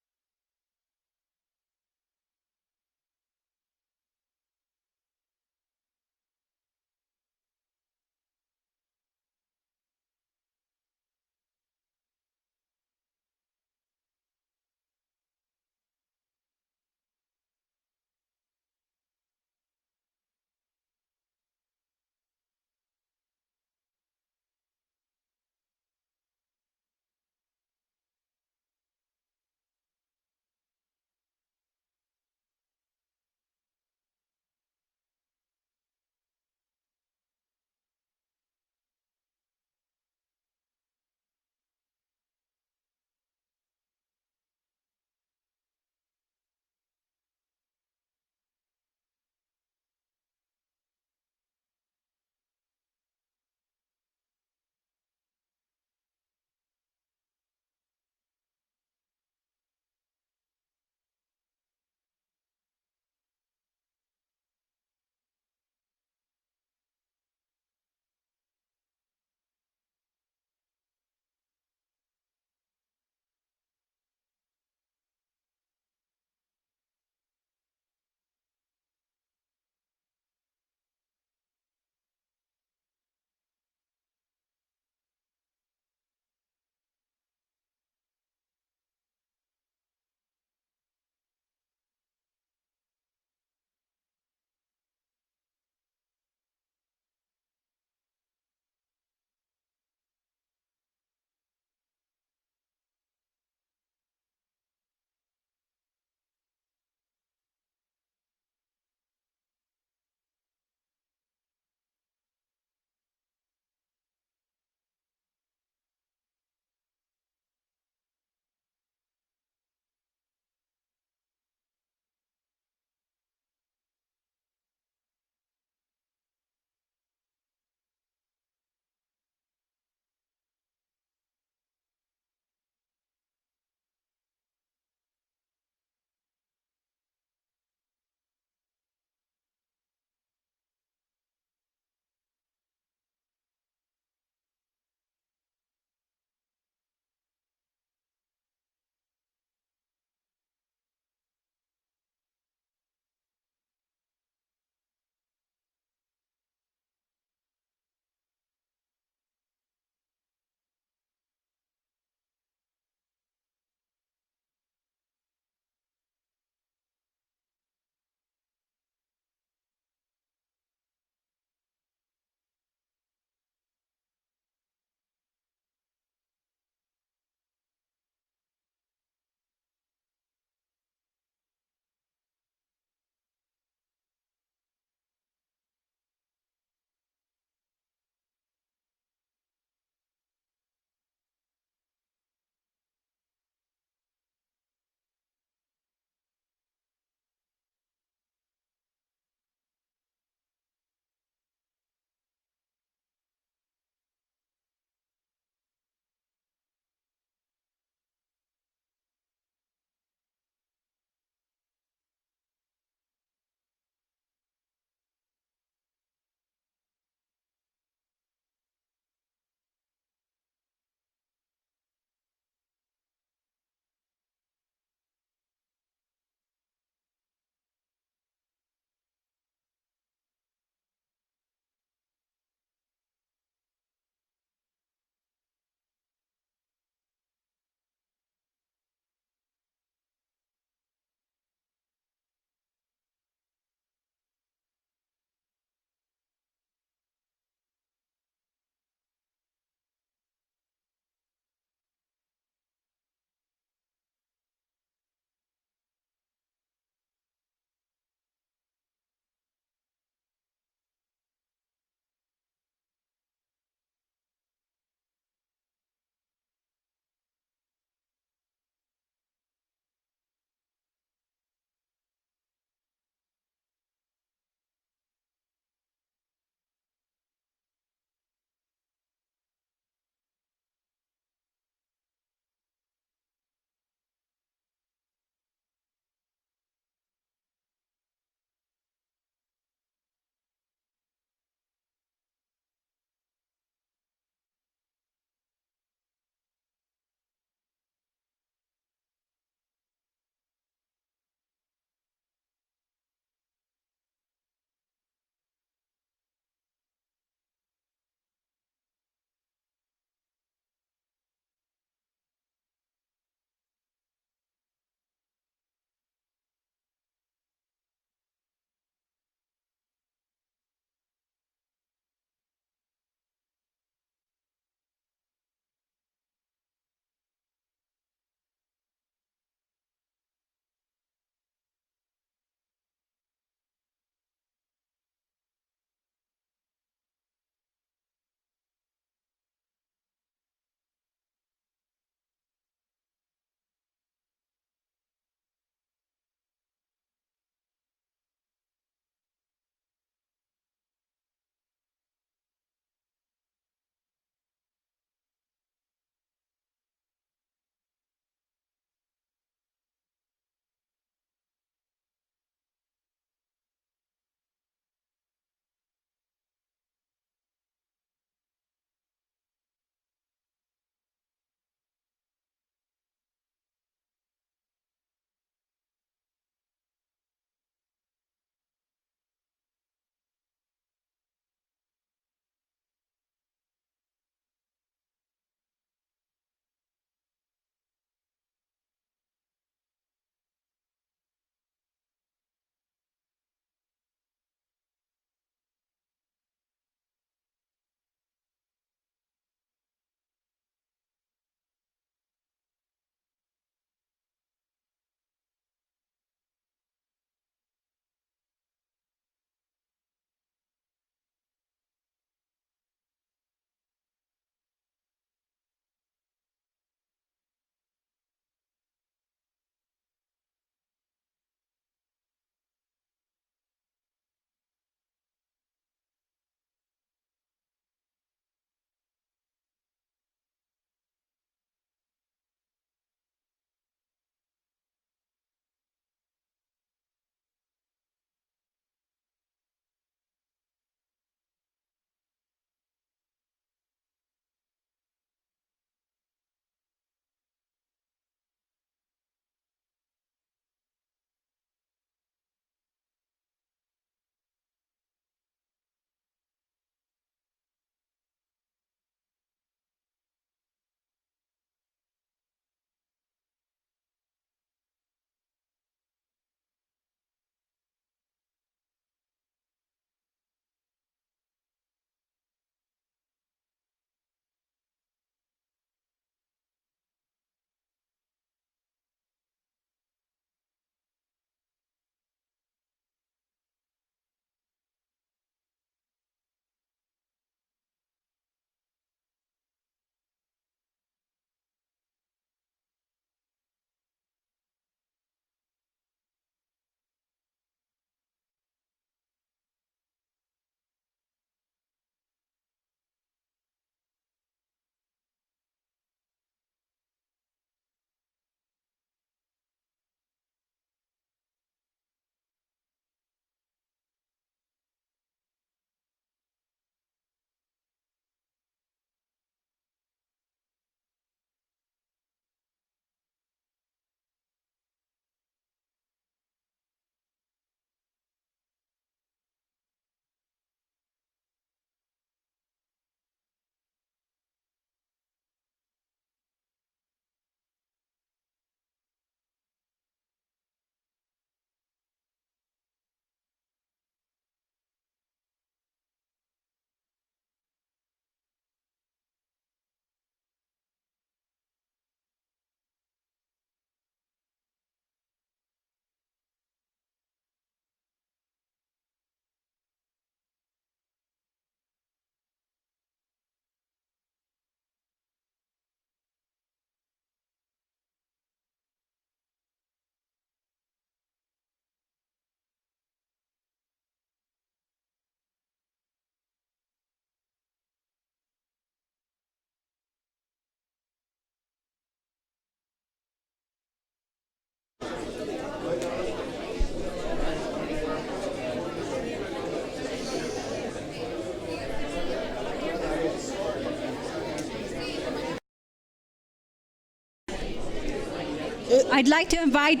I'd like to invite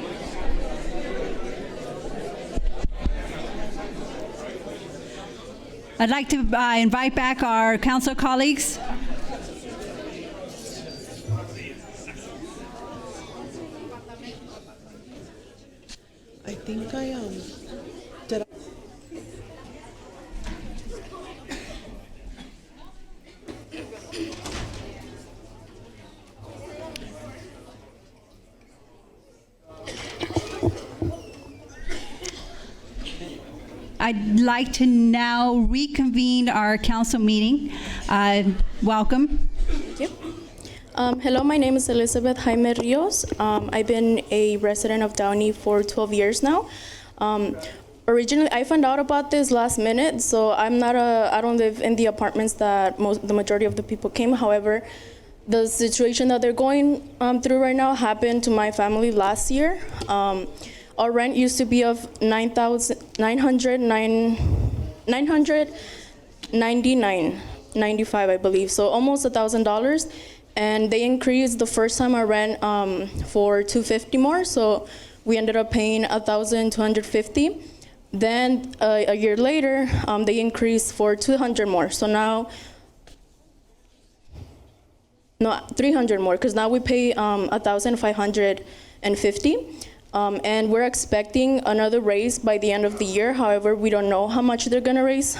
invite back our council colleagues. I think did I? I'd like to now reconvene our council meeting. Welcome. Thank you. Hello, my name is Elizabeth Jaime Rios. I've been a resident of Downey for 12 years now. Originally, I found out about this last minute, so I don't live in the apartments that the majority of the people came. However, the situation that they're going through right now happened to my family last year. Our rent used to be of $999.95, I believe, so almost $1,000. And they increased the first time our rent for $250 more, so we ended up paying $1,250. Then a year later, they increased for $200 more. So now, no, $300 more, because now we pay $1,550. And we're expecting another raise by the end of the year. However, we don't know how much they're gonna raise.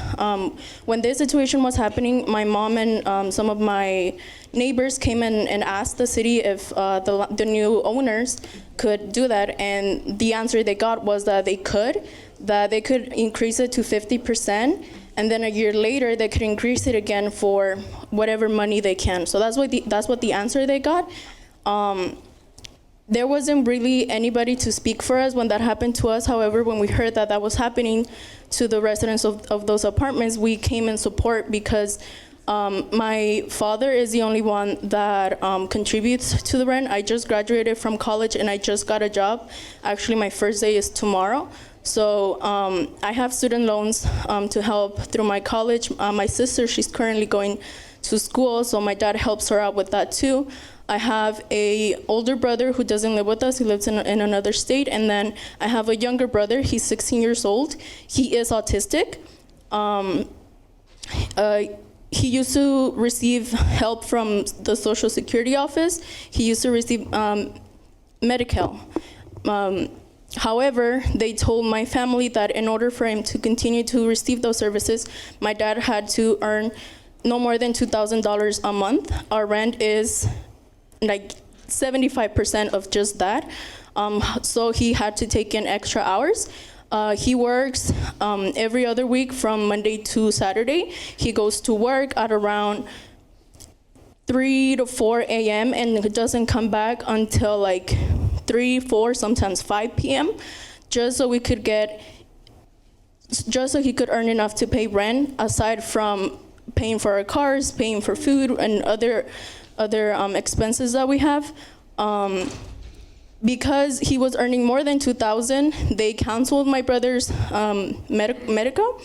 When this situation was happening, my mom and some of my neighbors came in and asked the city if the new owners could do that, and the answer they got was that they could increase it to 50%, and then a year later they could increase it again for whatever money they can. So that's what the answer they got. There wasn't really anybody to speak for us when that happened to us. However, when we heard that was happening to the residents of those apartments, we came in support because my father is the only one that contributes to the rent. I just graduated from college and I just got a job. Actually, my first day is tomorrow. So I have student loans to help through my college. My sister, she's currently going to school, so my dad helps her out with that too. I have a older brother who doesn't live with us. He lives in another state. And then I have a younger brother. He's 16 years old. He is autistic. He used to receive help from the Social Security office. He used to receive Medi-Cal. However, they told my family that in order for him to continue to receive those services, my dad had to earn no more than $2,000 a month. Our rent is like 75% of just that. So he had to take in extra hours. He works every other week from Monday to Saturday. He goes to work at around 3 to 4 a.m. and doesn't come back until like 3, 4, sometimes 5 p.m. just so he could earn enough to pay rent, aside from paying for our cars, paying for food, and other expenses that we have. Because he was earning more than $2,000, they canceled my brother's medical,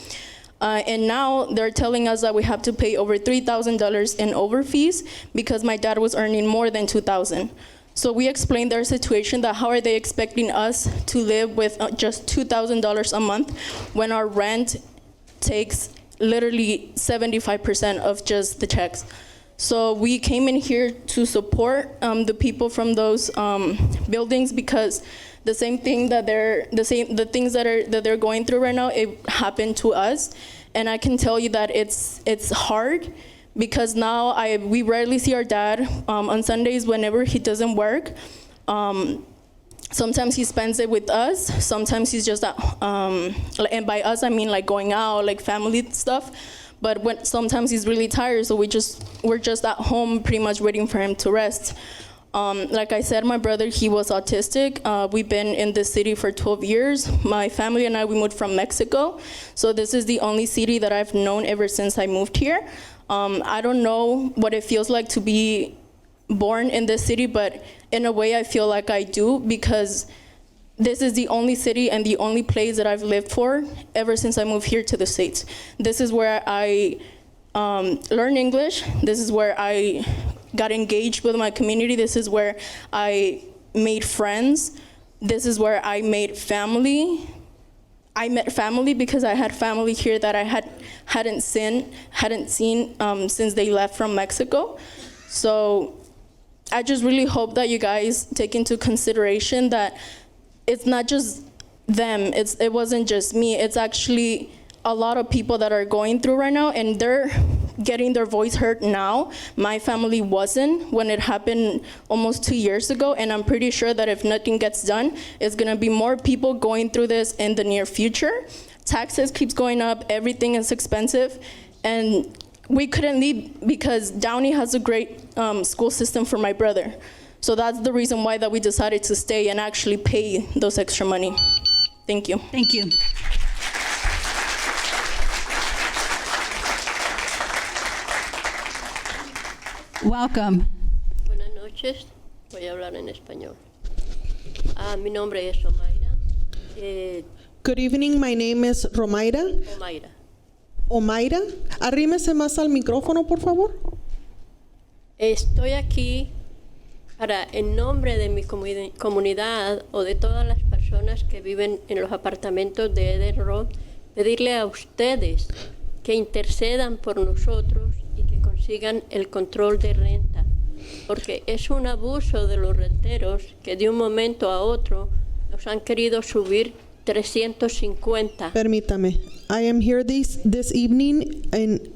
and now they're telling us that we have to pay over $3,000 in over fees because my dad was earning more than $2,000. So we explained their situation, that how are they expecting us to live with just $2,000 a month when our rent takes literally 75% of just the checks. So we came in here to support the people from those buildings, because the things that they're going through right now, it happened to us, and I can tell you that it's hard, because now we rarely see our dad on Sundays whenever he doesn't work. Sometimes he spends it with us. Sometimes he's just and by us I mean like going out, like family stuff. But sometimes he's really tired, so we're just at home pretty much waiting for him to rest. Like I said, my brother, he was autistic. We've been in this city for 12 years. My family and I, we moved from Mexico. So this is the only city that I've known ever since I moved here. I don't know what it feels like to be born in this city, but in a way I feel like I do, because this is the only city and the only place that I've lived for ever since I moved here to the States. This is where I learned English. This is where I got engaged with my community. This is where I made friends. This is where I made family. I met family because I had family here that I hadn't seen since they left from Mexico. So I just really hope that you guys take into consideration that it's not just them. It wasn't just me. It's actually a lot of people that are going through right now, and they're getting their voice heard now. My family wasn't when it happened almost 2 years ago, and I'm pretty sure that if nothing gets done, it's gonna be more people going through this in the near future. Taxes keeps going up, everything is expensive, and we couldn't leave because Downey has a great school system for my brother. So that's the reason why that we decided to stay and actually pay those extra money. Thank you. Thank you. Welcome. Buenas noches, voy a hablar en español. Mi nombre es Omaira. Good evening, my name is Romaira. Omaira. Arrímese más al micrófono, por favor. Estoy aquí para, en nombre de mi comunidad o de todas las personas que viven en los apartamentos de Eden Road, pedirle a ustedes que intercedan por nosotros y que consigan el control de renta, porque es un abuso de los renteros que de un momento a otro nos han querido subir 350. Permítame. I am here this evening in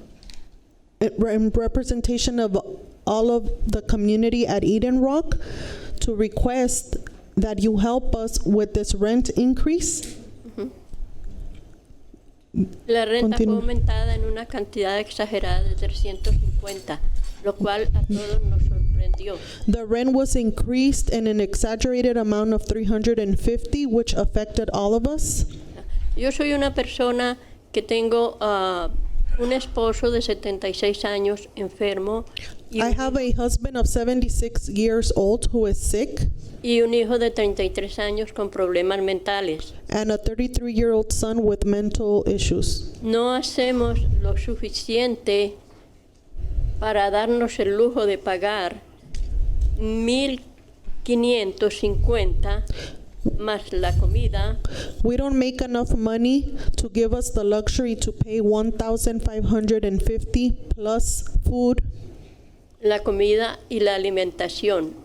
representation of all of the community at Eden Rock to request that you help us with this rent increase. La renta fue aumentada en una cantidad exagerada de 350, lo cual a todos nos sorprendió. The rent was increased in an exaggerated amount of 350, which affected all of us. Yo soy una persona que tengo un esposo de 76 años enfermo. I have a husband of 76 years old who is sick. Y un hijo de 33 años con problemas mentales. And a 33-year-old son with mental issues. No hacemos lo suficiente para darnos el lujo de pagar $1,550 más la comida. We don't make enough money to give us the luxury to pay $1,550 plus food. La comida y la alimentación.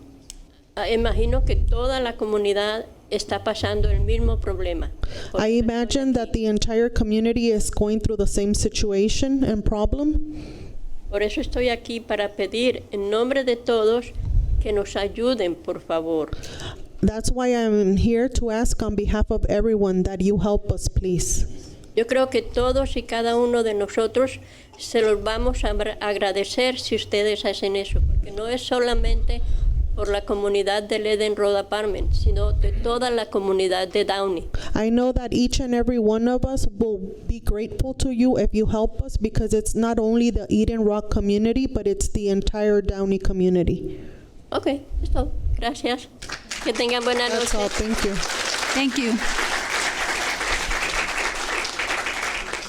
Imagino que toda la comunidad está pasando el mismo problema. I imagine that the entire community is going through the same situation and problem. Por eso estoy aquí para pedir en nombre de todos que nos ayuden, por favor. That's why I'm here to ask on behalf of everyone that you help us, please. Yo creo que todos y cada uno de nosotros se los vamos a agradecer si ustedes hacen eso, porque no es solamente por la comunidad del Eden Road Apartment, sino de toda la comunidad de Downey. I know that each and every one of us will be grateful to you if you help us, because it's not only the Eden Rock community, but it's the entire Downey community. Okay, es todo. Gracias. Que tengan buena noche. That's all. Thank you. Thank you.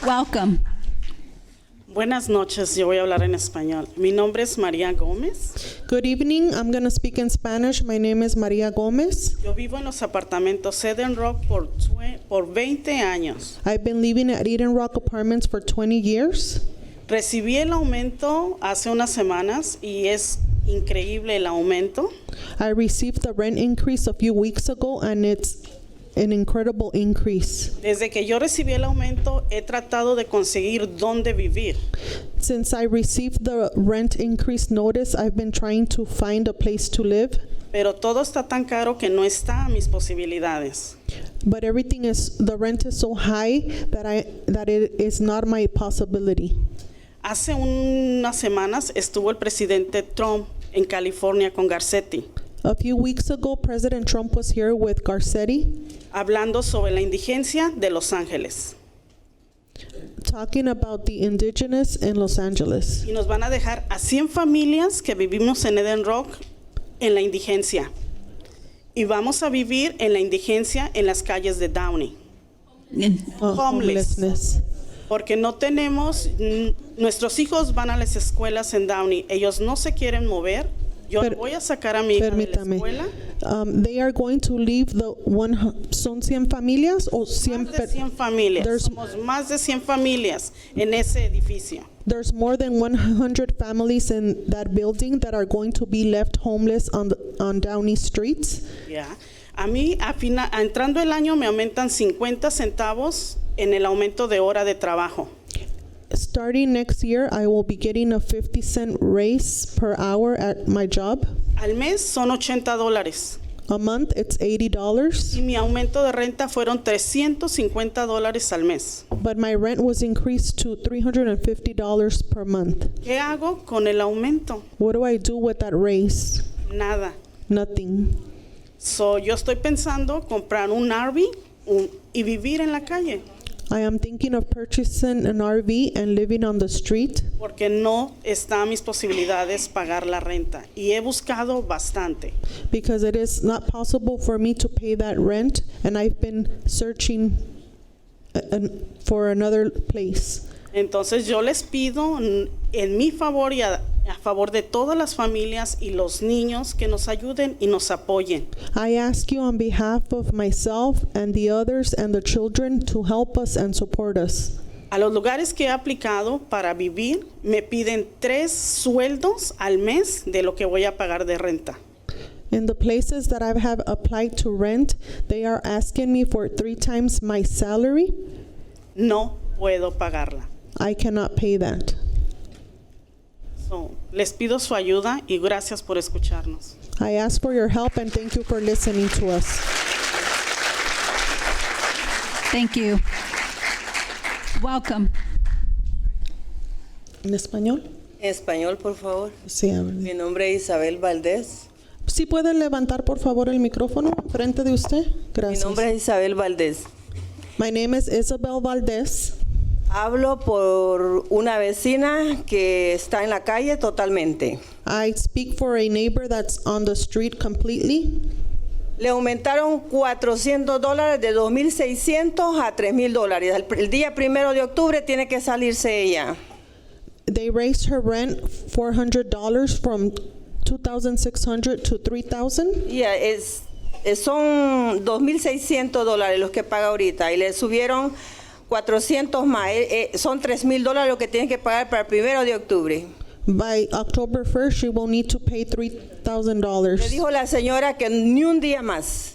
Welcome. Buenas noches, yo voy a hablar en español. Mi nombre es María Gómez. Good evening, I'm going to speak in Spanish. My name is María Gómez. Yo vivo en los apartamentos Eden Rock por 20 años. I've been living at Eden Rock Apartments for 20 years. Recibí el aumento hace unas semanas y es increíble el aumento. I received the rent increase a few weeks ago, and it's an incredible increase. Desde que yo recibí el aumento, he tratado de conseguir dónde vivir. Since I received the rent increase notice, I've been trying to find a place to live. Pero todo está tan caro que no está a mis posibilidades. But the rent is so high that it is not my possibility. Hace unas semanas estuvo el presidente Trump en California con Garcetti. A few weeks ago, President Trump was here with Garcetti, hablando sobre la indigencia de Los Ángeles. Talking about the indigenous in Los Angeles. Y nos van a dejar a 100 familias que vivimos en Eden Rock en la indigencia. Y vamos a vivir en la indigencia en las calles de Downey. Homelessness. Porque no tenemos, nuestros hijos van a las escuelas en Downey, ellos no se quieren mover. Yo no voy a sacar a mi hija de la Permítame. escuela. They are going to leave the son 100 familias o 100 Más de 100 familias. Somos más de 100 familias en ese edificio. There's more than 100 families in that building that are going to be left homeless on Downey streets. Ya. A mí, entrando el año, me aumentan 50 centavos en el aumento de hora de trabajo. Starting next year, I will be getting a 50-cent raise per hour at my job. Al mes son $80. A month, it's $80. Y mi aumento de renta fueron $350 al mes. But my rent was increased to $350 per month. ¿Qué hago con el aumento? What do I do with that raise? Nada. Nothing. So, yo estoy pensando comprar un RV y vivir en la calle. I am thinking of purchasing an RV and living on the street. Porque no está a mis posibilidades pagar la renta. Y he buscado bastante. Because it is not possible for me to pay that rent, and I've been searching for another place. Entonces yo les pido en mi favor y a favor de todas las familias y los niños que nos ayuden y nos apoyen. I ask you on behalf of myself and the others and the children to help us and support us. A los lugares que he aplicado para vivir me piden 3 sueldos al mes de lo que voy a pagar de renta. In the places that I have applied to rent, they are asking me for 3 times my salary. No puedo pagarla. I cannot pay that. So, les pido su ayuda y gracias por escucharnos. I ask for your help and thank you for listening to us. Thank you. Welcome. ¿En español? En español, por favor. Sí, Mi nombre es Isabel Valdés. ¿Sí puede levantar, por favor, el micrófono frente de usted? Gracias. Mi nombre es Isabel Valdés. My name is Isabel Valdez. Hablo por una vecina que está en la calle totalmente. I speak for a neighbor that's on the street completely. Le aumentaron $400 de $2,600 a $3,000. El día 1 de octubre tiene que salirse ella. They raised her rent $400 from $2,600 to $3,000. Yeah, son $2,600 los que paga ahorita y le subieron 400 más. Son $3,000 lo que tiene que pagar para el 1 de octubre. By October 1st, she will need to pay $3,000. Le dijo la señora que ni un día más.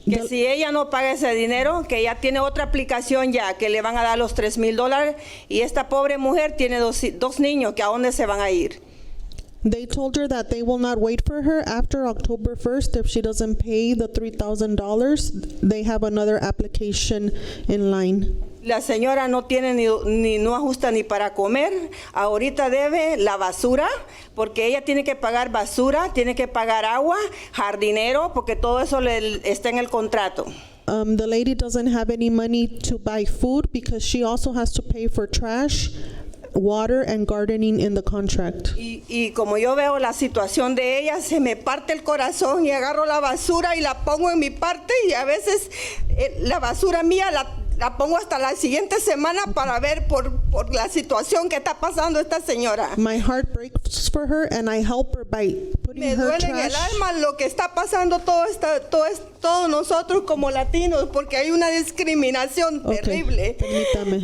Que si ella no paga ese dinero, que ella tiene otra aplicación ya, que le van a dar los $3,000 y esta pobre mujer tiene dos niños, que a dónde se van a ir. They told her that they will not wait for her after October 1st. If she doesn't pay the $3,000, they have another application in line. La señora no tiene no ajusta ni para comer. Ahorita debe la basura, porque ella tiene que pagar basura, tiene que pagar agua, jardinero, porque todo eso está en el contrato. The lady doesn't have any money to buy food because she also has to pay for trash, water, and gardening in the contract. Y como yo veo la situación de ella, se me parte el corazón y agarro la basura y la pongo en mi parte y a veces la basura mía la pongo hasta la siguiente semana para ver por la situación que está pasando esta señora. My heart breaks for her and I help her by putting Me her duele en el trash. alma lo que está pasando todos nosotros como latinos, porque hay una discriminación terrible. Permítame.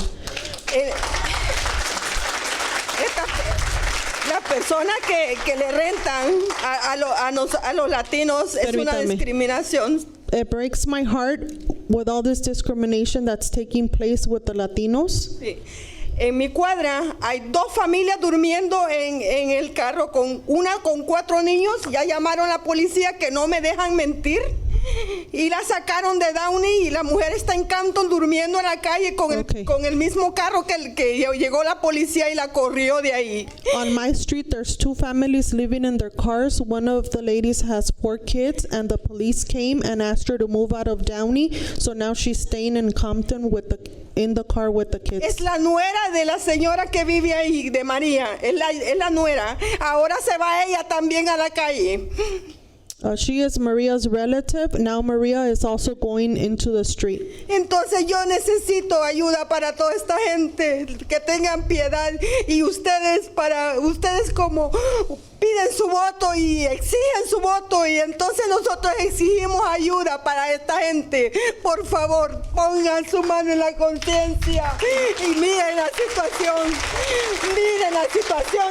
La persona que le rentan a los latinos es una Permítame. discriminación. It breaks my heart with all this discrimination that's taking place with the Latinos. Sí. En mi cuadra hay 2 familias durmiendo en el carro, una con 4 niños. Ya llamaron a la policía, que no me dejan mentir. Y la sacaron de Downey y la mujer está en Canton durmiendo en la calle con el mismo carro que llegó la policía y la corrió de ahí. On my street, there's 2 families living in their cars. One of the ladies has 4 kids, and the police came and asked her to move out of Downey. So now she's staying in Compton in the car with the kids. Es la nuera de la señora que vive ahí, de María. Es la nuera. Ahora se va ella también a la calle. She is Maria's relative. Now Maria is also going into the street. Entonces yo necesito ayuda para toda esta gente, que tengan piedad, y ustedes como piden su voto y exigen su voto y entonces nosotros exigimos ayuda para esta gente. Por favor, pongan su mano en la conciencia y miren la situación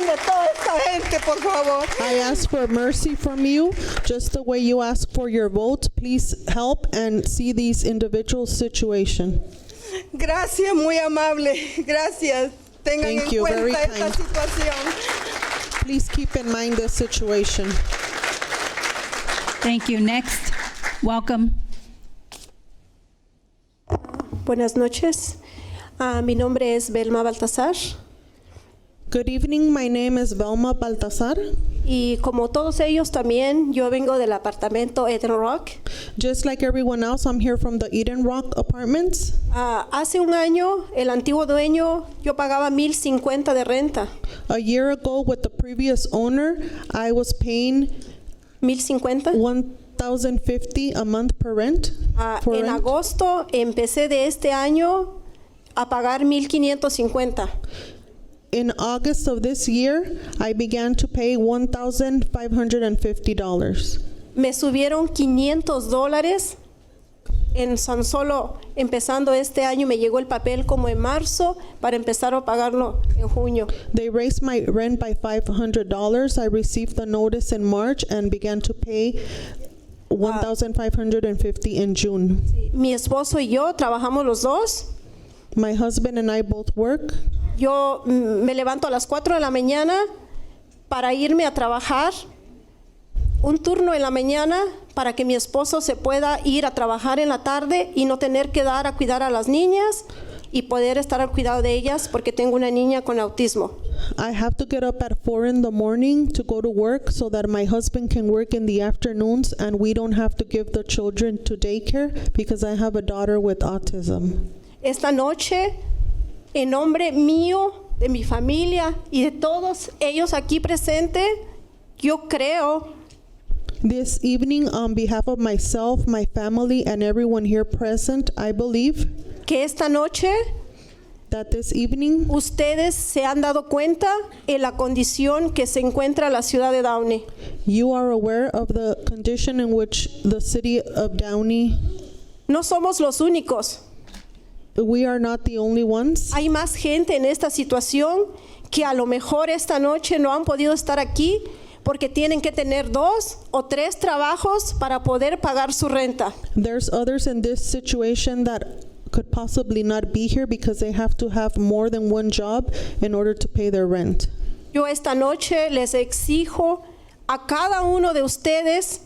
de toda esta gente, por favor. I ask for mercy from you, just the way you ask for your vote. Please help and see these individuals' situation. Gracias, muy amable. Gracias. Tengan Thank en you, very cuenta esta kind. situación. Please keep in mind this situation. Thank you. Next, welcome. Buenas noches. Mi nombre es Belma Baltasar. Good evening, my name is Velma Baltasar. Y como todos ellos también, yo vengo del apartamento Eden Rock. Just like everyone else, I'm here from the Eden Rock Apartments. Hace un año, el antiguo dueño, yo pagaba $1,050 de renta. A year ago, with the previous owner, I was paying $1,050. $1,050 a month per rent. For En rent. agosto empecé de este año a pagar $1,550. In August of this year, I began to pay $1,550. Me subieron $500 en tan solo empezando este año. Me llegó el papel como en marzo para empezar a pagarlo en junio. They raised my rent by $500. I received the notice in March and began to pay $1,550 in June. Mi esposo y yo trabajamos los dos. My husband and I both work. Yo me levanto a las 4 de la mañana para irme a trabajar, un turno en la mañana para que mi esposo se pueda ir a trabajar en la tarde y no tener que dar a cuidar a las niñas y poder estar al cuidado de ellas porque tengo una niña con autismo. I have to get up at 4 in the morning to go to work so that my husband can work in the afternoons and we don't have to give the children to daycare because I have a daughter with autism. Esta noche, en nombre mío, de mi familia y de todos ellos aquí presentes, yo creo This evening, on behalf of myself, my family, and everyone here present, I believe que esta noche that this evening ustedes se han dado cuenta en la condición que se encuentra la ciudad de Downey. you are aware of the condition in which the city of Downey. No somos los únicos. We are not the only ones. Hay más gente en esta situación que a lo mejor esta noche no han podido estar aquí porque tienen que tener 2 o 3 trabajos para poder pagar su renta. There's others in this situation that could possibly not be here because they have to have more than one job in order to pay their rent. Yo esta noche les exijo a cada uno de ustedes,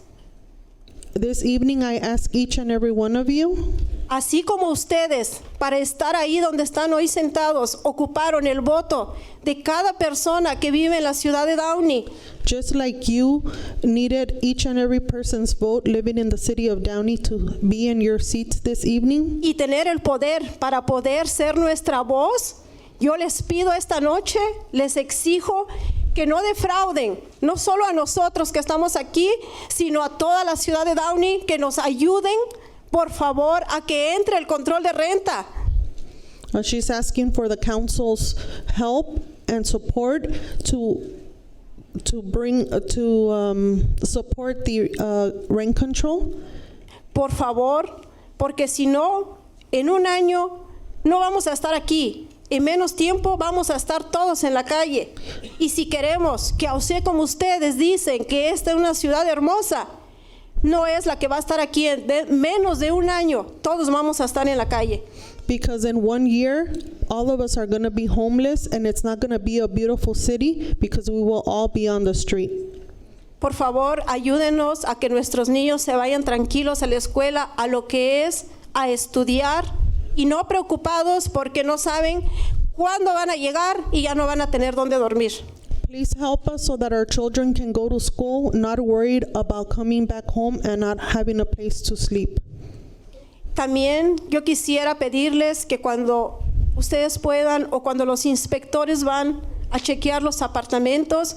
This evening, I ask each and every one of you, así como ustedes, para estar ahí donde están hoy sentados, ocuparon el voto de cada persona que vive en la ciudad de Downey. just like you needed each and every person's vote living in the city of Downey to be in your seats this evening, Y tener el poder para poder ser nuestra voz, yo les pido esta noche, les exijo que no defrauden, no solo a nosotros que estamos aquí, sino a toda la ciudad de Downey, que nos ayuden, por favor, a que entre el control de renta. She's asking for the council's help and support to support the rent control. Por favor, porque si no, en un año no vamos a estar aquí. En menos tiempo vamos a estar todos en la calle. Y si queremos que usted, como ustedes dicen, que esta es una ciudad hermosa, no es la que va a estar aquí en menos de un año. Todos vamos a estar en la calle. Because in 1 year, all of us are going to be homeless and it's not going to be a beautiful city because we will all be on the street. Por favor, ayúdenos a que nuestros niños se vayan tranquilos a la escuela, a lo que es a estudiar y no preocupados porque no saben cuándo van a llegar y ya no van a tener dónde dormir. Please help us so that our children can go to school not worried about coming back home and not having a place to sleep. También yo quisiera pedirles que cuando ustedes puedan o cuando los inspectores van a chequear los apartamentos,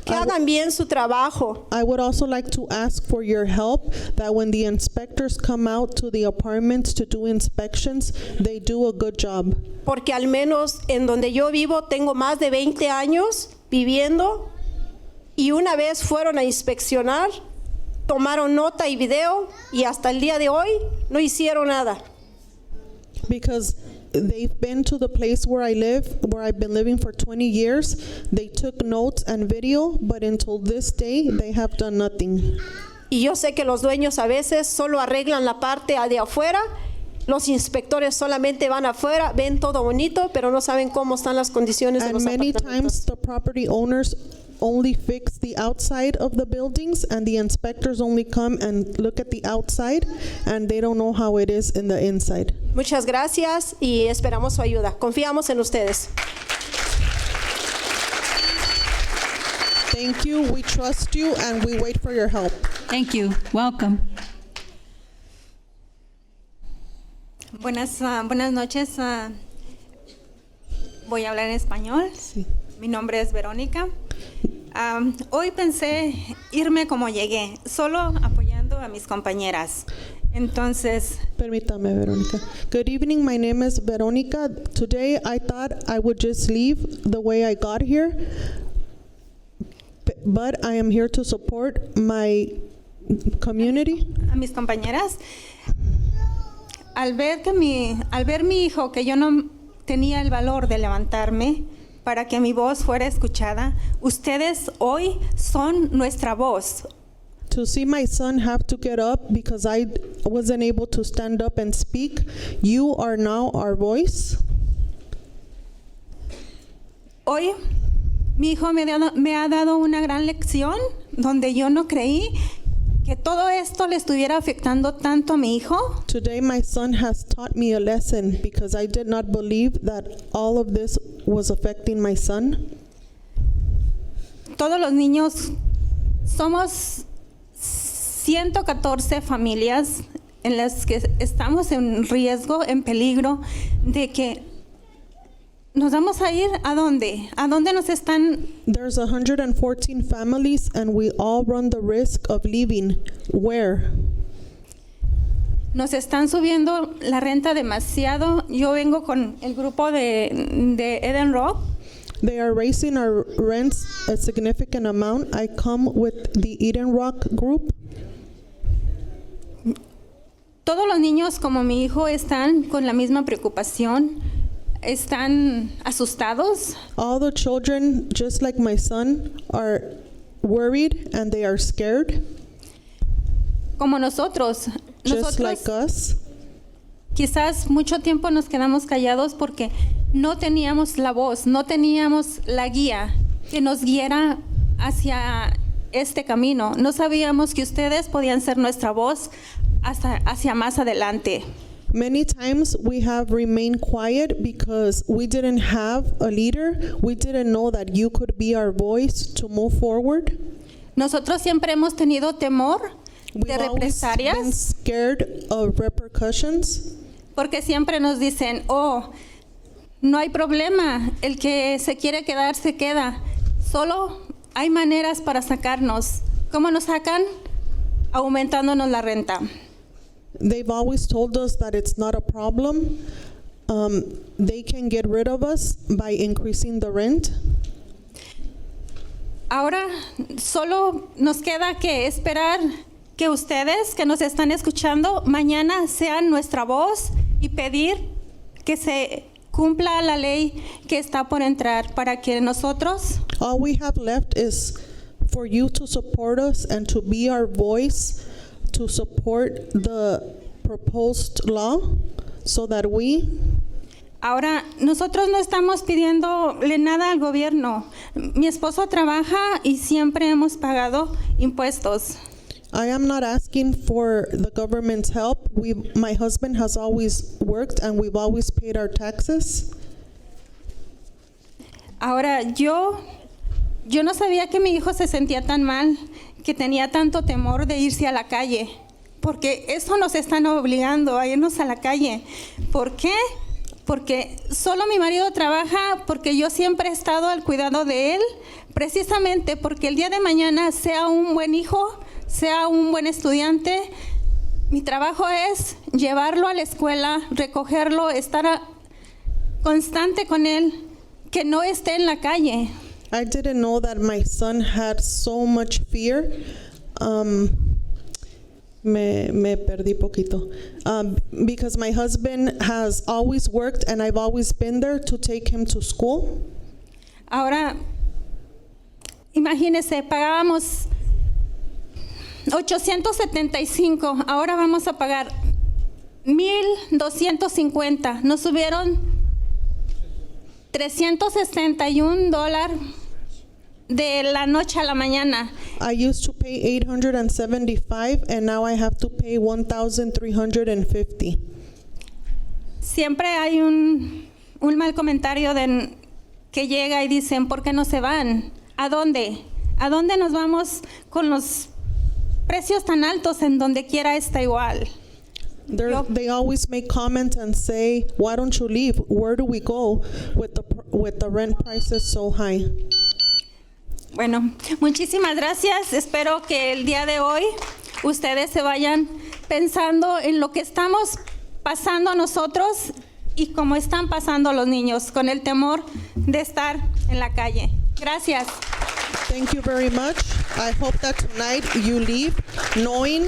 que hagan bien su trabajo. I would also like to ask for your help that when the inspectors come out to the apartments to do inspections, they do a good job. Porque al menos en donde yo vivo tengo más de 20 años viviendo Y una vez fueron a inspeccionar, tomaron nota y video y hasta el día de hoy no hicieron nada. Because they've been to the place where I live, where I've been living for 20 years. They took notes and video, but until this day, they have done nothing. Y yo sé que los dueños a veces solo arreglan la parte de afuera. Los inspectores solamente van afuera, ven todo bonito, pero no saben cómo están las condiciones de los And many apartamentos. times, the property owners only fix the outside of the buildings, and the inspectors only come and look at the outside, and they don't know how it is in the inside. Muchas gracias y esperamos su ayuda. Confiamos en ustedes. Thank you, we trust you, and we wait for your help. Thank you. Welcome. Buenas noches. Voy a hablar en español. Sí. Mi nombre es Verónica. Hoy pensé irme como llegué, solo apoyando a mis compañeras. Entonces, Permítame, Verónica. Good evening, my name is Verónica. Today I thought I would just leave the way I got here, but I am here to support my community. a mis compañeras, al ver mi hijo que yo no tenía el valor de levantarme para que mi voz fuera escuchada, ustedes hoy son nuestra voz. To see my son have to get up because I wasn't able to stand up and speak, you are now our voice. Hoy mi hijo me ha dado una gran lección donde yo no creí que todo esto le estuviera afectando tanto a mi hijo. Today my son has taught me a lesson because I did not believe that all of this was affecting my son. Todos los niños somos 114 familias en las que estamos en riesgo, en peligro de que nos vamos a ir ¿a dónde? ¿A dónde nos están? There's 114 families and we all run the risk of leaving. Where? Nos están subiendo la renta demasiado. Yo vengo con el grupo de Eden Rock. They are raising our rents a significant amount. I come with the Eden Rock group. Todos los niños como mi hijo están con la misma preocupación, están asustados. All the children, just like my son, are worried and they are scared. Como nosotros. Just like us. Quizás mucho tiempo nos quedamos callados porque no teníamos la voz, no teníamos la guía que nos guiara hacia este camino. No sabíamos que ustedes podían ser nuestra voz hacia más adelante. Many times we have remained quiet because we didn't have a leader. We didn't know that you could be our voice to move forward. Nosotros siempre hemos tenido temor de We've always been represalias scared of repercussions porque siempre nos dicen, oh, no hay problema, el que se quiere quedar se queda. Solo hay maneras para sacarnos. ¿Cómo nos sacan? Aumentándonos la renta. They've always told us that it's not a problem. They can get rid of us by increasing the rent. Ahora solo nos queda que esperar que ustedes que nos están escuchando mañana sean nuestra voz y pedir que se cumpla la ley que está por entrar para que nosotros All we have left is for you to support us and to be our voice to support the proposed law so that we ahora nosotros no estamos pidiéndole nada al gobierno. Mi esposo trabaja y siempre hemos pagado impuestos. I am not asking for the government's help. My husband has always worked and we've always paid our taxes. Ahora yo no sabía que mi hijo se sentía tan mal, que tenía tanto temor de irse a la calle, porque eso nos están obligando a irnos a la calle. ¿Por qué? Porque solo mi marido trabaja, porque yo siempre he estado al cuidado de él, precisamente porque el día de mañana sea un buen hijo, sea un buen estudiante. Mi trabajo es llevarlo a la escuela, recogerlo, estar constante con él, que no esté en la calle. I didn't know that my son had so much fear. Me perdí poquito. Because my husband has always worked and I've always been there to take him to school. Ahora, imagínense, pagábamos 875, ahora vamos a pagar 1,250. Nos subieron $361 de la noche a la mañana. I used to pay $875 and now I have to pay $1,350. Siempre hay un mal comentario que llega y dicen, ¿por qué no se van? ¿A dónde? ¿A dónde nos vamos con los precios tan altos en donde quiera está igual? They always make comments and say, why don't you leave? Where do we go with the rent prices so high? Bueno, muchísimas gracias. Espero que el día de hoy ustedes se vayan pensando en lo que estamos pasando nosotros y cómo están pasando los niños con el temor de estar en la calle. Gracias. Thank you very much. I hope that tonight you leave knowing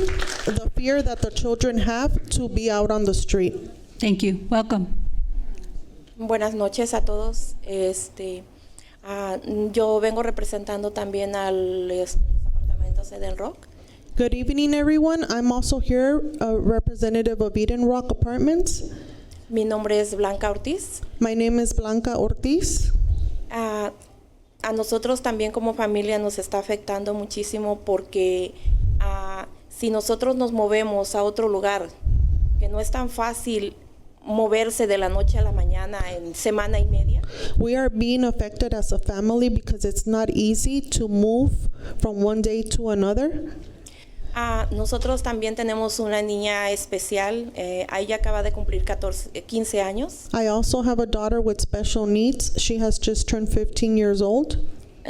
the fear that the children have to be out on the street. Thank you. Welcome. Buenas noches a todos. Yo vengo representando también a los apartamentos Eden Rock. Good evening, everyone. I'm also here, a representative of Eden Rock Apartments. Mi nombre es Blanca Ortiz. My name is Blanca Ortiz. A nosotros también como familia nos está afectando muchísimo porque si nosotros nos movemos a otro lugar, que no es tan fácil moverse de la noche a la mañana en semana y media. We are being affected as a family because it's not easy to move from one day to another. Nosotros también tenemos una niña especial. Ella acaba de cumplir 15 años. I also have a daughter with special needs. She has just turned 15 years old.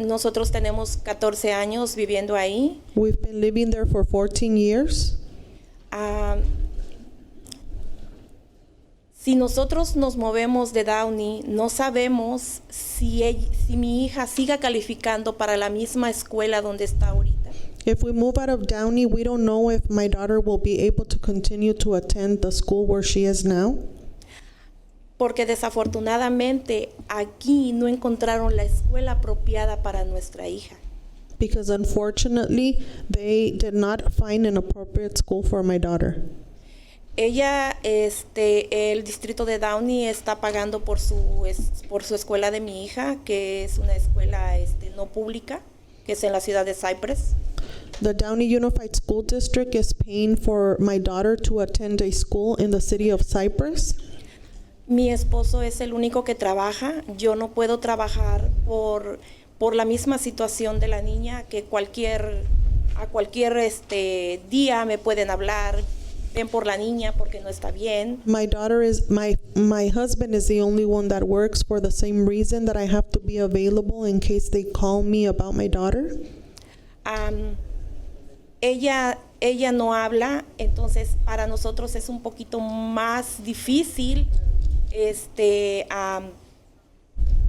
Nosotros tenemos 14 años viviendo ahí. We've been living there for 14 years. Si nosotros nos movemos de Downey, no sabemos si mi hija siga calificando para la misma escuela donde está ahorita. If we move out of Downey, we don't know if my daughter will be able to continue to attend the school where she is now. Porque desafortunadamente aquí no encontraron la escuela apropiada para nuestra hija. Because unfortunately, they did not find an appropriate school for my daughter. Ella, el distrito de Downey está pagando por su escuela de mi hija, que es una escuela no pública, que es en la ciudad de Cypress. The Downey Unified School District is paying for my daughter to attend a school in the city of Cypress. Mi esposo es el único que trabaja. Yo no puedo trabajar por la misma situación de la niña, que a cualquier día me pueden hablar. Ven por la niña porque no está bien. My husband is the only one that works for the same reason that I have to be available in case they call me about my daughter. Ella no habla, entonces para nosotros es un poquito más difícil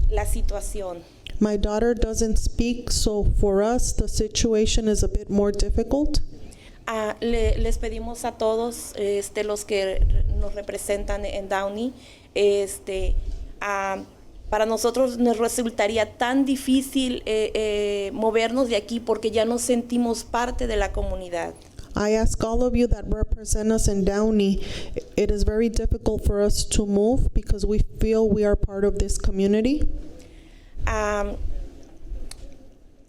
la situación. My daughter doesn't speak, so for us the situation is a bit more difficult. Les pedimos a todos los que nos representan en Downey, para nosotros nos resultaría tan difícil movernos de aquí porque ya nos sentimos parte de la comunidad. I ask all of you that represent us in Downey, it is very difficult for us to move because we feel we are part of this community.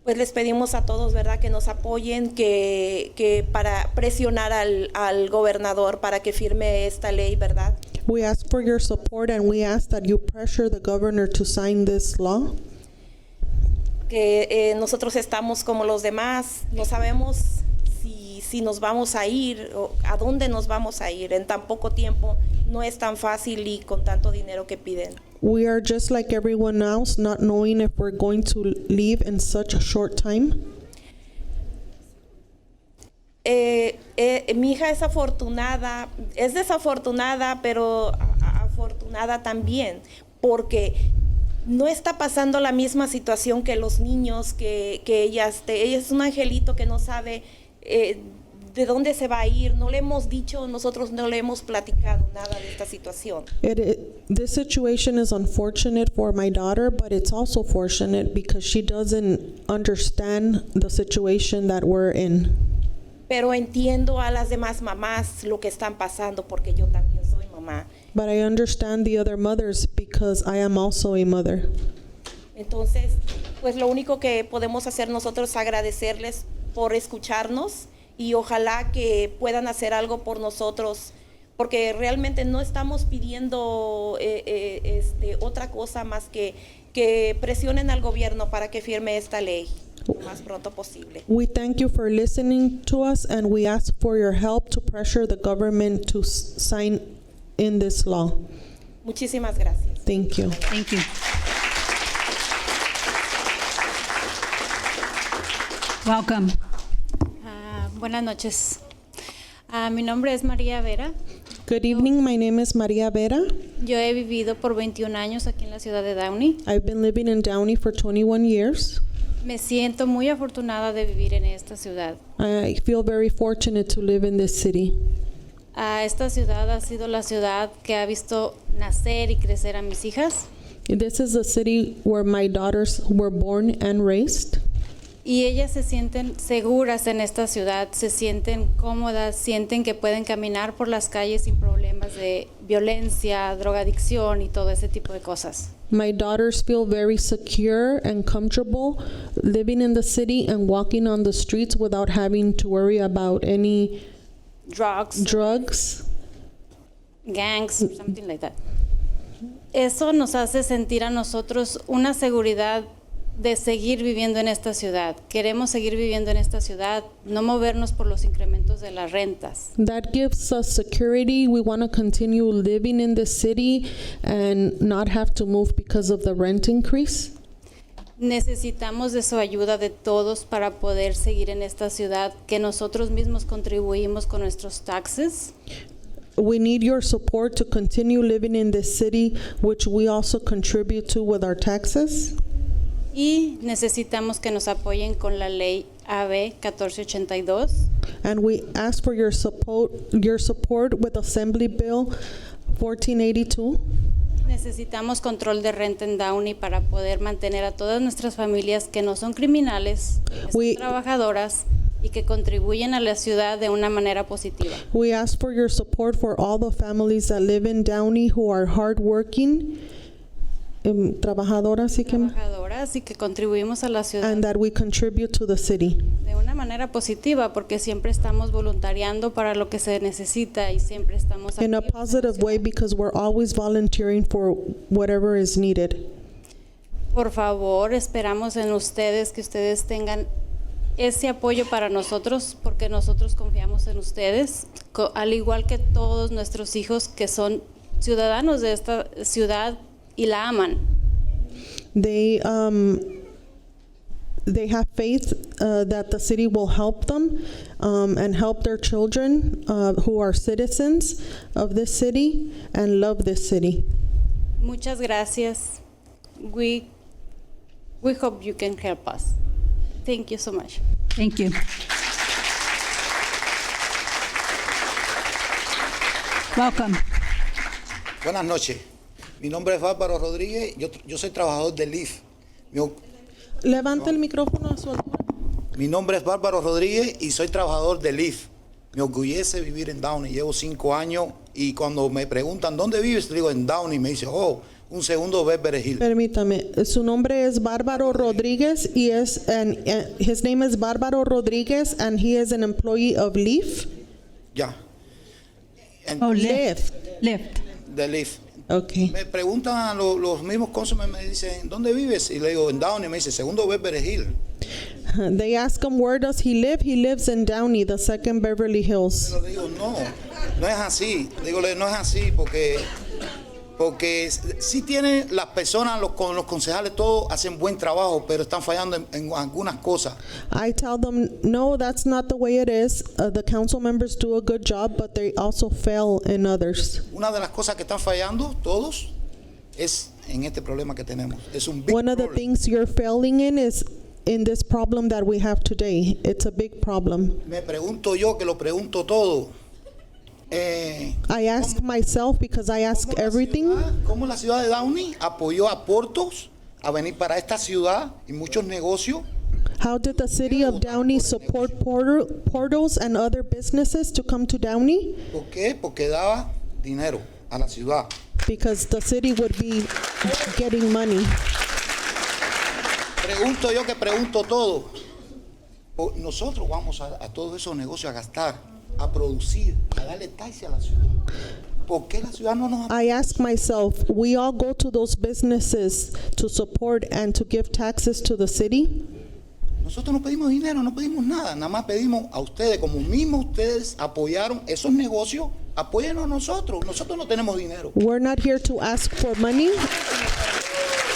Pues les pedimos a todos, ¿verdad?, que nos apoyen, que para presionar al gobernador para que firme esta ley, ¿verdad? We ask for your support and we ask that you pressure the governor to sign this law. Que nosotros estamos como los demás, no sabemos si nos vamos a ir o a dónde nos vamos a ir en tan poco tiempo. No es tan fácil y con tanto dinero que piden. We are just like everyone else, not knowing if we're going to leave in such a short time. Mi hija es desafortunada, pero afortunada también, porque no está pasando la misma situación que los niños, que ella es un angelito que no sabe de dónde se va a ir. No le hemos dicho, nosotros no le hemos platicado nada de esta situación. This situation is unfortunate for my daughter, but it's also fortunate because she doesn't understand the situation that we're in. Pero entiendo a las demás mamás lo que están pasando porque yo también soy mamá. But I understand the other mothers because I am also a mother. Entonces, pues lo único que podemos hacer nosotros es agradecerles por escucharnos y ojalá que puedan hacer algo por nosotros, porque realmente no estamos pidiendo otra cosa más que presionen al gobierno para que firme esta ley lo más pronto posible. We thank you for listening to us, and we ask for your help to pressure the government to sign in this law. Muchísimas gracias. Thank you. Thank you. Welcome. Buenas noches. Mi nombre es María Vera. Good evening, my name is Maria Vera. Yo he vivido por 21 años aquí en la ciudad de Downey. I've been living in Downey for 21 years. Me siento muy afortunada de vivir en esta ciudad. I feel very fortunate to live in this city. Esta ciudad ha sido la ciudad que ha visto nacer y crecer a mis hijas. This is the city where my daughters were born and raised. Y ellas se sienten seguras en esta ciudad, se sienten cómodas, sienten que pueden caminar por las calles sin problemas de violencia, drogadicción y todo ese tipo de cosas. My daughters feel very secure and comfortable living in the city and walking on the streets without having to worry about any drugs, gangs, something like that. Eso nos hace sentir a nosotros una seguridad de seguir viviendo en esta ciudad. Queremos seguir viviendo en esta ciudad, no movernos por los incrementos de las rentas. That gives us security. We want to continue living in the city and not have to move because of the rent increase. Necesitamos de su ayuda de todos para poder seguir en esta ciudad que nosotros mismos contribuimos con nuestros taxes. We need your support to continue living in this city, which we also contribute to with our taxes. Y necesitamos que nos apoyen con la ley AB 1482. And we ask for your support with Assembly Bill 1482. Necesitamos control de renta en Downey para poder mantener a todas nuestras familias que no son criminales, que son trabajadoras y que contribuyen a la ciudad de una manera positiva. We ask for your support for all the families that live in Downey who are hardworking, trabajadoras y que contribuimos a la ciudad and that we contribute to the city. De una manera positiva, porque siempre estamos voluntariando para lo que se necesita y siempre estamos In a positive way, because we're always volunteering for whatever is needed. Por favor, esperamos en ustedes que ustedes tengan ese apoyo para nosotros, porque nosotros confiamos en ustedes, al igual que todos nuestros hijos que son ciudadanos de esta ciudad y la aman. They have faith that the city will help them and help their children who are citizens of this city and love this city. Muchas gracias. We hope you can help us. Thank you so much. Thank you. Welcome. Buenas noches. Mi nombre es Bárbaro Rodríguez. Yo soy trabajador del LIF. Levanta el micrófono a su altura. Mi nombre es Bárbaro Rodríguez y soy trabajador del LIF. Me orgullece vivir en Downey. Llevo 5 años y cuando me preguntan ¿dónde vives? Le digo en Downey. Me dice, un segundo Beverly Hills. Permítame. Su nombre es Bárbaro Rodríguez y his name is Bárbaro Rodríguez and he is an employee of LIF. Ya. Lyft. De LIF. Okay. Me preguntan los mismos Councilmen, me dicen, ¿dónde vives? Y le digo, en Downey. Me dice, segundo Beverly Hills. They ask him, where does he live? He lives in Downey, the second Beverly Hills. Pero digo, no es así. Digo, no es así porque sí tienen las personas, con los concejales, todos hacen buen trabajo, pero están fallando en algunas cosas. I tell them, no, that's not the way it is. The council members do a good job, but they also fail in others. Una de las cosas que están fallando todos es en este problema que tenemos. Es un big One of the problem. things you're failing in is in this problem that we have today. It's a big problem. Me pregunto yo, que lo pregunto todo. I ask myself because I ask everything. ¿Cómo la ciudad de Downey apoyó a Portos a venir para esta ciudad y muchos negocios? How did the city of Downey support portals and other businesses to come to Downey? ¿Por qué? Porque daba dinero a la ciudad. Because the city would be getting money. Pregunto yo, que pregunto todo. Nosotros vamos a todos esos negocios a gastar, a producir, a darle taxi a la ciudad. ¿Por qué la ciudad no nos I ask myself, we all go to those businesses to support and to give taxes to the city? Nosotros no pedimos dinero, no pedimos nada, nada más pedimos a ustedes, como mismo ustedes apoyaron esos negocios, apóyennos a nosotros. Nosotros no tenemos dinero. We're not here to ask for money.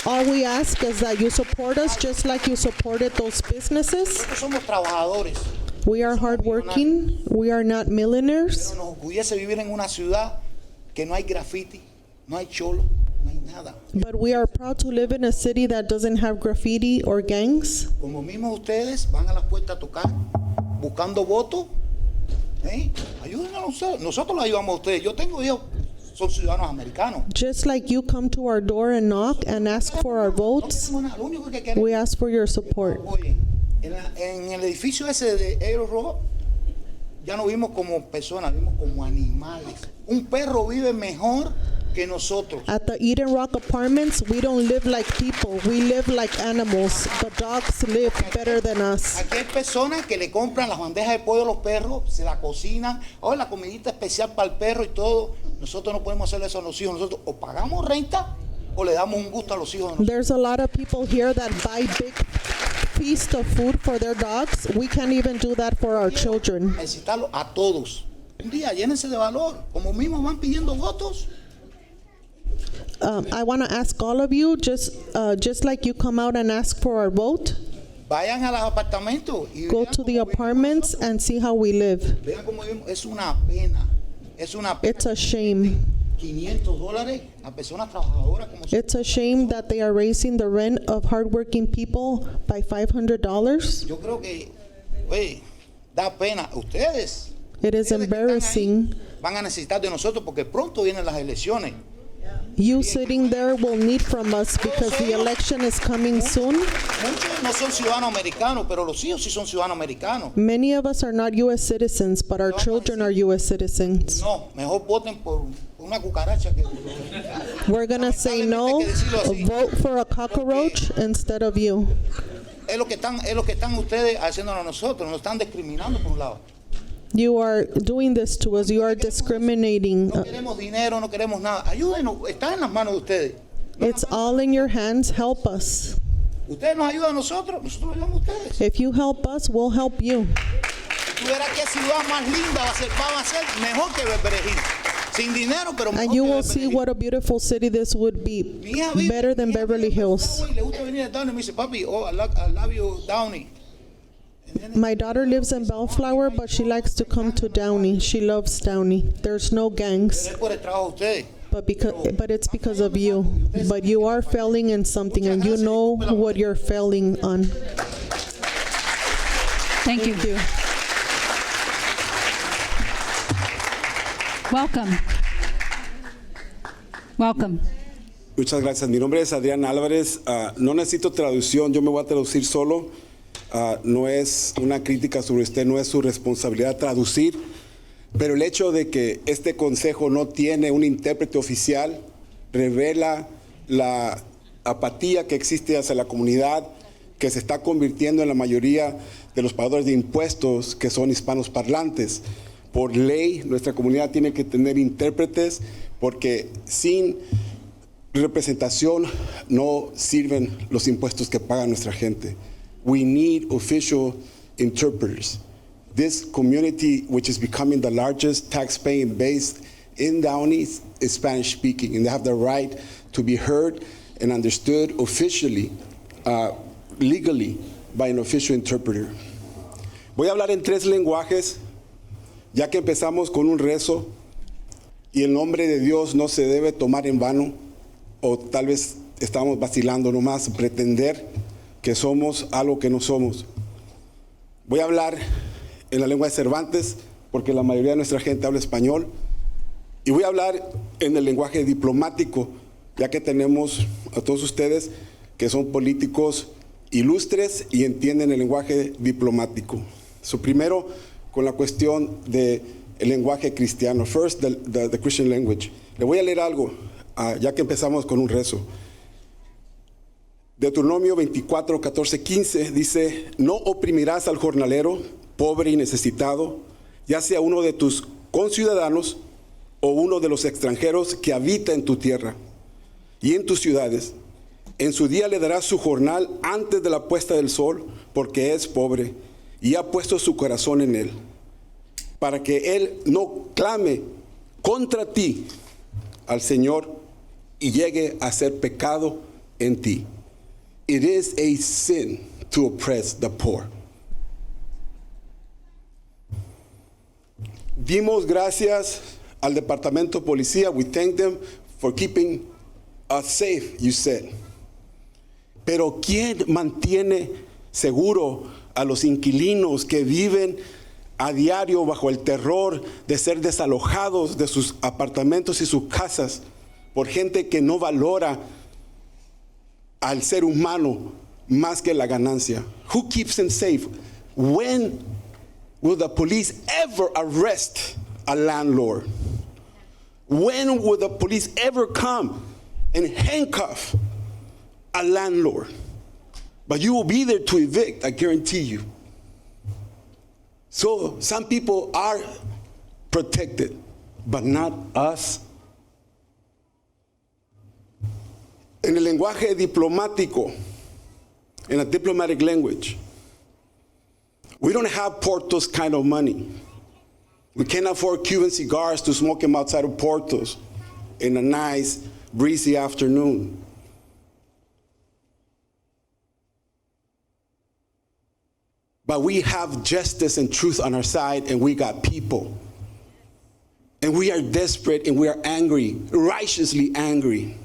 All we ask is that you support us just like you supported those businesses. Nosotros somos trabajadores. We are hardworking. We are not millionaires. Pero nos orgullece vivir en una ciudad que no hay graffiti, no hay cholo, no hay nada. But we are proud to live in a city that doesn't have graffiti or gangs. Como mismo ustedes van a las puertas a tocar, buscando votos. Ayúdenos a nosotros. Nosotros los ayudamos a ustedes. Yo tengo hijos, son ciudadanos americanos. Just like you come to our door and knock and ask for our votes, we ask for your support. En el edificio ese de Aero Road, ya no vimos como personas, vimos como animales. Un perro vive mejor que nosotros. At the Eden Rock Apartments, we don't live like people. We live like animals. The dogs live better than us. Aquí hay personas que le compran las bandejas de pollo a los perros, se la cocinan, o la comidita especial para el perro y todo. Nosotros no podemos hacerle eso a los hijos. Nosotros o pagamos renta o le damos un gusto a los hijos de nosotros. There's a lot of people here that buy big feast of food for their dogs. We can't even do that for our children. Necesitarlo a todos. Un día llénense de valor, como mismo van pidiendo votos. I want to ask all of you, just like you come out and ask for our vote, Vayan a los apartamentos y go to the apartments and see how we live. vean cómo vivimos. Es una pena. Es una pena. It's a shame. $500 a personas trabajadoras como It's a shame that they are raising the rent of hardworking people by $500. Yo creo que, oye, da pena. Ustedes It is embarrassing. van a necesitar de nosotros porque pronto vienen las elecciones. You sitting there will need from us because the election is coming soon. Muchos no son ciudadanos americanos, pero los hijos sí son ciudadanos americanos. Many of us are not U.S. citizens, but our children are U.S. citizens. No, mejor voten por una cucaracha que... We're going to say no, vote for a cockroach instead of you. Es lo que están ustedes haciéndonos a nosotros, nos están discriminando por un lado. You are doing this to us. You are discriminating. No queremos dinero, no queremos nada. Ayúdenos, está en las manos de ustedes. It's all in your hands. Help us. Ustedes nos ayudan a nosotros, nosotros ayudamos a ustedes. If you help us, we'll help you. Tú verás qué ciudad más linda va a ser mejor que Beverly. Sin dinero, pero mejor And you que will Beverly. see what a beautiful city this would be. Better than Beverly Hills. Le gusta venir a Downey, me dice, papi, I love you, Downey. My daughter lives in Bellflower, but she likes to come to Downey. She loves Downey. There's no gangs. Pero es por el trabajo de ustedes. But it's because of you. But you are failing in something, and you know what you're failing on. Thank you. Welcome. Welcome. Muchas gracias. Mi nombre es Adrián Álvarez. No necesito traducción, yo me voy a traducir solo. No es una crítica sobre usted, no es su responsabilidad traducir, pero el hecho de que este consejo no tiene un intérprete oficial revela la apatía que existe hacia la comunidad, que se está convirtiendo en la mayoría de los pagadores de impuestos que son hispanos parlantes. Por ley, nuestra comunidad tiene que tener intérpretes porque sin representación no sirven los impuestos que paga nuestra gente. We need official interpreters. This community, which is becoming the largest tax-paying base in Downeys, is Spanish-speaking, and they have the right to be heard and understood officially, legally, by an official interpreter. Voy a hablar en 3 lenguajes, ya que empezamos con un rezo, y el nombre de Dios no se debe tomar en vano. o tal vez estamos vacilando nomás, pretender que somos algo que no somos. Voy a hablar en la lengua de Cervantes, porque la mayoría de nuestra gente habla español, y voy a hablar en el lenguaje diplomático, ya que tenemos a todos ustedes que son políticos ilustres y entienden el lenguaje diplomático. Primero, con la cuestión del lenguaje cristiano. First, the Christian language. Le voy a leer algo, ya que empezamos con un rezo. Deuteronomio 24, 14, 15 dice: no oprimirás al jornalero, pobre y necesitado, ya sea uno de tus conciudadanos o uno de los extranjeros que habita en tu tierra y en tus ciudades. En su día le darás su jornal antes de la puesta del sol, porque es pobre y ha puesto su corazón en él, para que él no clame contra ti al Señor y llegue a ser pecado en ti. It is a sin to oppress the poor. Dimos gracias al Departamento de Policía. We thank them for keeping us safe, you said. Pero ¿quién mantiene seguro a los inquilinos que viven a diario bajo el terror de ser desalojados de sus apartamentos y sus casas por gente que no valora al ser humano más que la ganancia? Who keeps them safe? When will the police ever arrest a landlord? When will the police ever come and handcuff a landlord? But you will be there to evict, I guarantee you. So some people are protected, but not us. En el lenguaje diplomático, in a diplomatic language, we don't have Porto's kind of money. We can't afford Cuban cigars to smoke them outside of Porto's in a nice, breezy afternoon. But we have justice and truth on our side, and we got people. And we are desperate and we are angry, righteously angry.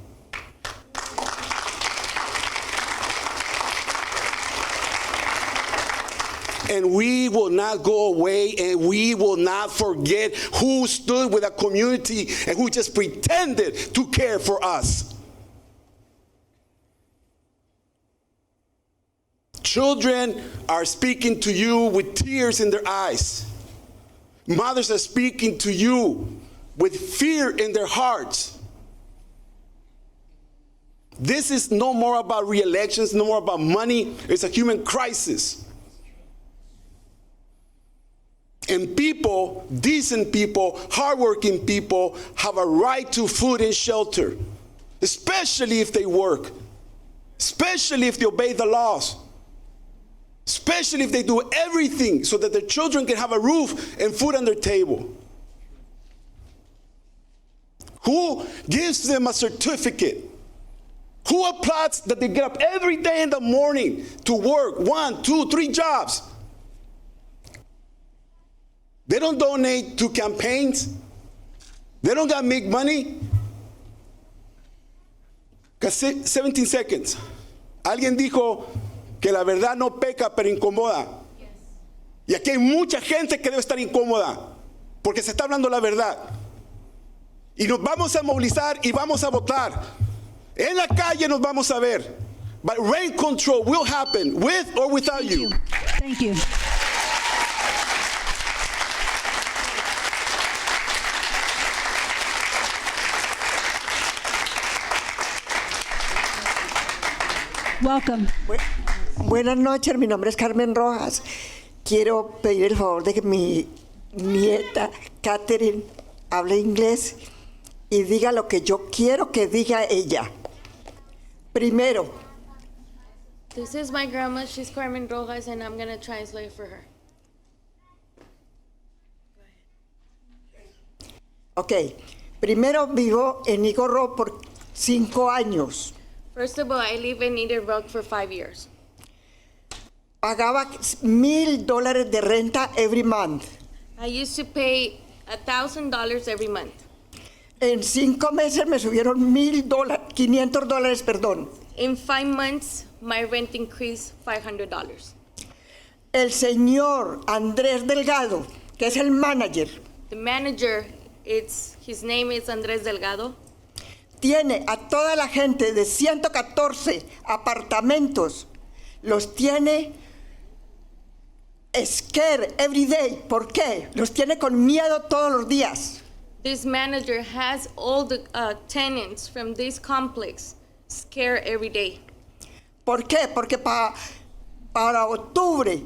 And we will not go away, and we will not forget who stood with a community and who just pretended to care for us. Children are speaking to you with tears in their eyes. Mothers are speaking to you with fear in their hearts. This is no more about re-elections, no more about money. It's a human crisis. And people, decent people, hardworking people, have a right to food and shelter, especially if they work, especially if they obey the laws, especially if they do everything so that their children can have a roof and food on their table. Who gives them a certificate? Who applauds that they get up every day in the morning to work 1, 2, 3 jobs? They don't donate to campaigns. They don't got to make money. 17 seconds. Alguien dijo que la verdad no peca, pero incomoda. Yes. Y aquí hay mucha gente que debe estar incómoda, porque se está hablando la verdad. Y nos vamos a movilizar y vamos a votar. En la calle nos vamos a ver. But rent control will happen with or without you. Thank you. Welcome. Buenas noches, mi nombre es Carmen Rojas. Quiero pedir el favor de que mi nieta Catherine hable inglés y diga lo que yo quiero que diga ella. Primero. This is my grandma, she's Carmen Rojas, and I'm going to translate for her. Ok. Primero vivo en Igorro por 5 años. First of all, I live in Eagle Rock for 5 years. Pagaba $1,000 de renta every month. I used to pay $1,000 every month. En 5 meses me subieron $500, perdón. In 5 months, my rent increased $500. El señor Andrés Delgado, que es el manager, The manager, his name is Andrés Delgado. tiene a toda la gente de 114 apartamentos, los tiene scared every day. ¿Por qué? Los tiene con miedo todos los días. This manager has all the tenants from this complex scared every day. ¿Por qué? Porque para octubre,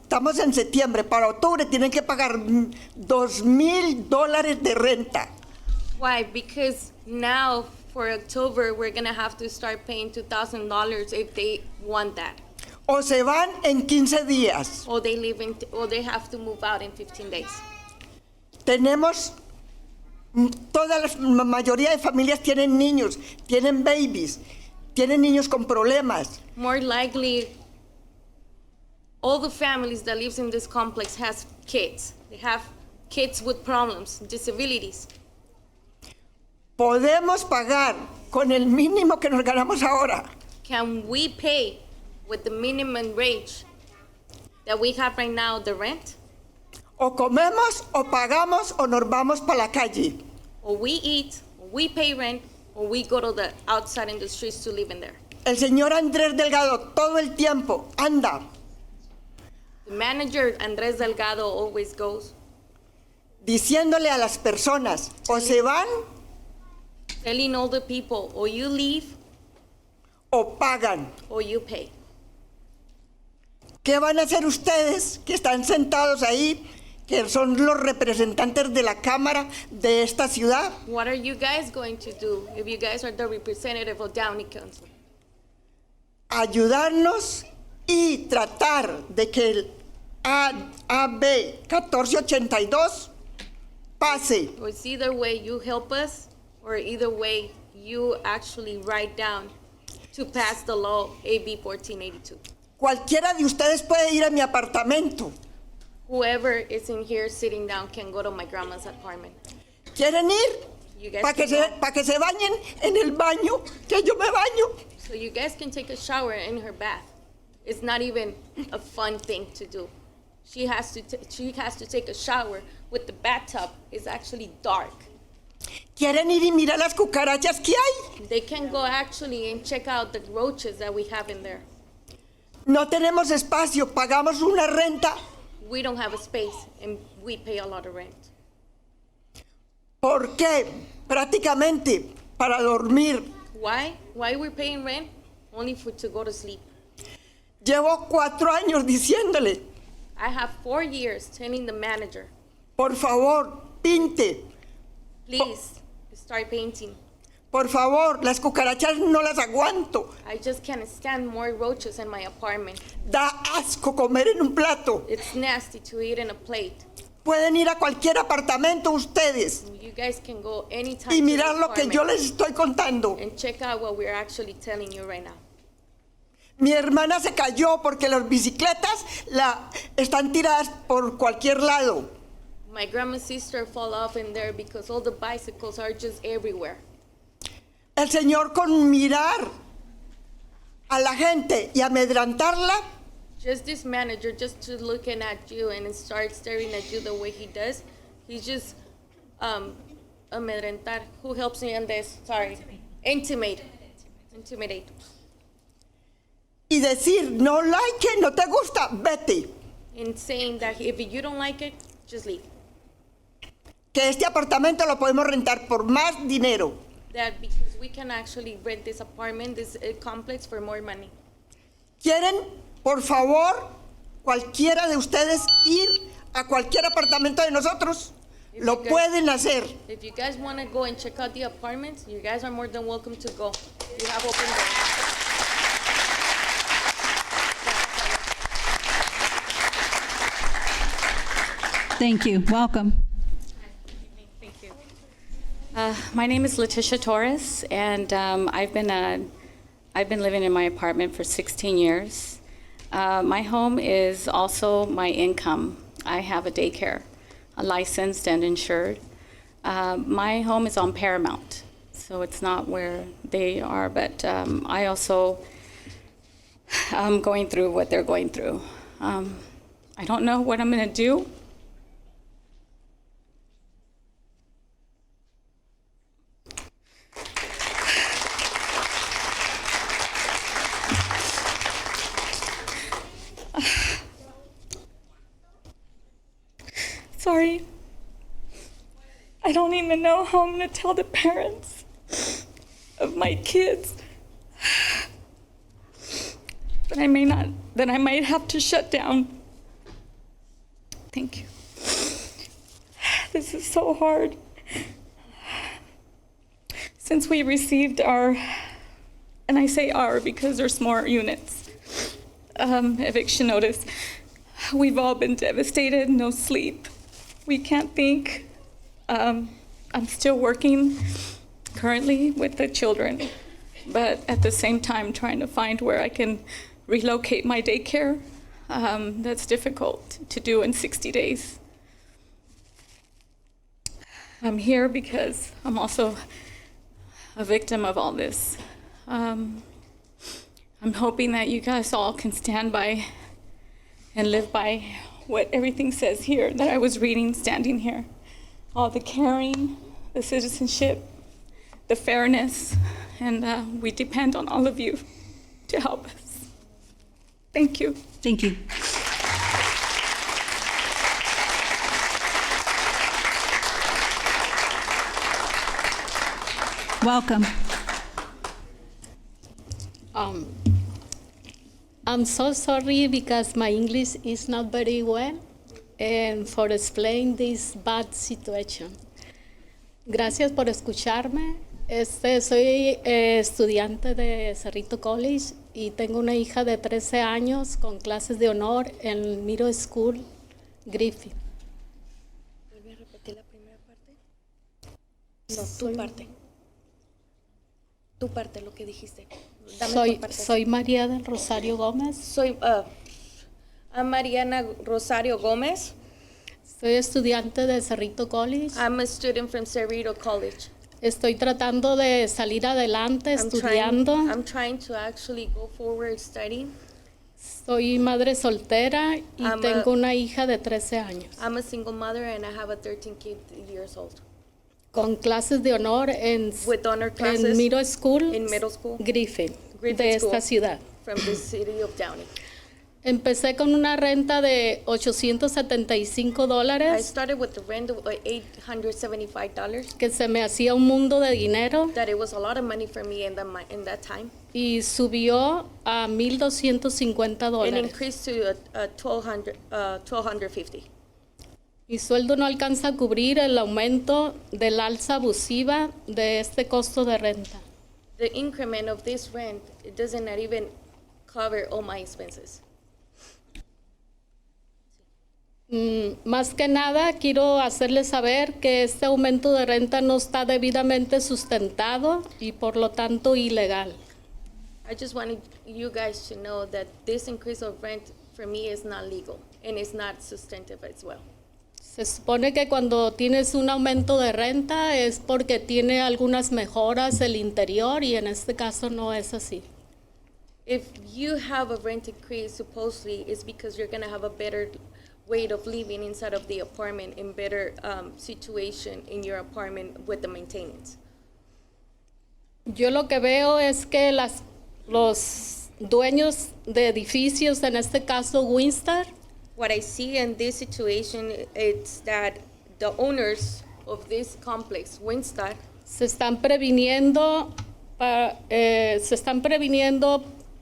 estamos en septiembre, para octubre tienen que pagar $2,000 de renta. Why? Because now for October we're gonna have to start paying $2,000 if they want that. O se van en 15 días. Or they have to move out in 15 days. Tenemos, toda la mayoría de familias tienen niños, tienen babies, tienen niños con problemas. More likely, all the families that lives in this complex has kids. They have kids with problems, disabilities. Podemos pagar con el mínimo que nos ganamos ahora. Can we pay with the minimum wage that we have right now the rent? O comemos, o pagamos, o nos vamos para la calle. Or we eat, or we pay rent, or we go to the outside in the streets to live in there. El señor Andrés Delgado todo el tiempo anda The manager, Andrés Delgado, always goes diciéndole a las personas, o se van, telling all the people, or you leave, o pagan. or you pay. ¿Qué van a hacer ustedes que están sentados ahí, que son los representantes de la Cámara de esta ciudad? What are you guys going to do if you guys are the representative of Downey Council? Ayudarnos y tratar de que el AB 1482 pase. Or it's either way you help us, or either way you actually write down to pass the law AB 1482. Cualquiera de ustedes puede ir a mi apartamento. Whoever is in here sitting down can go to my grandma's apartment. ¿Quieren ir? You guys Para can go. que se bañen en el baño, que yo me baño. So you guys can take a shower in her bath. It's not even a fun thing to do. She has to take a shower with the bathtub. It's actually dark. ¿Quieren ir y mirar las cucarachas que hay? They can go actually and check out the roaches that we have in there. No tenemos espacio, pagamos una renta. We don't have a space and we pay a lot of rent. ¿Por qué? Prácticamente para dormir. Why? Why we're paying rent? Only to go to sleep. Llevo 4 años diciéndole, I have 4 years telling the manager, por favor, pinte. please start painting. Por favor, las cucarachas no las aguanto. I just can't stand more roaches in my apartment. Da asco comer en un plato. It's nasty to eat in a plate. Pueden ir a cualquier apartamento ustedes You guys can go anytime y to mirar the lo que yo les estoy contando. and check out what we're actually telling you right now. Mi hermana se cayó porque las bicicletas están tiradas por cualquier lado. My grandma's sister fall off in there because all the bicycles are just everywhere. El Señor con mirar a la gente y amedrantarla, Just this manager, just to looking at you and start staring at you the way he does, he's just amedrentar. Who helps me on this? Sorry. Intimidate. y decir, no like, no te gusta, vete. In saying that if you don't like it, just leave. Que este apartamento lo podemos rentar por más dinero. That because we can actually rent this apartment, this complex for more money. ¿Quieren, por favor, cualquiera de ustedes ir a cualquier apartamento de nosotros? Lo pueden hacer. If you guys want to go and check out the apartments, you guys are more than welcome to go. We have open doors. Thank you. Welcome. Thank you. My name is Letitia Torres, and I've been living in my apartment for 16 years. My home is also my income. I have a daycare, licensed and insured. My home is on Paramount, so it's not where they are, but I also am going through what they're going through. I don't know what I'm going to do. Sorry. I don't even know how I'm going to tell the parents of my kids that I might have to shut down. Thank you. This is so hard. Since we received our, and I say our because there's more units, eviction notice, we've all been devastated, no sleep. We can't think. I'm still working currently with the children, but at the same time trying to find where I can relocate my daycare. That's difficult to do in 60 days. I'm here because I'm also a victim of all this. I'm hoping that you guys all can stand by and live by what everything says here that I was reading standing here. All the caring, the citizenship, the fairness, and we depend on all of you to help us. Thank you. Thank you. Welcome. I'm so sorry because my English is not very well and for explaining this bad situation. Gracias por escucharme. Soy estudiante de Cerrito College y tengo una hija de 13 años con clases de honor en Middle School, Griffith. ¿Vuelve a repetir la primera parte? No, tu parte. Tu parte, lo que dijiste. Dame tu parte. Soy María del Rosario Gómez. I'm Mariana Rosario Gómez. Soy estudiante de Cerrito College. I'm a student from Cerrito College. Estoy tratando de salir adelante estudiando. I'm trying to actually go forward studying. Soy madre soltera y tengo una hija de 13 años. I'm a single mother and I have a 13 years old. Con clases de honor en middle school, Griffith, de esta ciudad. From the city of Downey. Empecé con una renta de $875. I started with the rent of $875. Que se me hacía un mundo de dinero. That it was a lot of money for me in that time. Y subió a $1,250. It increased to $1,250. Mi sueldo no alcanza a cubrir el aumento del alza abusiva de este costo de renta. The increment of this rent, it doesn't not even cover all my expenses. Más que nada, quiero hacerles saber que este aumento de renta no está debidamente sustentado y por lo tanto ilegal. I just wanted you guys to know that this increase of rent for me is not legal and it's not substantive as well. Se supone que cuando tienes un aumento de renta es porque tiene algunas mejoras el interior y en este caso no es así. If you have a rent increase, supposedly it's because you're going to have a better way of living inside of the apartment and better situation in your apartment with the maintenance. Yo lo que veo es que los dueños de edificios, en este caso Winstar, what I see in this situation is that the owners of this complex, Winstar, se están previniendo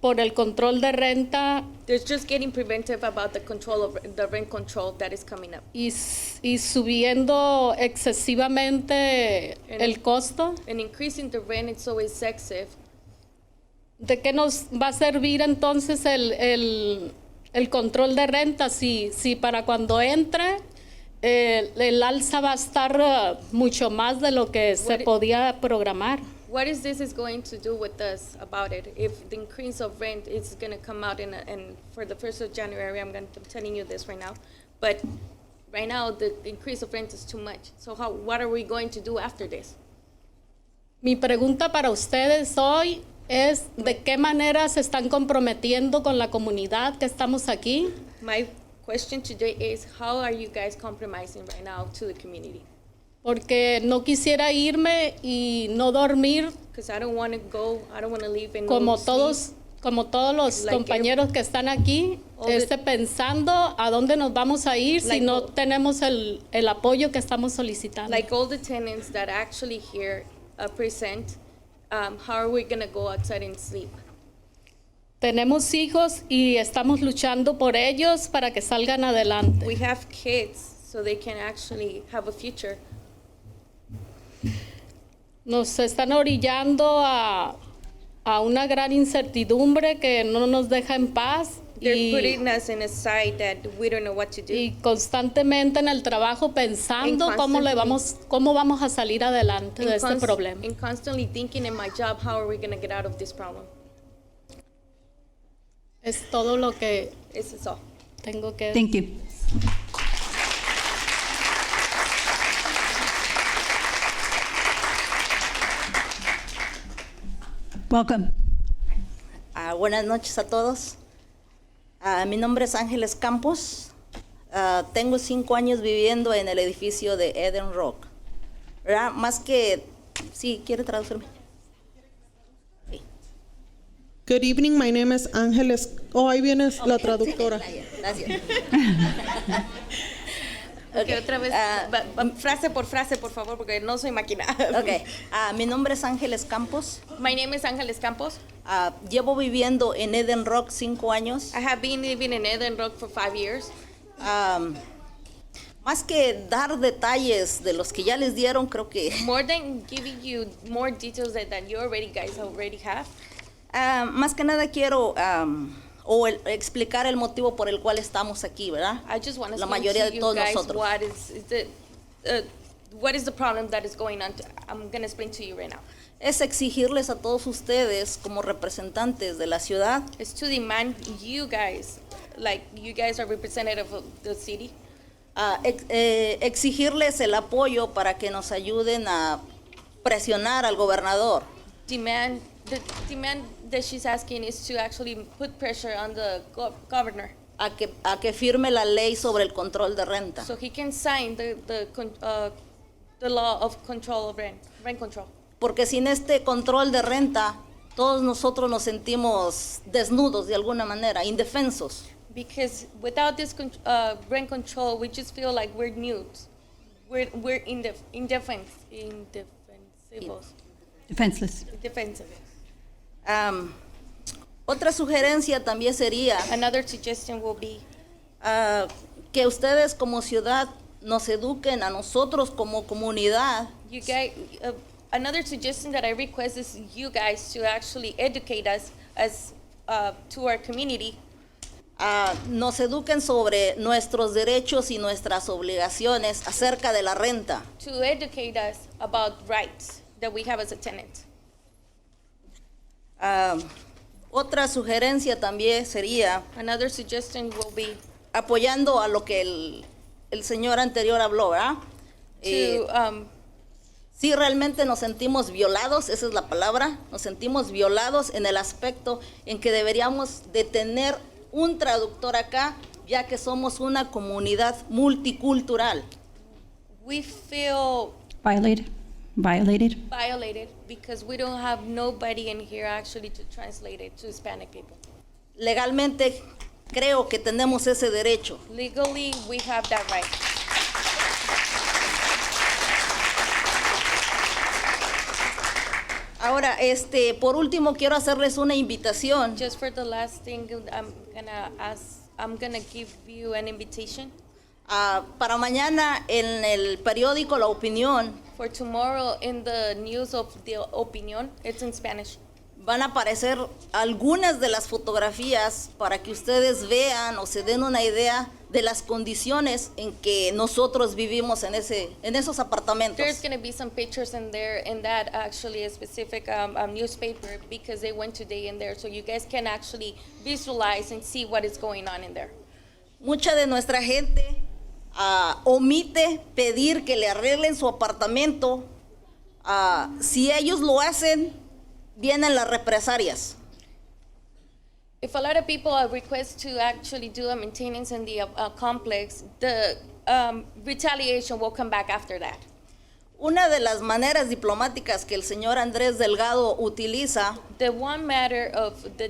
por el control de renta. They're just getting preventive about the control of the rent control that is coming up. Y subiendo excesivamente el costo. And increasing the rent is so excessive. ¿De qué nos va a servir entonces el control de renta si para cuando entre el alza va a estar mucho más de lo que se podía programar? What is this going to do with us about it? If the increase of rent is going to come out and for the 1st of January, I'm telling you this right now, but right now the increase of rent is too much. So what are we going to do after this? Mi pregunta para ustedes hoy es de qué manera se están comprometiendo con la comunidad que estamos aquí. My question today is, how are you guys compromising right now to the community? Porque no quisiera irme y no dormir Because I don't want to go, I don't want to leave and como no todos los Like compañeros que están aquí, pensando a dónde nos vamos a ir si Like no all- tenemos el apoyo que estamos solicitando. Like all the tenants that actually here present, how are we going to go outside and sleep? Tenemos hijos y estamos luchando por ellos para que salgan adelante. We have kids so they can actually have a future. Nos están orillando a una gran incertidumbre que no nos deja en paz. They're putting us in a side that we don't know what to do. Y constantemente en el trabajo pensando cómo vamos a salir adelante de este problema. And constantly thinking in my job, how are we going to get out of this problem? Es todo lo que This is all. tengo que Thank you. Welcome. Buenas noches a todos. Mi nombre es Ángeles Campos. Tengo 5 años viviendo en el edificio de Eden Rock. ¿Verdad? Más que... Sí, ¿quiere traducirme? Good evening, my name is Ángeles. Oh, ahí viene la traductora. Gracias. Okay, otra vez, frase por frase, por favor, porque no soy máquina. Okay. Mi nombre es Ángeles Campos. My name is Ángeles Campos. Llevo viviendo en Eden Rock 5 años. I have been living in Eden Rock for 5 years. Más que dar detalles de los que ya les dieron, creo que... More than giving you more details that you guys already have. Más que nada quiero explicar el motivo por el cual estamos aquí, ¿verdad? I just want to La mayoría de todos nosotros. What is the problem that is going on? I'm going to explain to you right now. Es exigirles a todos ustedes como representantes de la ciudad. It's to demand you guys, like you guys are representative of the city. Exigirles el apoyo para que nos ayuden a presionar al gobernador. The demand that she's asking is to actually put pressure on the governor. A que firme la ley sobre el control de renta. So he can sign the law of control of rent control. Porque sin este control de renta, todos nosotros nos sentimos desnudos de alguna manera, indefensos. Because without this rent control, we just feel like we're nude. We're indefensive. Defenseless. Defensive. Otra sugerencia también sería Another suggestion will be que ustedes como ciudad nos eduquen a nosotros como comunidad. you guys. Another suggestion that I request is you guys to actually educate us as to our community. Nos eduquen sobre nuestros derechos y nuestras obligaciones acerca de la renta. To educate us about rights that we have as a tenant. Otra sugerencia también sería Another suggestion will be apoyando a lo que el señor anterior habló, ¿verdad? Sí, realmente nos sentimos violados, esa es la palabra, nos sentimos violados en el aspecto en que deberíamos de tener un traductor acá, ya que somos una comunidad multicultural. We feel Violated. because we don't have nobody in here actually to translate it to Hispanic people. Legalmente creo que tenemos ese derecho. Legally, we have that right. Ahora, por último, quiero hacerles una invitación. Just for the last thing, I'm gonna give you an invitation. Para mañana en el periódico La Opinión. For tomorrow in the news of the Opinión, it's in Spanish. Van a aparecer algunas de las fotografías para que ustedes vean o se den una idea de las condiciones en que nosotros vivimos en esos apartamentos. There's going to be some pictures in there, in that actually a specific newspaper, because they went today in there, so you guys can actually visualize and see what is going on in there. Mucha de nuestra gente omite pedir que le arreglen su apartamento, si ellos lo hacen, vienen las represalias. If a lot of people request to actually do a maintenance in the complex, the retaliation will come back after that. Una de las maneras diplomáticas que el señor Andrés Delgado utiliza, The one matter of the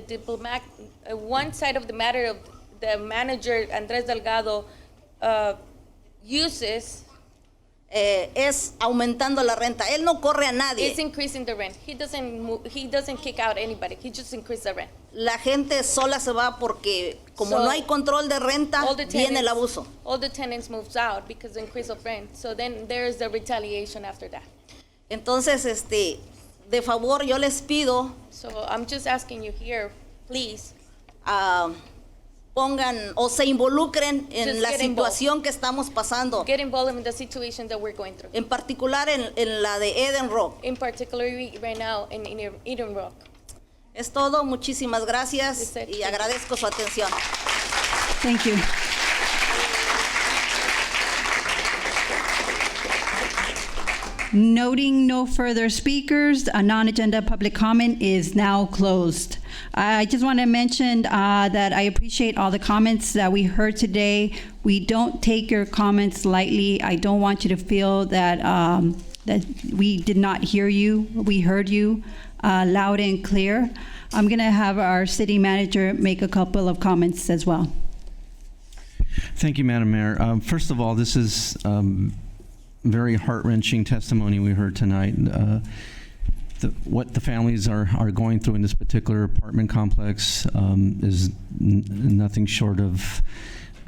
one side of the matter of the manager Andrés Delgado uses es aumentando la renta. Él no corre a nadie. is increasing the rent. He doesn't kick out anybody. He just increases the rent. La gente sola se va porque como So, no hay control de renta, all the viene el tenants- abuso. All the tenants moves out because of the increase of rent. So then there's the retaliation after that. Entonces, de favor, yo les pido, So I'm just asking you here, please, pongan o se involucren en Just la get involved. situación que estamos pasando, get involved in the situation that we're going through. en particular en la de Eden Rock. In particular, right now in Eden Rock. Es todo, muchísimas gracias Is it- y agradezco su atención. Thank you. Noting no further speakers, a non-agenda public comment is now closed. I just want to mention that I appreciate all the comments that we heard today. We don't take your comments lightly. I don't want you to feel that that we did not hear you. We heard you loud and clear. I'm going to have our city manager make a couple of comments as well. Thank you, Madam Mayor. First of all, this is very heart-wrenching testimony we heard tonight. What the families are going through in this particular apartment complex is nothing short of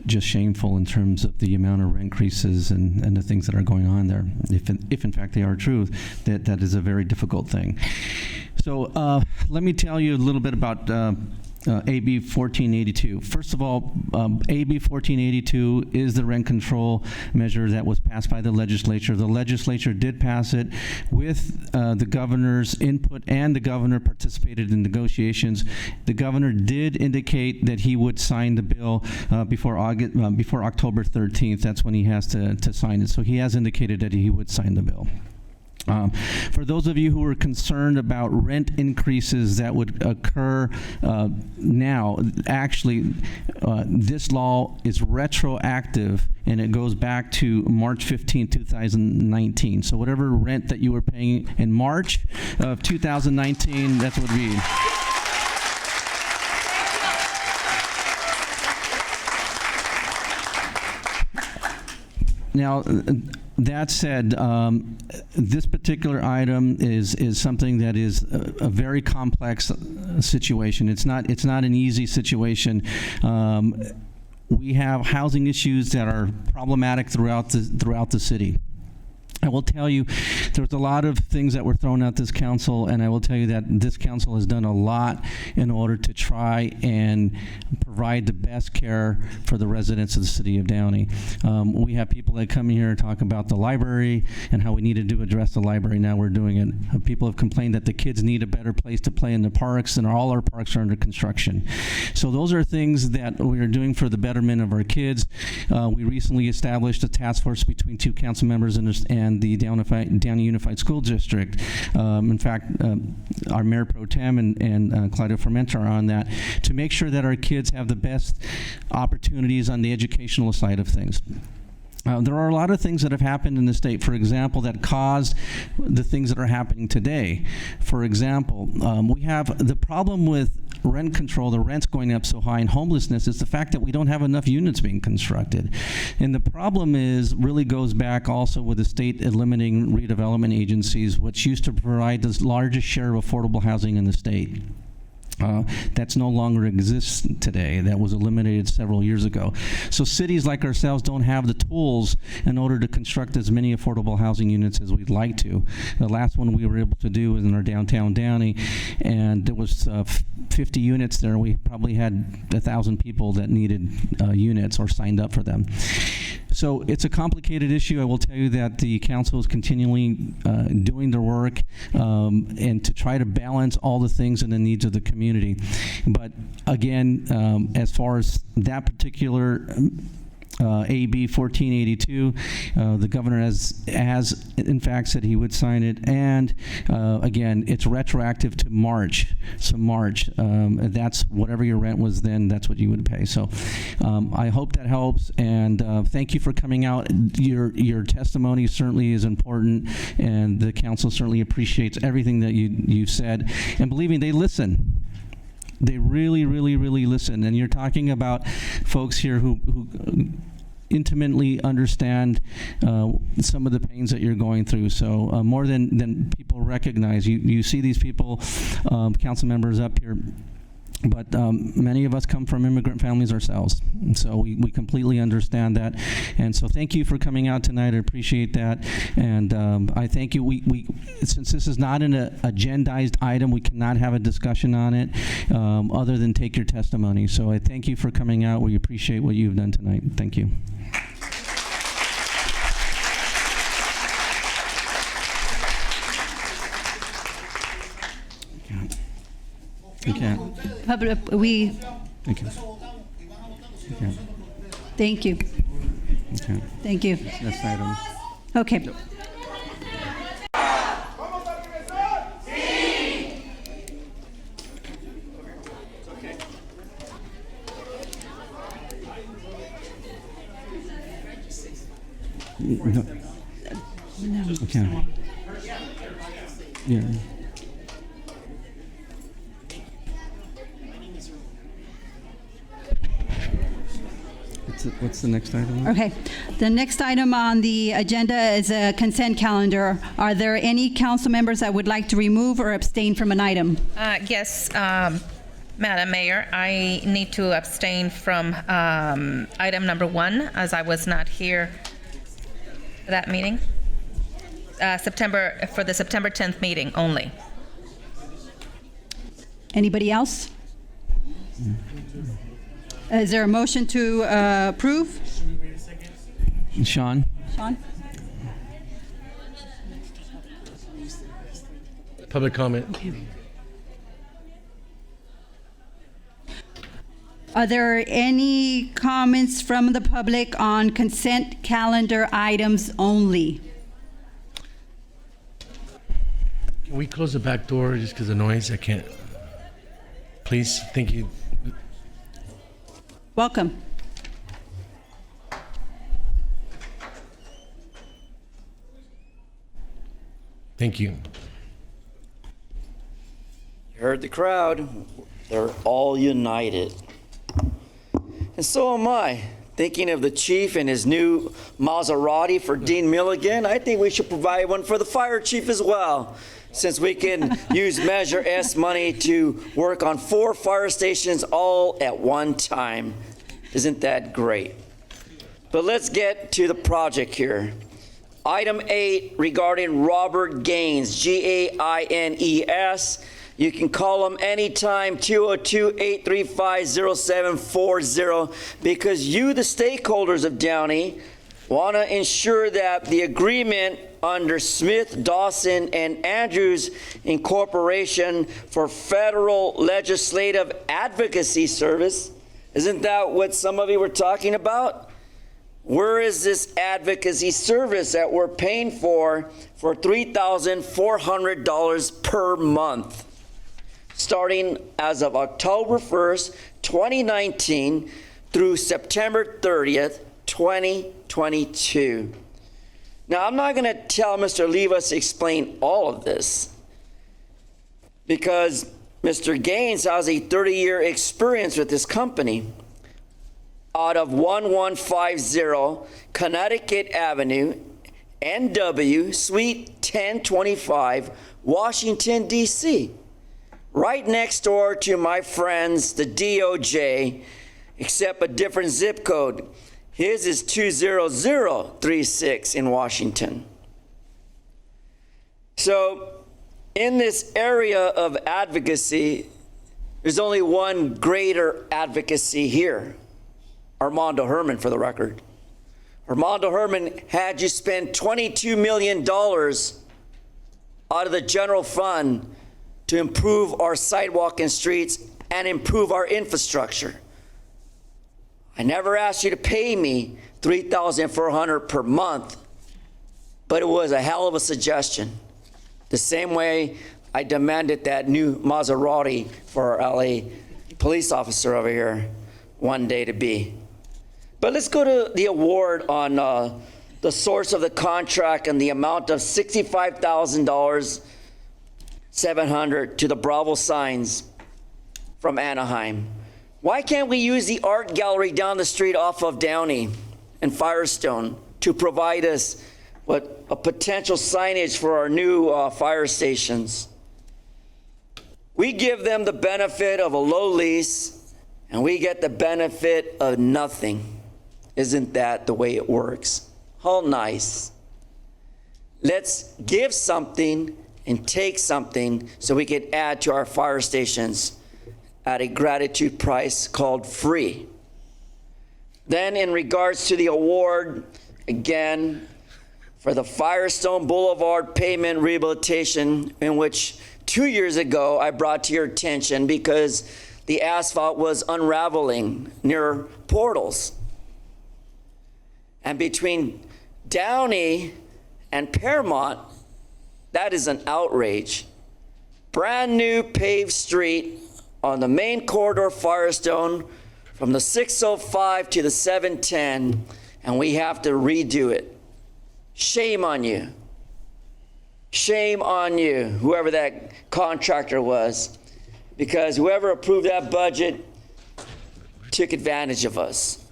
just shameful in terms of the amount of rent increases and the things that are going on there. If in fact they are true, that is a very difficult thing. So let me tell you a little bit about AB 1482. First of all, AB 1482 is the rent control measure that was passed by the legislature. The legislature did pass it with the governor's input, and the governor participated in negotiations. The governor did indicate that he would sign the bill before October 13th. That's when he has to sign it. So he has indicated that he would sign the bill. For those of you who are concerned about rent increases that would occur now, actually, this law is retroactive and it goes back to March 15, 2019. So whatever rent that you were paying in March of 2019, that's what it would be. Now, that said, this particular item is something that is a very complex situation. It's not an easy situation. We have housing issues that are problematic throughout the city. I will tell you, there's a lot of things that were thrown at this council, and I will tell you that this council has done a lot in order to try and provide the best care for the residents of the city of Downey. We have people that come here and talk about the library and how we needed to address the library. Now we're doing it. People have complained that the kids need a better place to play in the parks, and all our parks are under construction. So those are things that we are doing for the betterment of our kids. We recently established a task force between two council members and the Downey Unified School District. In fact, our Mayor Pro Tem and Claudia Fermenter are on that to make sure that our kids have the best opportunities on the educational side of things. There are a lot of things that have happened in the state, for example, that caused the things that are happening today. For example, we have the problem with rent control, the rents going up so high, and homelessness is the fact that we don't have enough units being constructed. And the problem really goes back also with the state eliminating redevelopment agencies, which used to provide the largest share of affordable housing in the state. That's no longer exists today. That was eliminated several years ago. So cities like ourselves don't have the tools in order to construct as many affordable housing units as we'd like to. The last one we were able to do was in our downtown Downey, and there was 50 units there. We probably had 1,000 people that needed units or signed up for them. So it's a complicated issue. I will tell you that the council is continually doing their work and to try to balance all the things and the needs of the community. But again, as far as that particular AB 1482. The governor has in fact said he would sign it, and again, it's retroactive to March. So March, that's whatever your rent was then, that's what you would pay. So I hope that helps, and thank you for coming out. Your testimony certainly is important, and the council certainly appreciates everything that you've said. And believe me, they listen. They really, really, really listen. And you're talking about folks here who intimately understand some of the pains that you're going through. So more than people recognize. You see these people, council members up here, but many of us come from immigrant families ourselves. And so we completely understand that. And so thank you for coming out tonight. I appreciate that. And I thank you. We since this is not an agendized item, we cannot have a discussion on it other than take your testimony. So I thank you for coming out. We appreciate what you've done tonight. Thank you. You can't. Public, we. Thank you. Okay. Thank you. Okay. Thank you. Next item. Okay. No. Okay. Yeah. What's the next item? Okay. The next item on the agenda is a consent calendar. Are there any council members that would like to remove or abstain from an item? Yes, Madam Mayor, I need to abstain from item number 1 as I was not here for that meeting. For the September 10th meeting only. Anybody else? Is there a motion to approve? Sean? Sean? Public comment. Are there any comments from the public on consent calendar items only? Can we close the back door just because of noise? I can't. Please, thank you. Welcome. Thank you. You heard the crowd. They're all united. And so am I. Thinking of the chief and his new Maserati for Dean Milligan, I think we should provide one for the fire chief as well, since we can use Measure S money to work on 4 fire stations all at one time. Isn't that great? But let's get to the project here. Item 8 regarding Robert Gaines, Gaines. You can call him anytime, 202-835-0740, because you, the stakeholders of Downey, want to ensure that the agreement under Smith, Dawson, and Andrews Incorporation for Federal Legislative Advocacy Service, isn't that what some of you were talking about? Where is this advocacy service that we're paying for $3,400 per month? Starting as of October 1st, 2019 through September 30th, 2022. Now, I'm not going to tell Mr. Levas to explain all of this because Mr. Gaines has a 30-year experience with this company out of 1150 Connecticut Avenue, NW, Suite 1025, Washington, D.C., right next door to my friends, the DOJ, except a different zip code. His is 20036 in Washington. So in this area of advocacy, there's only one greater advocacy here. Armando Herman, for the record. Armando Herman had you spend $22 million out of the general fund to improve our sidewalk and streets and improve our infrastructure. I never asked you to pay me $3,400 per month, but it was a hell of a suggestion. The same way I demanded that new Maserati for our LA police officer over here one day to be. But let's go to the award on the source of the contract and the amount of $65,700 to the Bravo Signs from Anaheim. Why can't we use the art gallery down the street off of Downey and Firestone to provide us with a potential signage for our new fire stations? We give them the benefit of a low lease, and we get the benefit of nothing. Isn't that the way it works? How nice. Let's give something and take something so we can add to our fire stations at a gratitude price called free. Then in regards to the award, again, for the Firestone Boulevard pavement rehabilitation, in which 2 years ago I brought to your attention because the asphalt was unraveling near portals. And between Downey and Paramount, that is an outrage. Brand new paved street on the main corridor Firestone from the 605 to the 710, and we have to redo it. Shame on you. Shame on you, whoever that contractor was, because whoever approved that budget took advantage of us.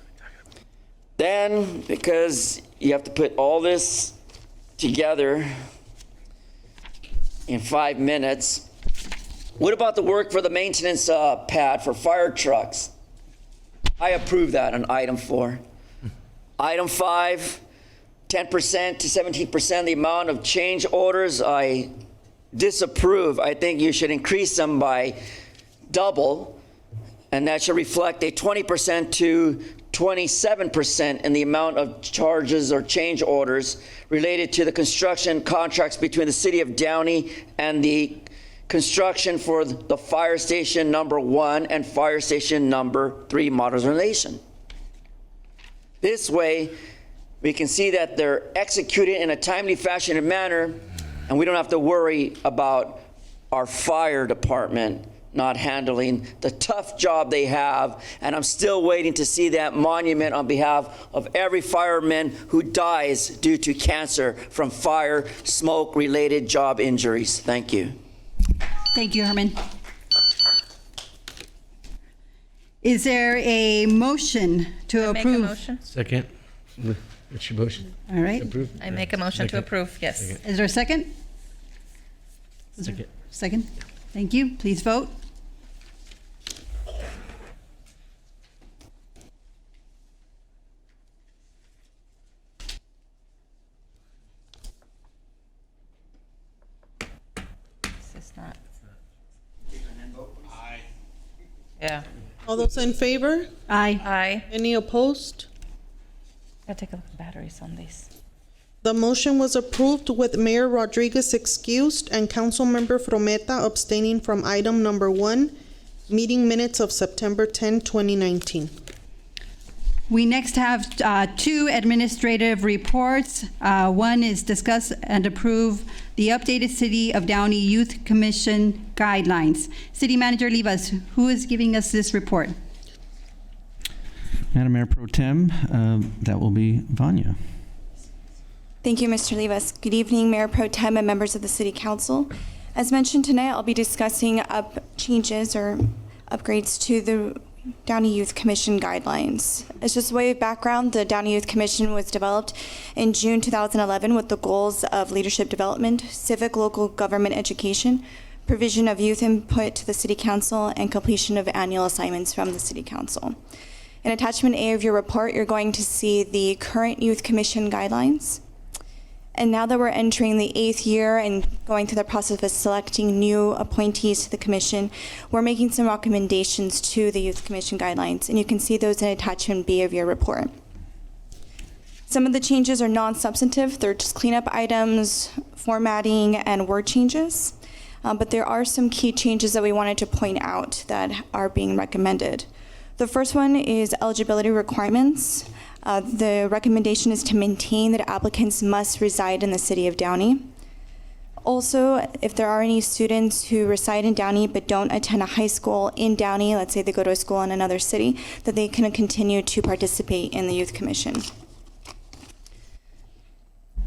Then, because you have to put all this together in 5 minutes, what about the work for the maintenance pad for fire trucks? I approve that on item 4. Item 5, 10% to 17% of the amount of change orders, I disapprove. I think you should increase them by double, and that should reflect a 20% to 27% in the amount of charges or change orders related to the construction contracts between the City of Downey and the construction for the Fire Station number 1 and Fire Station number 3 modernization. This way, we can see that they're executed in a timely fashion and manner, and we don't have to worry about our fire department not handling the tough job they have. And I'm still waiting to see that monument on behalf of every fireman who dies due to cancer from fire, smoke-related job injuries. Thank you. Thank you, Herman. Is there a motion to approve? Make a motion. Second. What's your motion? All right. Approve? I make a motion to Second. approve, yes. Second. Is there a second? Second. Second. Thank you. Please vote. This is not. Aye. Yeah. All those in favor? Aye. Aye. Any opposed? Gotta take a look at the batteries on these. The motion was approved with Mayor Rodriguez excused and Councilmember Frometa abstaining from item number 1, meeting minutes of September 10, 2019. We next have 2 administrative reports. One is discuss and approve the updated City of Downey Youth Commission guidelines. City Manager Livas, who is giving us this report? Madam Mayor Pro Tem, that will be Vanya. Thank you, Mr. Livas. Good evening, Mayor Pro Tem and members of the City Council. As mentioned tonight, I'll be discussing changes or upgrades to the Downey Youth Commission guidelines. As just a way of background, the Downey Youth Commission was developed in June 2011 with the goals of leadership development, civic local government education, provision of youth input to the City Council, and completion of annual assignments from the City Council. In attachment A of your report, you're going to see the current Youth Commission guidelines. And now that we're entering the 8th year and going through the process of selecting new appointees to the commission, we're making some recommendations to the Youth Commission guidelines, and you can see those in attachment B of your report. Some of the changes are non-substantive. They're just cleanup items, formatting, and word changes. But there are some key changes that we wanted to point out that are being recommended. The first one is eligibility requirements. The recommendation is to maintain that applicants must reside in the city of Downey. Also, if there are any students who reside in Downey but don't attend a high school in Downey, let's say they go to a school in another city, that they can continue to participate in the Youth Commission.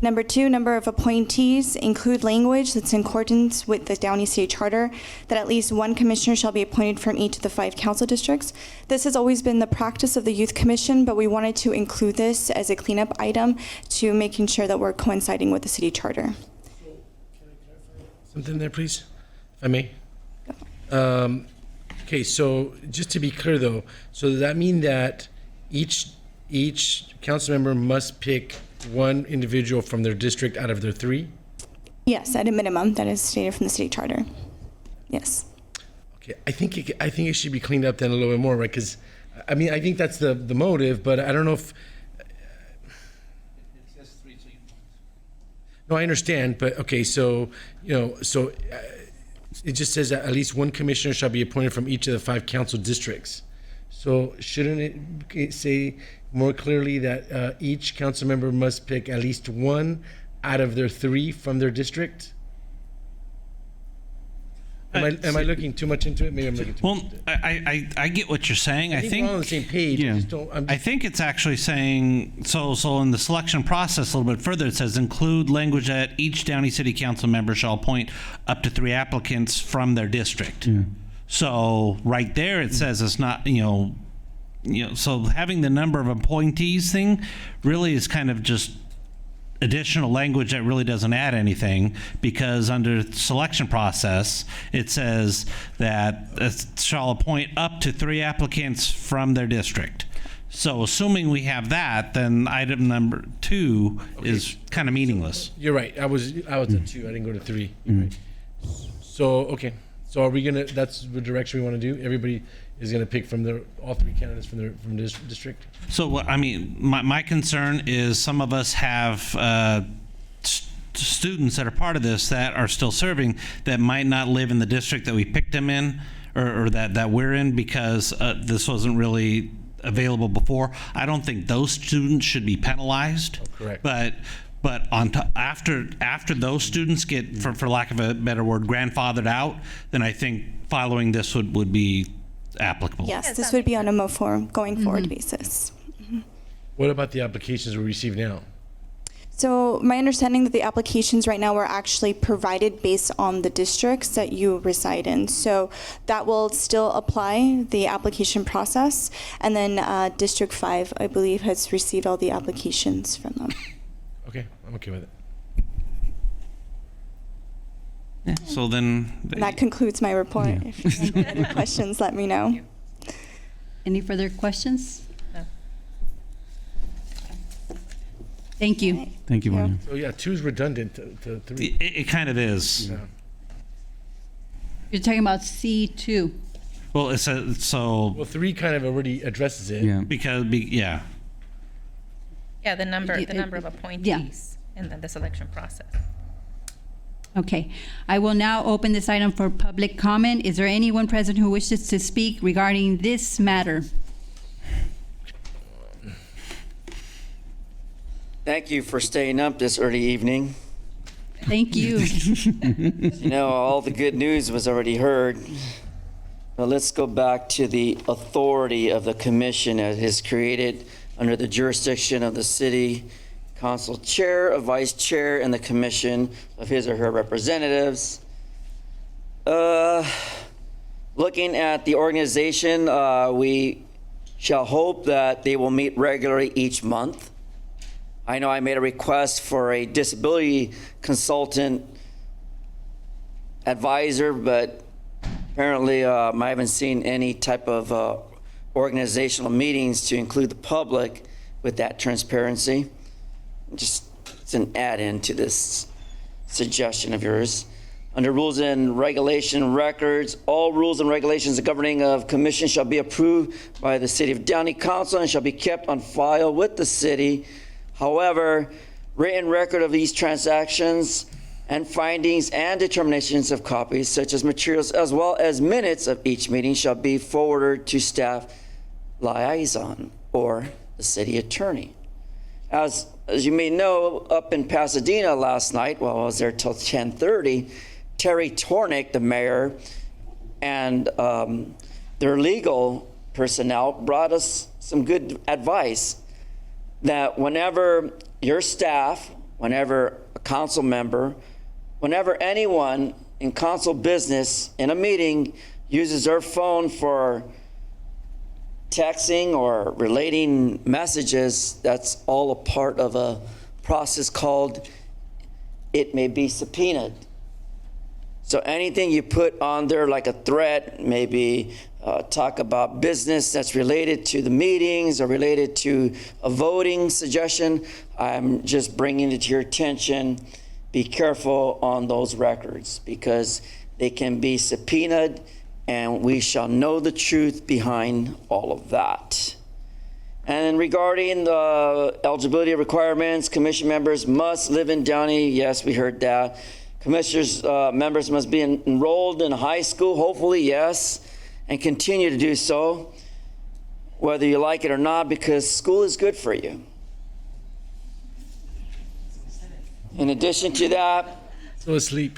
Number 2, number of appointees include language that's in accordance with the Downey City Charter that at least one commissioner shall be appointed from each of the 5 council districts. This has always been the practice of the Youth Commission, but we wanted to include this as a cleanup item to making sure that we're coinciding with the city charter. Something there, please, if I may. Okay, so just to be clear though, so does that mean that each council member must pick one individual from their district out of their 3? Yes, at a minimum, that is stated from the city charter. Yes. Okay, I think it should be cleaned up then a little bit more, right? Because I mean, I think that's the motive, but I don't know if. No, I understand, but okay, so it just says that at least one commissioner shall be appointed from each of the 5 council districts. So shouldn't it say more clearly that each council member must pick at least one out of their 3 from their district? Am I looking too much into it? Maybe I'm looking too much into it. I get what you're saying. I think we're on the same page. Yeah. I think it's actually saying so in the selection process a little bit further. It says include language that each Downey City Council member shall appoint up to 3 applicants from their district. Yeah. So right there it says it's not so having the number of appointees thing really is kind of just additional language that really doesn't add anything, because under selection process it says that it shall appoint up to 3 applicants from their district. So assuming we have that, then item number 2 is kind of meaningless. You're right. I was at 2. I didn't go to 3. You're right. So okay. So are we gonna? That's the direction we want to do. Everybody is gonna pick from all 3 candidates from this district. So I mean, my concern is some of us have students that are part of this that are still serving that might not live in the district that we picked them in, or that we're in, because this wasn't really available before. I don't think those students should be penalized. Oh, correct. But after those students get, for lack of a better word, grandfathered out, then I think following this would be applicable. Yes, this would be on a going forward basis. What about the applications we receive now? So my understanding that the applications right now are actually provided based on the districts that you reside in. So that will still apply, the application process. And then District 5, I believe, has received all the applications from them. Okay, I'm okay with it. Yeah, so then That concludes my report. Yeah. If you have any questions, let me know. Any further questions? No. Thank you. Thank you, Vanya. So yeah, 2 is redundant to 3. it kind of is. Yeah. You're talking about C2. Well, it's Well, 3 kind of already addresses it. Yeah. Yeah. Yeah, the number of appointees and then the selection process. Okay. I will now open this item for public comment. Is there anyone present who wishes to speak regarding this matter? Thank you for staying up this early evening. Thank you. All the good news was already heard. But let's go back to the authority of the commission as it is created under the jurisdiction of the city council chair, a vice chair, and the commission of his or her representatives. Looking at the organization, we shall hope that they will meet regularly each month. I know I made a request for a disability consultant advisor, but apparently I haven't seen any type of organizational meetings to include the public with that transparency. Just it's an add-in to this suggestion of yours. Under rules and regulation records, all rules and regulations governing of commission shall be approved by the City of Downey Council and shall be kept on file with the city. However, written record of these transactions and findings and determinations of copies, such as materials as well as minutes of each meeting, shall be forwarded to staff liaison or the city attorney. As you may know, up in Pasadena last night, while I was there till 10:30, Terry Tornick, the mayor, and their legal personnel brought us some good advice that whenever your staff, whenever a council member, whenever anyone in council business in a meeting uses their phone for texting or relating messages, that's all a part of a process called it may be subpoenaed. So anything you put on there like a threat, maybe talk about business that's related to the meetings or related to a voting suggestion, I'm just bringing it to your attention. Be careful on those records because they can be subpoenaed and we shall know the truth behind all of that. And regarding the eligibility requirements, commission members must live in Downey. Yes, we heard that. Commissioners, members must be enrolled in high school, hopefully, yes, and continue to do so, whether you like it or not, because school is good for you. In addition to that, so asleep.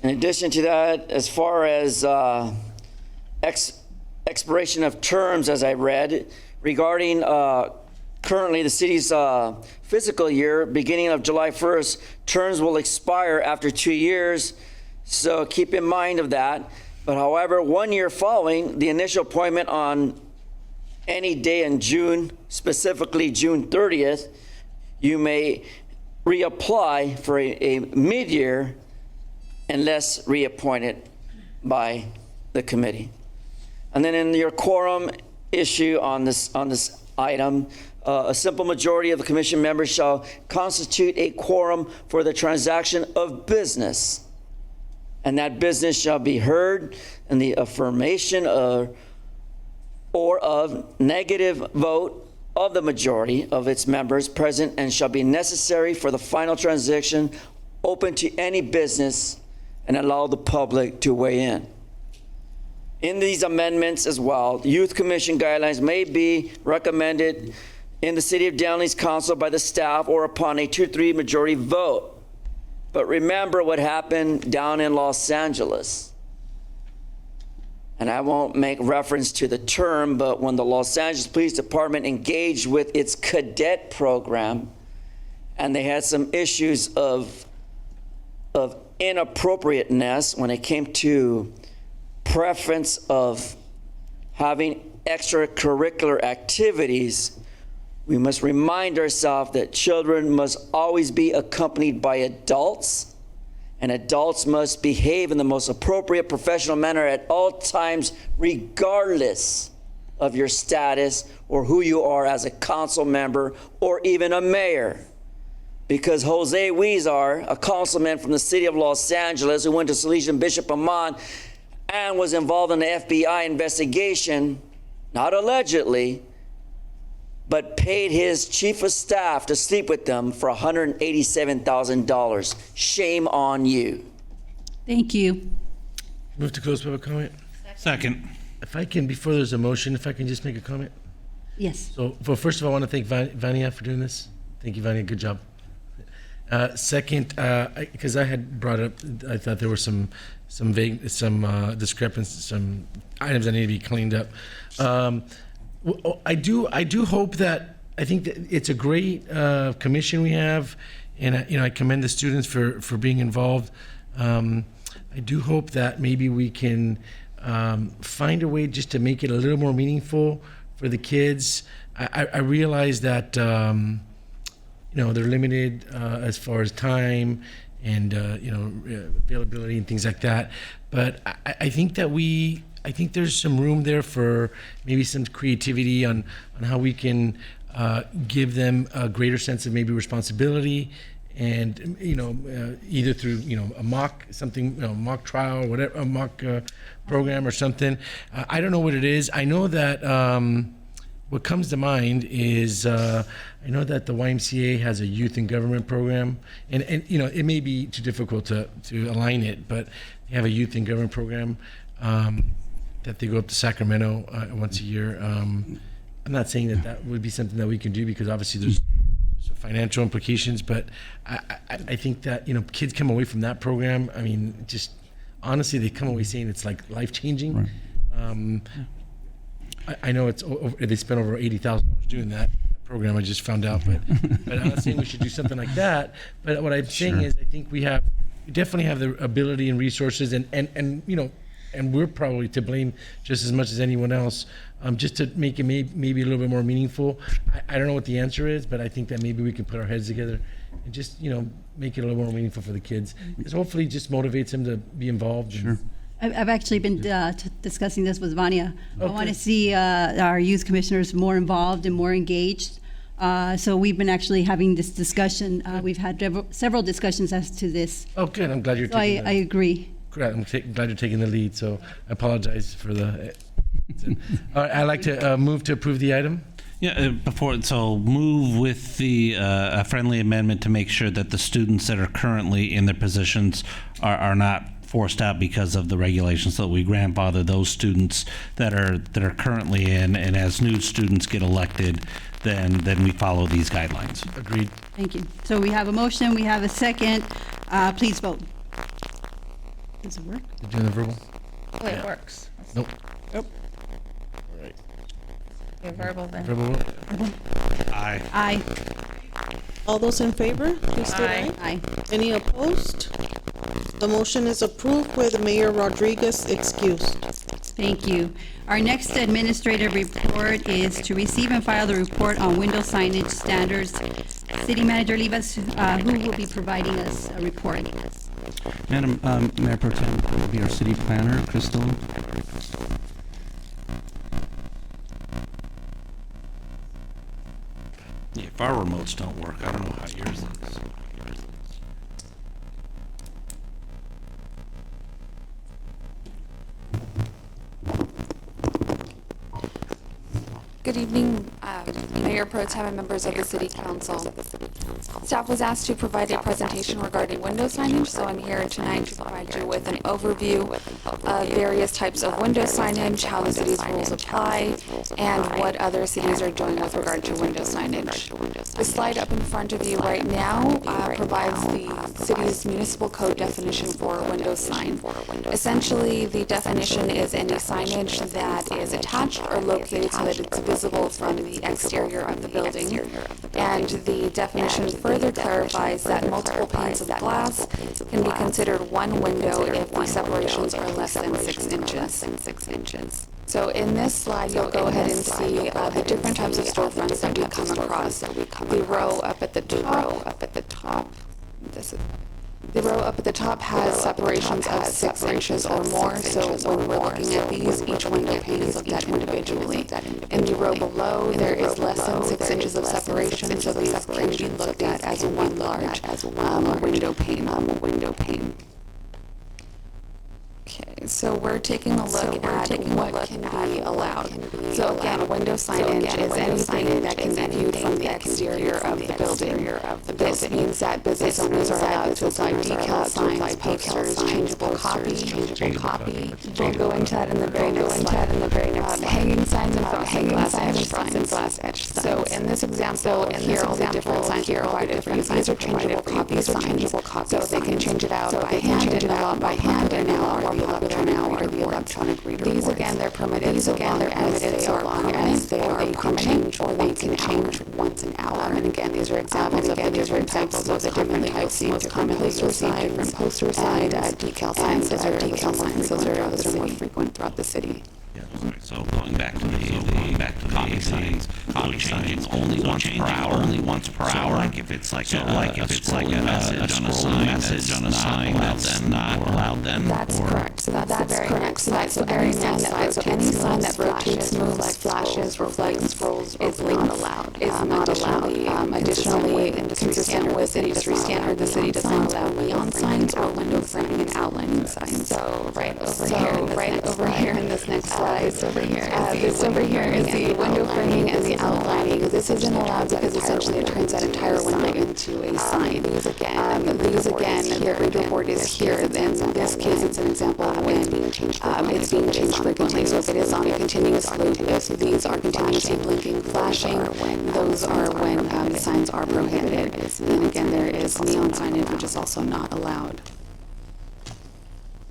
In addition to that, as far as expiration of terms, as I read, regarding currently the city's fiscal year, beginning of July 1st, terms will expire after 2 years, so keep in mind of that. But however, 1 year following the initial appointment on any day in June, specifically June 30th, you may reapply for a mid-year unless reappointed by the committee. And then in your quorum issue on this item, a simple majority of the commission members shall constitute a quorum for the transaction of business. And that business shall be heard in the affirmation or of negative vote of the majority of its members present and shall be necessary for the final transaction open to any business and allow the public to weigh in. In these amendments as well, Youth Commission guidelines may be recommended in the City of Downey's council by the staff or upon a 2/3 majority vote. But remember what happened down in Los Angeles. And I won't make reference to the term, but when the Los Angeles Police Department engaged with its cadet program, and they had some issues of inappropriateness when it came to preference of having extracurricular activities, we must remind ourselves that children must always be accompanied by adults, and adults must behave in the most appropriate professional manner at all times, regardless of your status or who you are as a council member or even a mayor. Because Jose Huizar, a councilman from the city of Los Angeles who went to Salesian Bishop Amman and was involved in the FBI investigation, not allegedly, but paid his chief of staff to sleep with them for $187,000. Shame on you. Thank you. Move to close public comment. Second. If I can, before there's a motion, if I can just make a comment. Yes. So, well, first of all, I want to thank Vania for doing this. Thank you, Vania. Good job. Second, because I had brought up, I thought there were some discrepancies, some items that need to be cleaned up. I do hope that, I think that it's a great commission we have, and I commend the students for being involved. I do hope that maybe we can find a way just to make it a little more meaningful for the kids. I realize that they're limited as far as time and availability and things like that. But I think that I think there's some room there for maybe some creativity on how we can give them a greater sense of maybe responsibility, and either through a mock trial or whatever, a mock program or something. I don't know what it is. I know that what comes to mind is I know that the YMCA has a youth in government program, and it may be too difficult to align it, but they have a youth in government program that they go up to Sacramento once a year. I'm not saying that would be something that we can do, because obviously there's financial implications, but I think that, kids come away from that program, I mean, just honestly, they come away saying it's like life-changing. I know they spent over $80,000 doing that program, I just found out, but I'm not saying we should do something like that, but what I'm saying is I think we definitely have the ability and resources, and we're probably to blame just as much as anyone else, just to make it maybe a little bit more meaningful. I don't know what the answer is, but I think that maybe we can put our heads together and just, make it a little more meaningful for the kids. Because hopefully it just motivates them to be involved. Sure. I've actually been discussing this with Vania. I Okay. want to see our youth commissioners more involved and more engaged. So we've been actually having this discussion. We've had several discussions as to this. Oh, good. I'm glad you're So taking I agree. Great. I'm glad you're taking the lead, so I apologize for the... All right, I'd like to move to approve the item. Yeah, move with the a friendly amendment to make sure that the students that are currently in their positions are not forced out because of the regulations, so that we grandfather those students that are currently in, and as new students get elected, then we follow these guidelines. Agreed. Thank you. So we have a motion, we have a second. Please vote. Does it work? Did you do the verbal? Oh, it works. Nope. All right. Your verbal then. Verbal vote? Aye. Aye. All those in favor, please state aye. Aye. Any opposed? The motion is approved with Mayor Rodriguez excused. Thank you. Our next administrative report is to receive and file the report on window signage standards. City Manager Rivas, who will be providing us a report? Madam Mayor Pro Tem, will be our city planner, Crystal. Yeah, if our remotes don't work, I don't know how yours is. Good evening, Mayor Pro Tem and members of the City Council. Staff was asked to provide a presentation regarding window signage, so I'm here tonight to provide you with an overview of various types of window signage, how the city's rules apply, and what other cities are doing with regard to window signage. The slide up in front of you right now provides the city's municipal code definition for a window sign. Essentially, the definition is any signage that is attached or located so that it's visible from the exterior of the building. And the definition further clarifies that multiple panes of glass can be considered one window if the separations are less than 6 inches. So in this slide, you'll go ahead and see the different types of storefronts that we come across. The row up at the top. The row up at the top has separations of 6 inches or more, so when we're looking at these, each window pane is looked at individually. In the row below, there is less than 6 inches of separation, so these can be looked at as one large window pane. Okay, so we're taking a look at what can be allowed. So again, window signage is anything that can be viewed from the exterior of the building. This means that business owners are allowed to apply decal signs, posters, changeable copy. We'll go into that in the very next hanging signs and glass etched signs. So in this example, here all the different signs are provided. These are changeable copies, so they can change it out by hand and now the electronic reader. These again, they're permitted. So long as they are permanent, or they can change once an hour. And again, these are examples of the different types of the different types. Most commonly you'll see different poster signs, decal signs. Those are more frequent throughout the city. So going back to the copy signs, copy signs only once per hour. Like if it's like a message on a sign that's not allowed then. That's correct. So that's the very next slide. So any sign that rotates, moves, flashes, reflects, scrolls, is not allowed. Additionally, consistent with industry standard, the city does not allow neon signs or window framing and outlining signs. So right over here in this next slides over here. This over here is the window framing and the outlining. This isn't allowed because essentially it turns that entire window into a sign. These again, the reader board is here. In this case, it's an example when it's being changed frequently. So if it is on a continuous loop, if these are continuously blinking, flashing, those are when the signs are prohibited. And again, there is neon signage, which is also not allowed.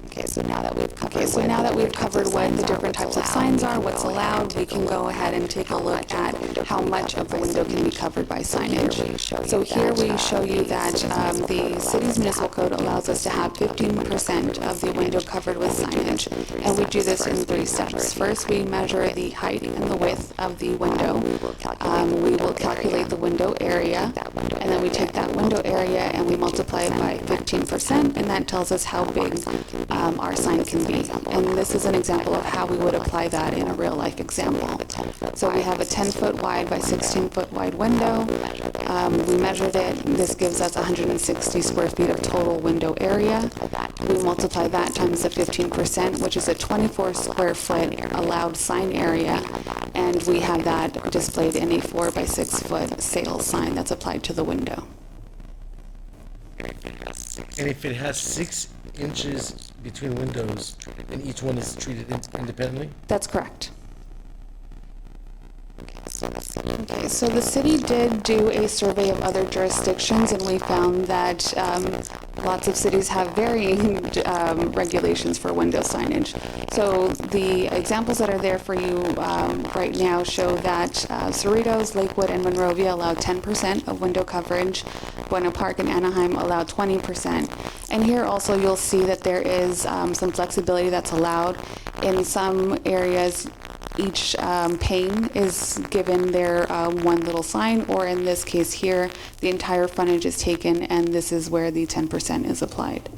Okay, so now that we've covered what the different types of signs are, what's allowed, we can go ahead and take a look at how much of the window can be covered by signage. So here we show you that the city's municipal code allows us to have 15% of the window covered with signage, and we do this in 3 steps. First, we measure the height and the width of the window. We will calculate the window area, and then we take that window area and we multiply it by 15%, and that tells us how big our sign can be. And this is an example of how we would apply that in a real life example. So we have a 10-foot wide by 16-foot wide window. We measured it. This gives us 160 square feet of total window area. We multiply that times the 15%, which is a 24 square foot allowed sign area. And we have that displayed in a 4 by 6 foot sales sign that's applied to the window. And if it has 6 inches between windows, and each one is treated independently? That's correct. Okay, so the city did do a survey of other jurisdictions, and we found that lots of cities have varying regulations for window signage. So the examples that are there for you right now show that Cerritos, Lakewood, and Monrovia allow 10% of window coverage. Buena Park and Anaheim allow 20%. And here also you'll see that there is some flexibility that's allowed. In some areas, each pane is given their one little sign, or in this case here, the entire frontage is taken, and this is where the 10% is applied.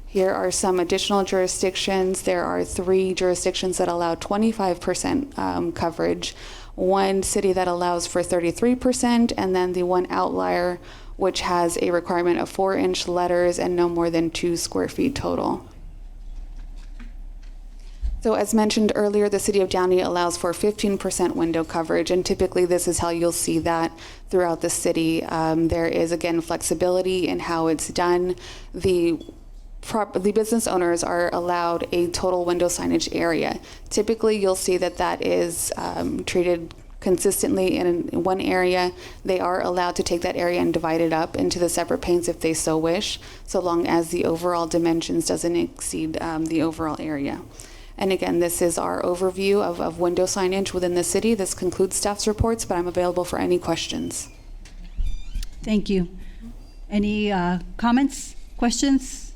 Here are some additional jurisdictions. There are 3 jurisdictions that allow 25% coverage, 1 city that allows for 33%, and then the 1 outlier, which has a requirement of 4-inch letters and no more than 2 square feet total. So as mentioned earlier, the city of Downey allows for 15% window coverage, and typically this is how you'll see that throughout the city. There is, again, flexibility in how it's done. The business owners are allowed a total window signage area. Typically, you'll see that that is treated consistently in one area. They are allowed to take that area and divide it up into the separate panes if they so wish, so long as the overall dimensions doesn't exceed the overall area. And again, this is our overview of window signage within the city. This concludes staff's reports, but I'm available for any questions. Thank you. Any comments, questions?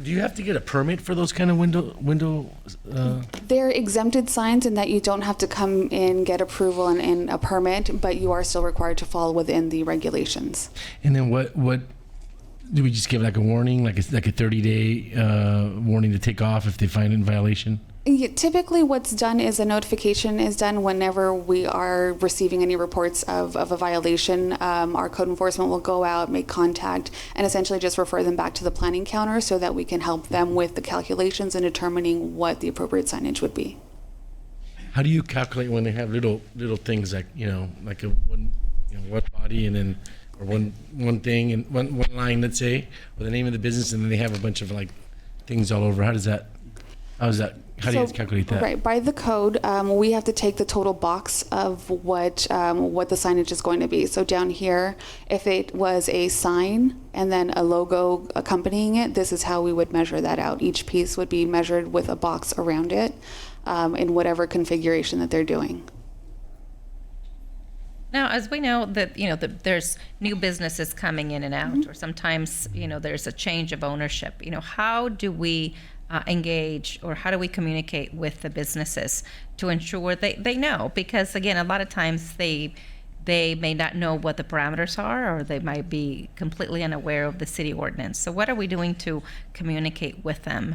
Do you have to get a permit for those kind of window? They're exempted signs in that you don't have to come in, get approval and a permit, but you are still required to fall within the regulations. And then what do we just give like a warning, like a 30-day warning to take off if they find it in violation? Yeah, typically what's done is a notification is done whenever we are receiving any reports of a violation. Our code enforcement will go out, make contact, and essentially just refer them back to the planning counter so that we can help them with the calculations and determining what the appropriate signage would be. How do you calculate when they have little things like, like one body and then or one thing and one line, let's say, or the name of the business, and then they have a bunch of like things all over? How do you calculate that? Right, by the code, we have to take the total box of what the signage is going to be. So down here, if it was a sign and then a logo accompanying it, this is how we would measure that out. Each piece would be measured with a box around it in whatever configuration that they're doing. Now, as we know that, there's new businesses coming in and out, or sometimes, there's a change of ownership. How do we engage, or how do we communicate with the businesses to ensure they know? Because again, a lot of times they may not know what the parameters are, or they might be completely unaware of the city ordinance. So what are we doing to communicate with them?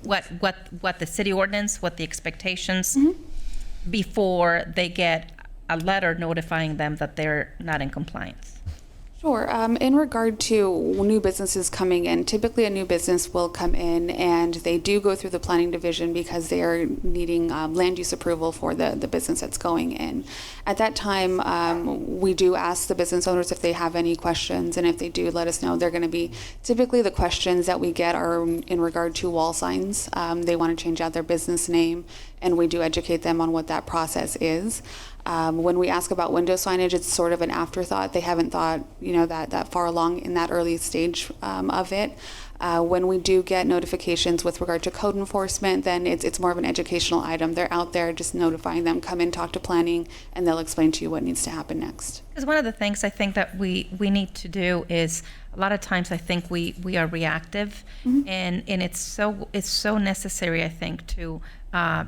What the city ordinance, what the expectations before they get a letter notifying them that they're not in compliance? Sure. In regard to new businesses coming in, typically a new business will come in and they do go through the planning division because they are needing land use approval for the business that's going in. At that time, we do ask the business owners if they have any questions, and if they do, let us know. They're going to be, typically the questions that we get are in regard to wall signs. They want to change out their business name, and we do educate them on what that process is. When we ask about window signage, it's sort of an afterthought. They haven't thought, that far along in that early stage of it. When we do get notifications with regard to code enforcement, then it's more of an educational item. They're out there just notifying them, come in, talk to planning, and they'll explain to you what needs to happen next. Because one of the things I think that we need to do is, a lot of times I think we are reactive, and it's so necessary, I think, to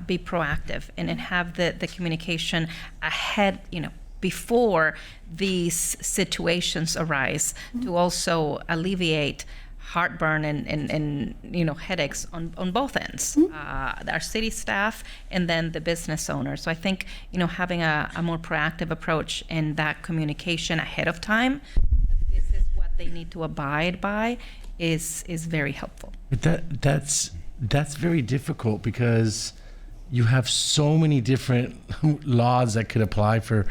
be proactive and have the communication ahead, before these situations arise, to also alleviate heartburn and headaches on both ends, our city staff and then the business owner. So I think having a more proactive approach in that communication ahead of time, this is what they need to abide by, is very helpful. But that's very difficult because you have so many different laws that could apply for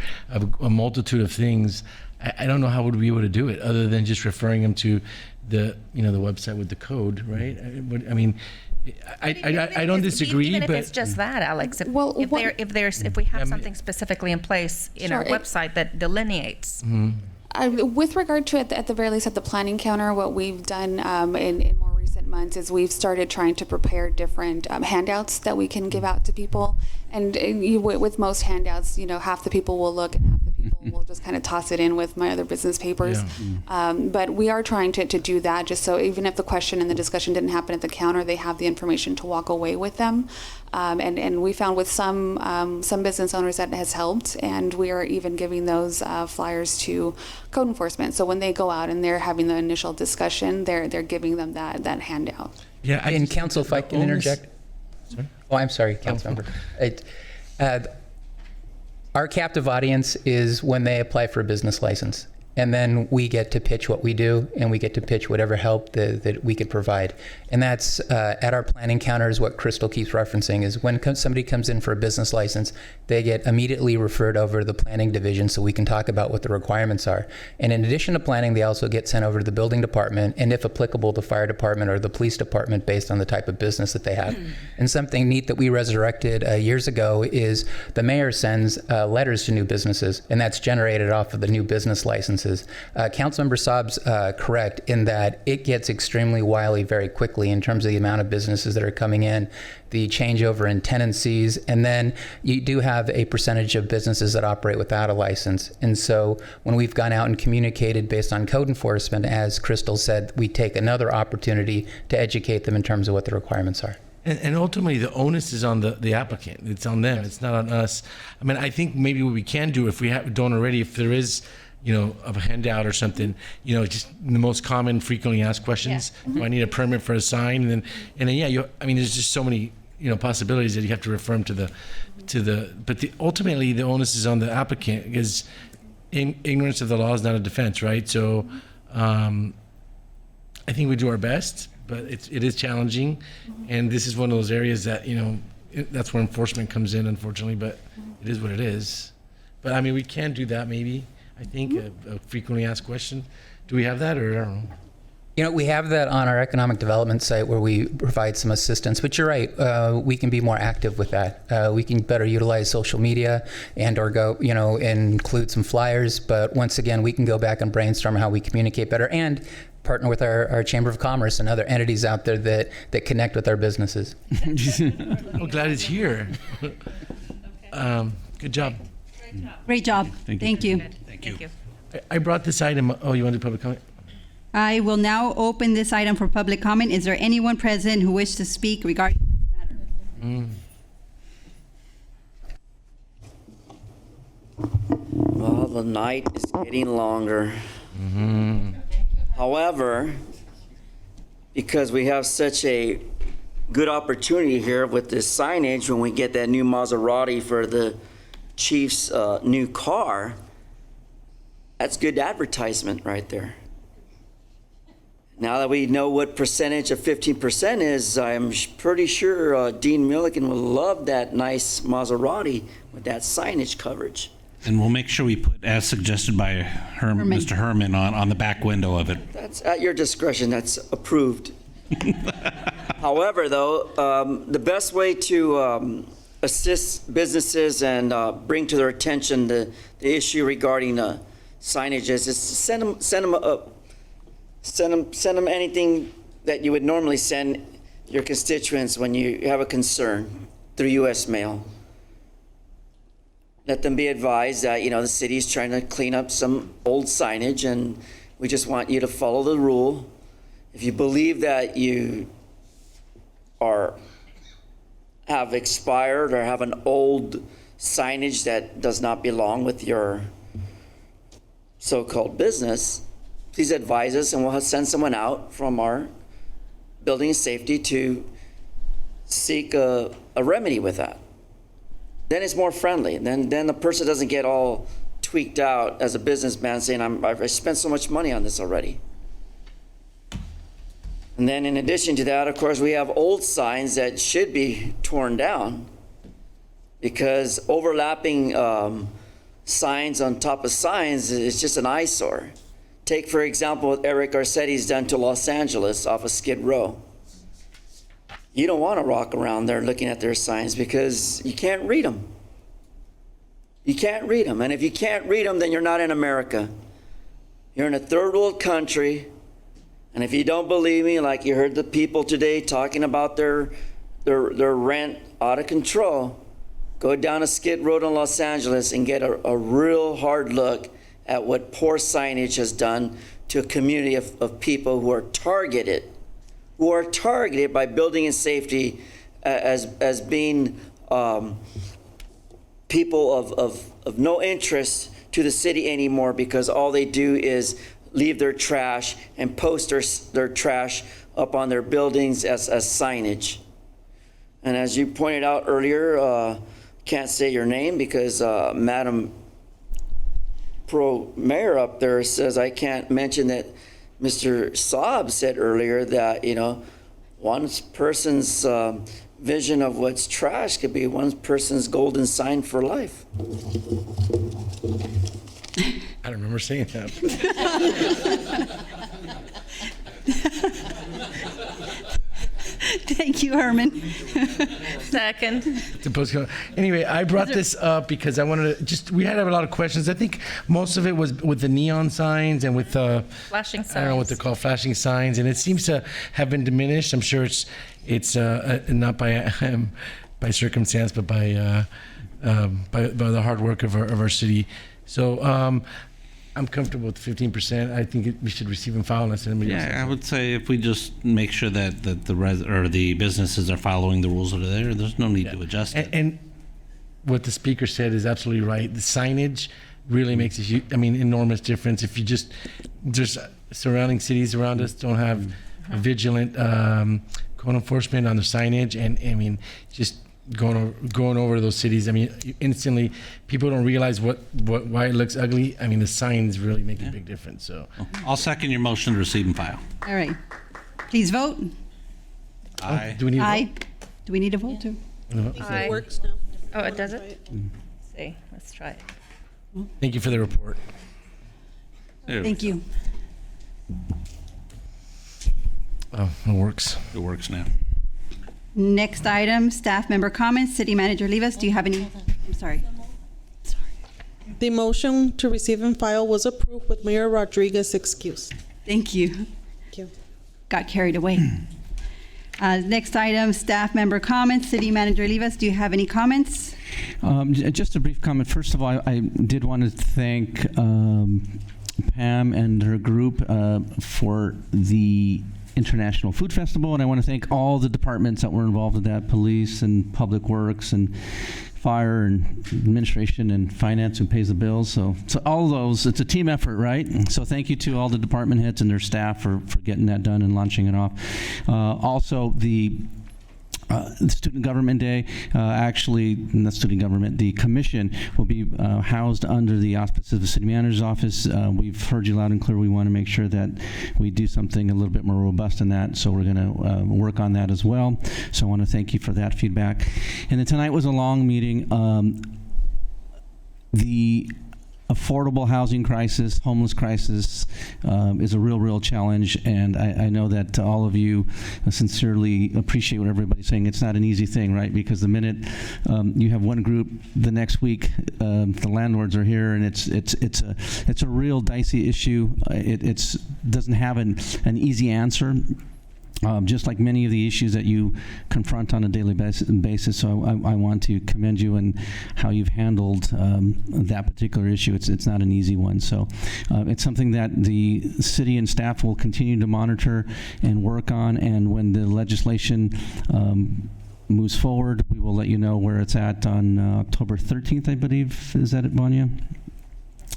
a multitude of things. I don't know how would we be able to do it other than just referring them to the the website with the code, right? I mean, I don't disagree, even but if it's just that, Alex. If we have something specifically in place in our website that delineates. With regard to at the very least at the planning counter, what we've done in more recent months is we've started trying to prepare different handouts that we can give out to people. And with most handouts, half the people will look and half the people will just kind of toss it in with my other business papers. Yeah. But we are trying to do that just so even if the question and the discussion didn't happen at the counter, they have the information to walk away with them. And we found with some business owners that has helped, and we are even giving those flyers to code enforcement. So when they go out and they're having the initial discussion, they're giving them that handout. Yeah. And council, if I can interject. Sorry? Oh, I'm sorry, council member. Our captive audience is when they apply for a business license. And then we get to pitch what we do, and we get to pitch whatever help that we could provide. And that's at our planning counters, what Crystal keeps referencing is when somebody comes in for a business license, they get immediately referred over to the planning division so we can talk about what the requirements are. And in addition to planning, they also get sent over to the building department, and if applicable, the fire department or the police department based on the type of business that they have. And something neat that we resurrected years ago is the mayor sends letters to new businesses, and that's generated off of the new business license. Councilmember Saab's correct in that it gets extremely wily very quickly in terms of the amount of businesses that are coming in, the changeover in tenancies, and then you do have a percentage of businesses that operate without a license. And so when we've gone out and communicated based on code enforcement, as Crystal said, we take another opportunity to educate them in terms of what the requirements are. And ultimately, the onus is on the applicant. It's on them. It's not on us. I mean, I think maybe what we can do, if we don't already, if there is of a handout or something, just the most common frequently asked questions. Yeah. Do I need a permit for a sign? And then there's just so many, possibilities that you have to refer them but ultimately the onus is on the applicant because ignorance of the law is not a defense, right? So I think we do our best, but it is challenging. And this is one of those areas that, that's where enforcement comes in, unfortunately, but it is what it is. But I mean, we can do that maybe. I think a frequently asked question. Do we have that, or I don't know? We have that on our economic development site where we provide some assistance. But you're right, we can be more active with that. We can better utilize social media or go, include some flyers. But once again, we can go back and brainstorm how we communicate better and partner with our Chamber of Commerce and other entities out there that connect with our businesses. I'm glad it's here. Good job. Great job. Thank you. Thank you. I brought this item. Oh, you want to do public comment? I will now open this item for public comment. Is there anyone present who wishes to speak regarding this matter? Well, the night is getting longer. However, because we have such a good opportunity here with this signage when we get that new Maserati for the chief's new car, That's good advertisement right there. Now that we know what percentage of 15% is, I'm pretty sure Dean Milligan will love that nice Maserati with that signage coverage. And we'll make sure we put, as suggested by Mr. Herman, on the back window of it. That's at your discretion. That's approved. However, though, the best way to assist businesses and bring to their attention the issue regarding signage is to send them anything that you would normally send your constituents when you have a concern through U.S. mail. Let them be advised that, the city is trying to clean up some old signage, and we just want you to follow the rule. If you believe that you have expired or have an old signage that does not belong with your so-called business, please advise us, and we'll send someone out from our building and safety to seek a remedy with that. Then it's more friendly. Then the person doesn't get all tweaked out as a businessman saying, I've spent so much money on this already. And then in addition to that, of course, we have old signs that should be torn down because overlapping signs on top of signs is just an eyesore. Take, for example, what Eric Garcetti's done to Los Angeles off of Skid Row. You don't want to walk around there looking at their signs because you can't read them. You can't read them. And if you can't read them, then you're not in America. You're in a third world country. And if you don't believe me, like you heard the people today talking about their rent out of control, go down to Skid Row in Los Angeles and get a real hard look at what poor signage has done to a community of people who are targeted by building and safety as being people of no interest to the city anymore, because all they do is leave their trash and post their trash up on their buildings as signage. And as you pointed out earlier, can't say your name because Madam Pro Mayor up there says I can't mention that Mr. Saab said earlier that, one person's vision of what's trash could be one person's golden sign for life. I don't remember saying that. Thank you, Herman. Second. Anyway, I brought this up because I wanted to we had a lot of questions. I think most of it was with the neon signs and with flashing signs. I don't know what they're called, flashing signs, and it seems to have been diminished. I'm sure it's not by circumstance, but by the hard work of our city. So I'm comfortable with 15%. I think we should receive and file unless anybody else. Yeah, I would say if we just make sure that the businesses are following the rules that are there, there's no need to adjust it. And what the speaker said is absolutely right. The signage really makes a huge, enormous difference. If you there's surrounding cities around us don't have a vigilant code enforcement on the signage, and just going over those cities, instantly people don't realize why it looks ugly. The signs really make a big difference. So I'll second your motion to receive and file. All right. Please vote. Aye. Do we need a Aye. vote? Do we need a vote too? Aye. It works now. Oh, it does it? Let's see. Let's try it. Thank you for the report. Thank you. Oh, it works. It works now. Next item, staff member comments. City Manager Livas, do you have any? I'm sorry. The motion to receive and file was approved with Mayor Rodriguez excused. Thank you. Thank you. Got carried away. Next item, staff member comments. City Manager Livas, do you have any comments? Just a brief comment. First of all, I did want to thank Pam and her group for the International Food Festival, and I want to thank all the departments that were involved in that: police and public works and fire and administration and finance who pays the bills. So all those, it's a team effort, right? So thank you to all the department heads and their staff for getting that done and launching it off. Also, the Student Government Day, actually, not student government, the commission will be housed under the auspices of the city manager's office. We've heard you loud and clear. We want to make sure that we do something a little bit more robust than that, so we're going to work on that as well. So I want to thank you for that feedback. And then tonight was a long meeting. The affordable housing crisis, homeless crisis, is a real challenge, and I know that all of you sincerely appreciate what everybody's saying. It's not an easy thing, right? Because the minute you have one group, the next week the landlords are here, and it's a real dicey issue. It doesn't have an easy answer. Just like many of the issues that you confront on a daily basis. So I want to commend you in how you've handled that particular issue. It's not an easy one. So it's something that the city and staff will continue to monitor and work on. And when the legislation moves forward, we will let you know where it's at on October 13th, I believe. Is that it, Vanya?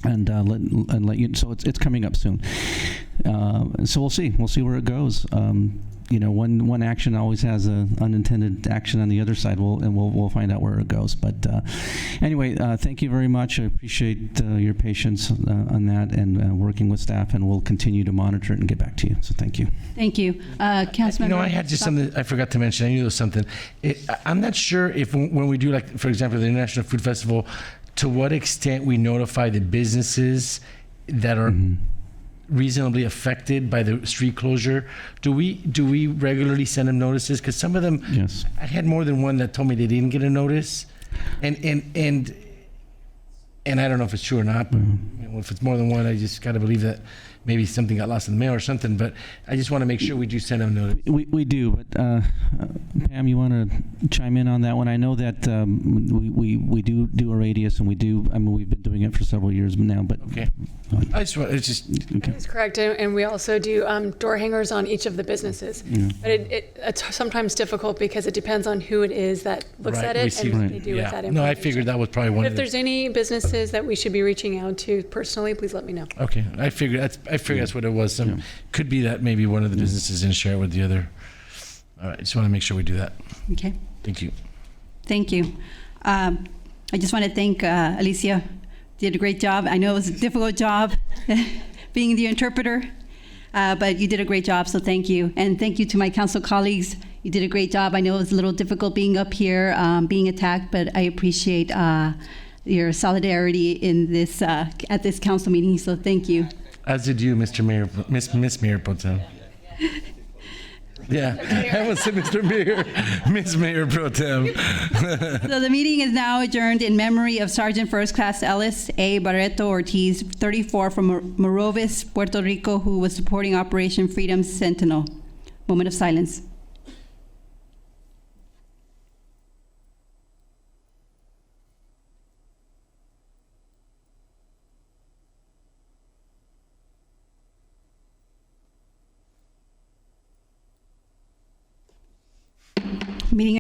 And let you. So it's coming up soon. So we'll see. We'll see where it goes. One action always has an unintended action on the other side. We'll find out where it goes. But anyway, thank you very much. I appreciate your patience on that and working with staff, and we'll continue to monitor it and get back to you. So thank you. Thank you, Councilman. I had just something I forgot to mention. I knew there was something. I'm not sure if when we do, like, for example, the International Food Festival, to what extent we notify the businesses that are reasonably affected by the street closure. Do we regularly send them notices? Because some of them, yes, I had more than one that told me they didn't get a notice, and I don't know if it's true or not. But if it's more than one, I just got to believe that maybe something got lost in the mail or something. But I just want to make sure we do send them notice. We do, but Pam, you want to chime in on that one? I know that we do a radius, and we do. I mean, we've been doing it for several years now. But okay, I just want it's just okay. That's correct, and we also do door hangers on each of the businesses. Yeah. But it's sometimes difficult because it depends on who it is that looks at it and what they do with that information. No, I figured that was probably one. But if there's any businesses that we should be reaching out to personally, please let me know. Okay, I figured that's what it was. Could be that maybe one of the businesses didn't share it with the other. All right, just want to make sure we do that. Okay. Thank you. Thank you. I just want to thank Alicia. Did a great job. I know it was a difficult job being the interpreter, but you did a great job, so thank you. And thank you to my council colleagues. You did a great job. I know it was a little difficult being up here, being attacked, but I appreciate your solidarity in this at this council meeting, so thank you. As did you, Mr. Mayor, Miss Mayor Pro Tem. Yeah, I was Mr. Mayor, Miss Mayor Pro Tem. So the meeting is now adjourned in memory of Sergeant First Class Ellis A. Barreto Ortiz, 34, from Morovis, Puerto Rico, who was supporting Operation Freedom Sentinel. Moment of silence. Meeting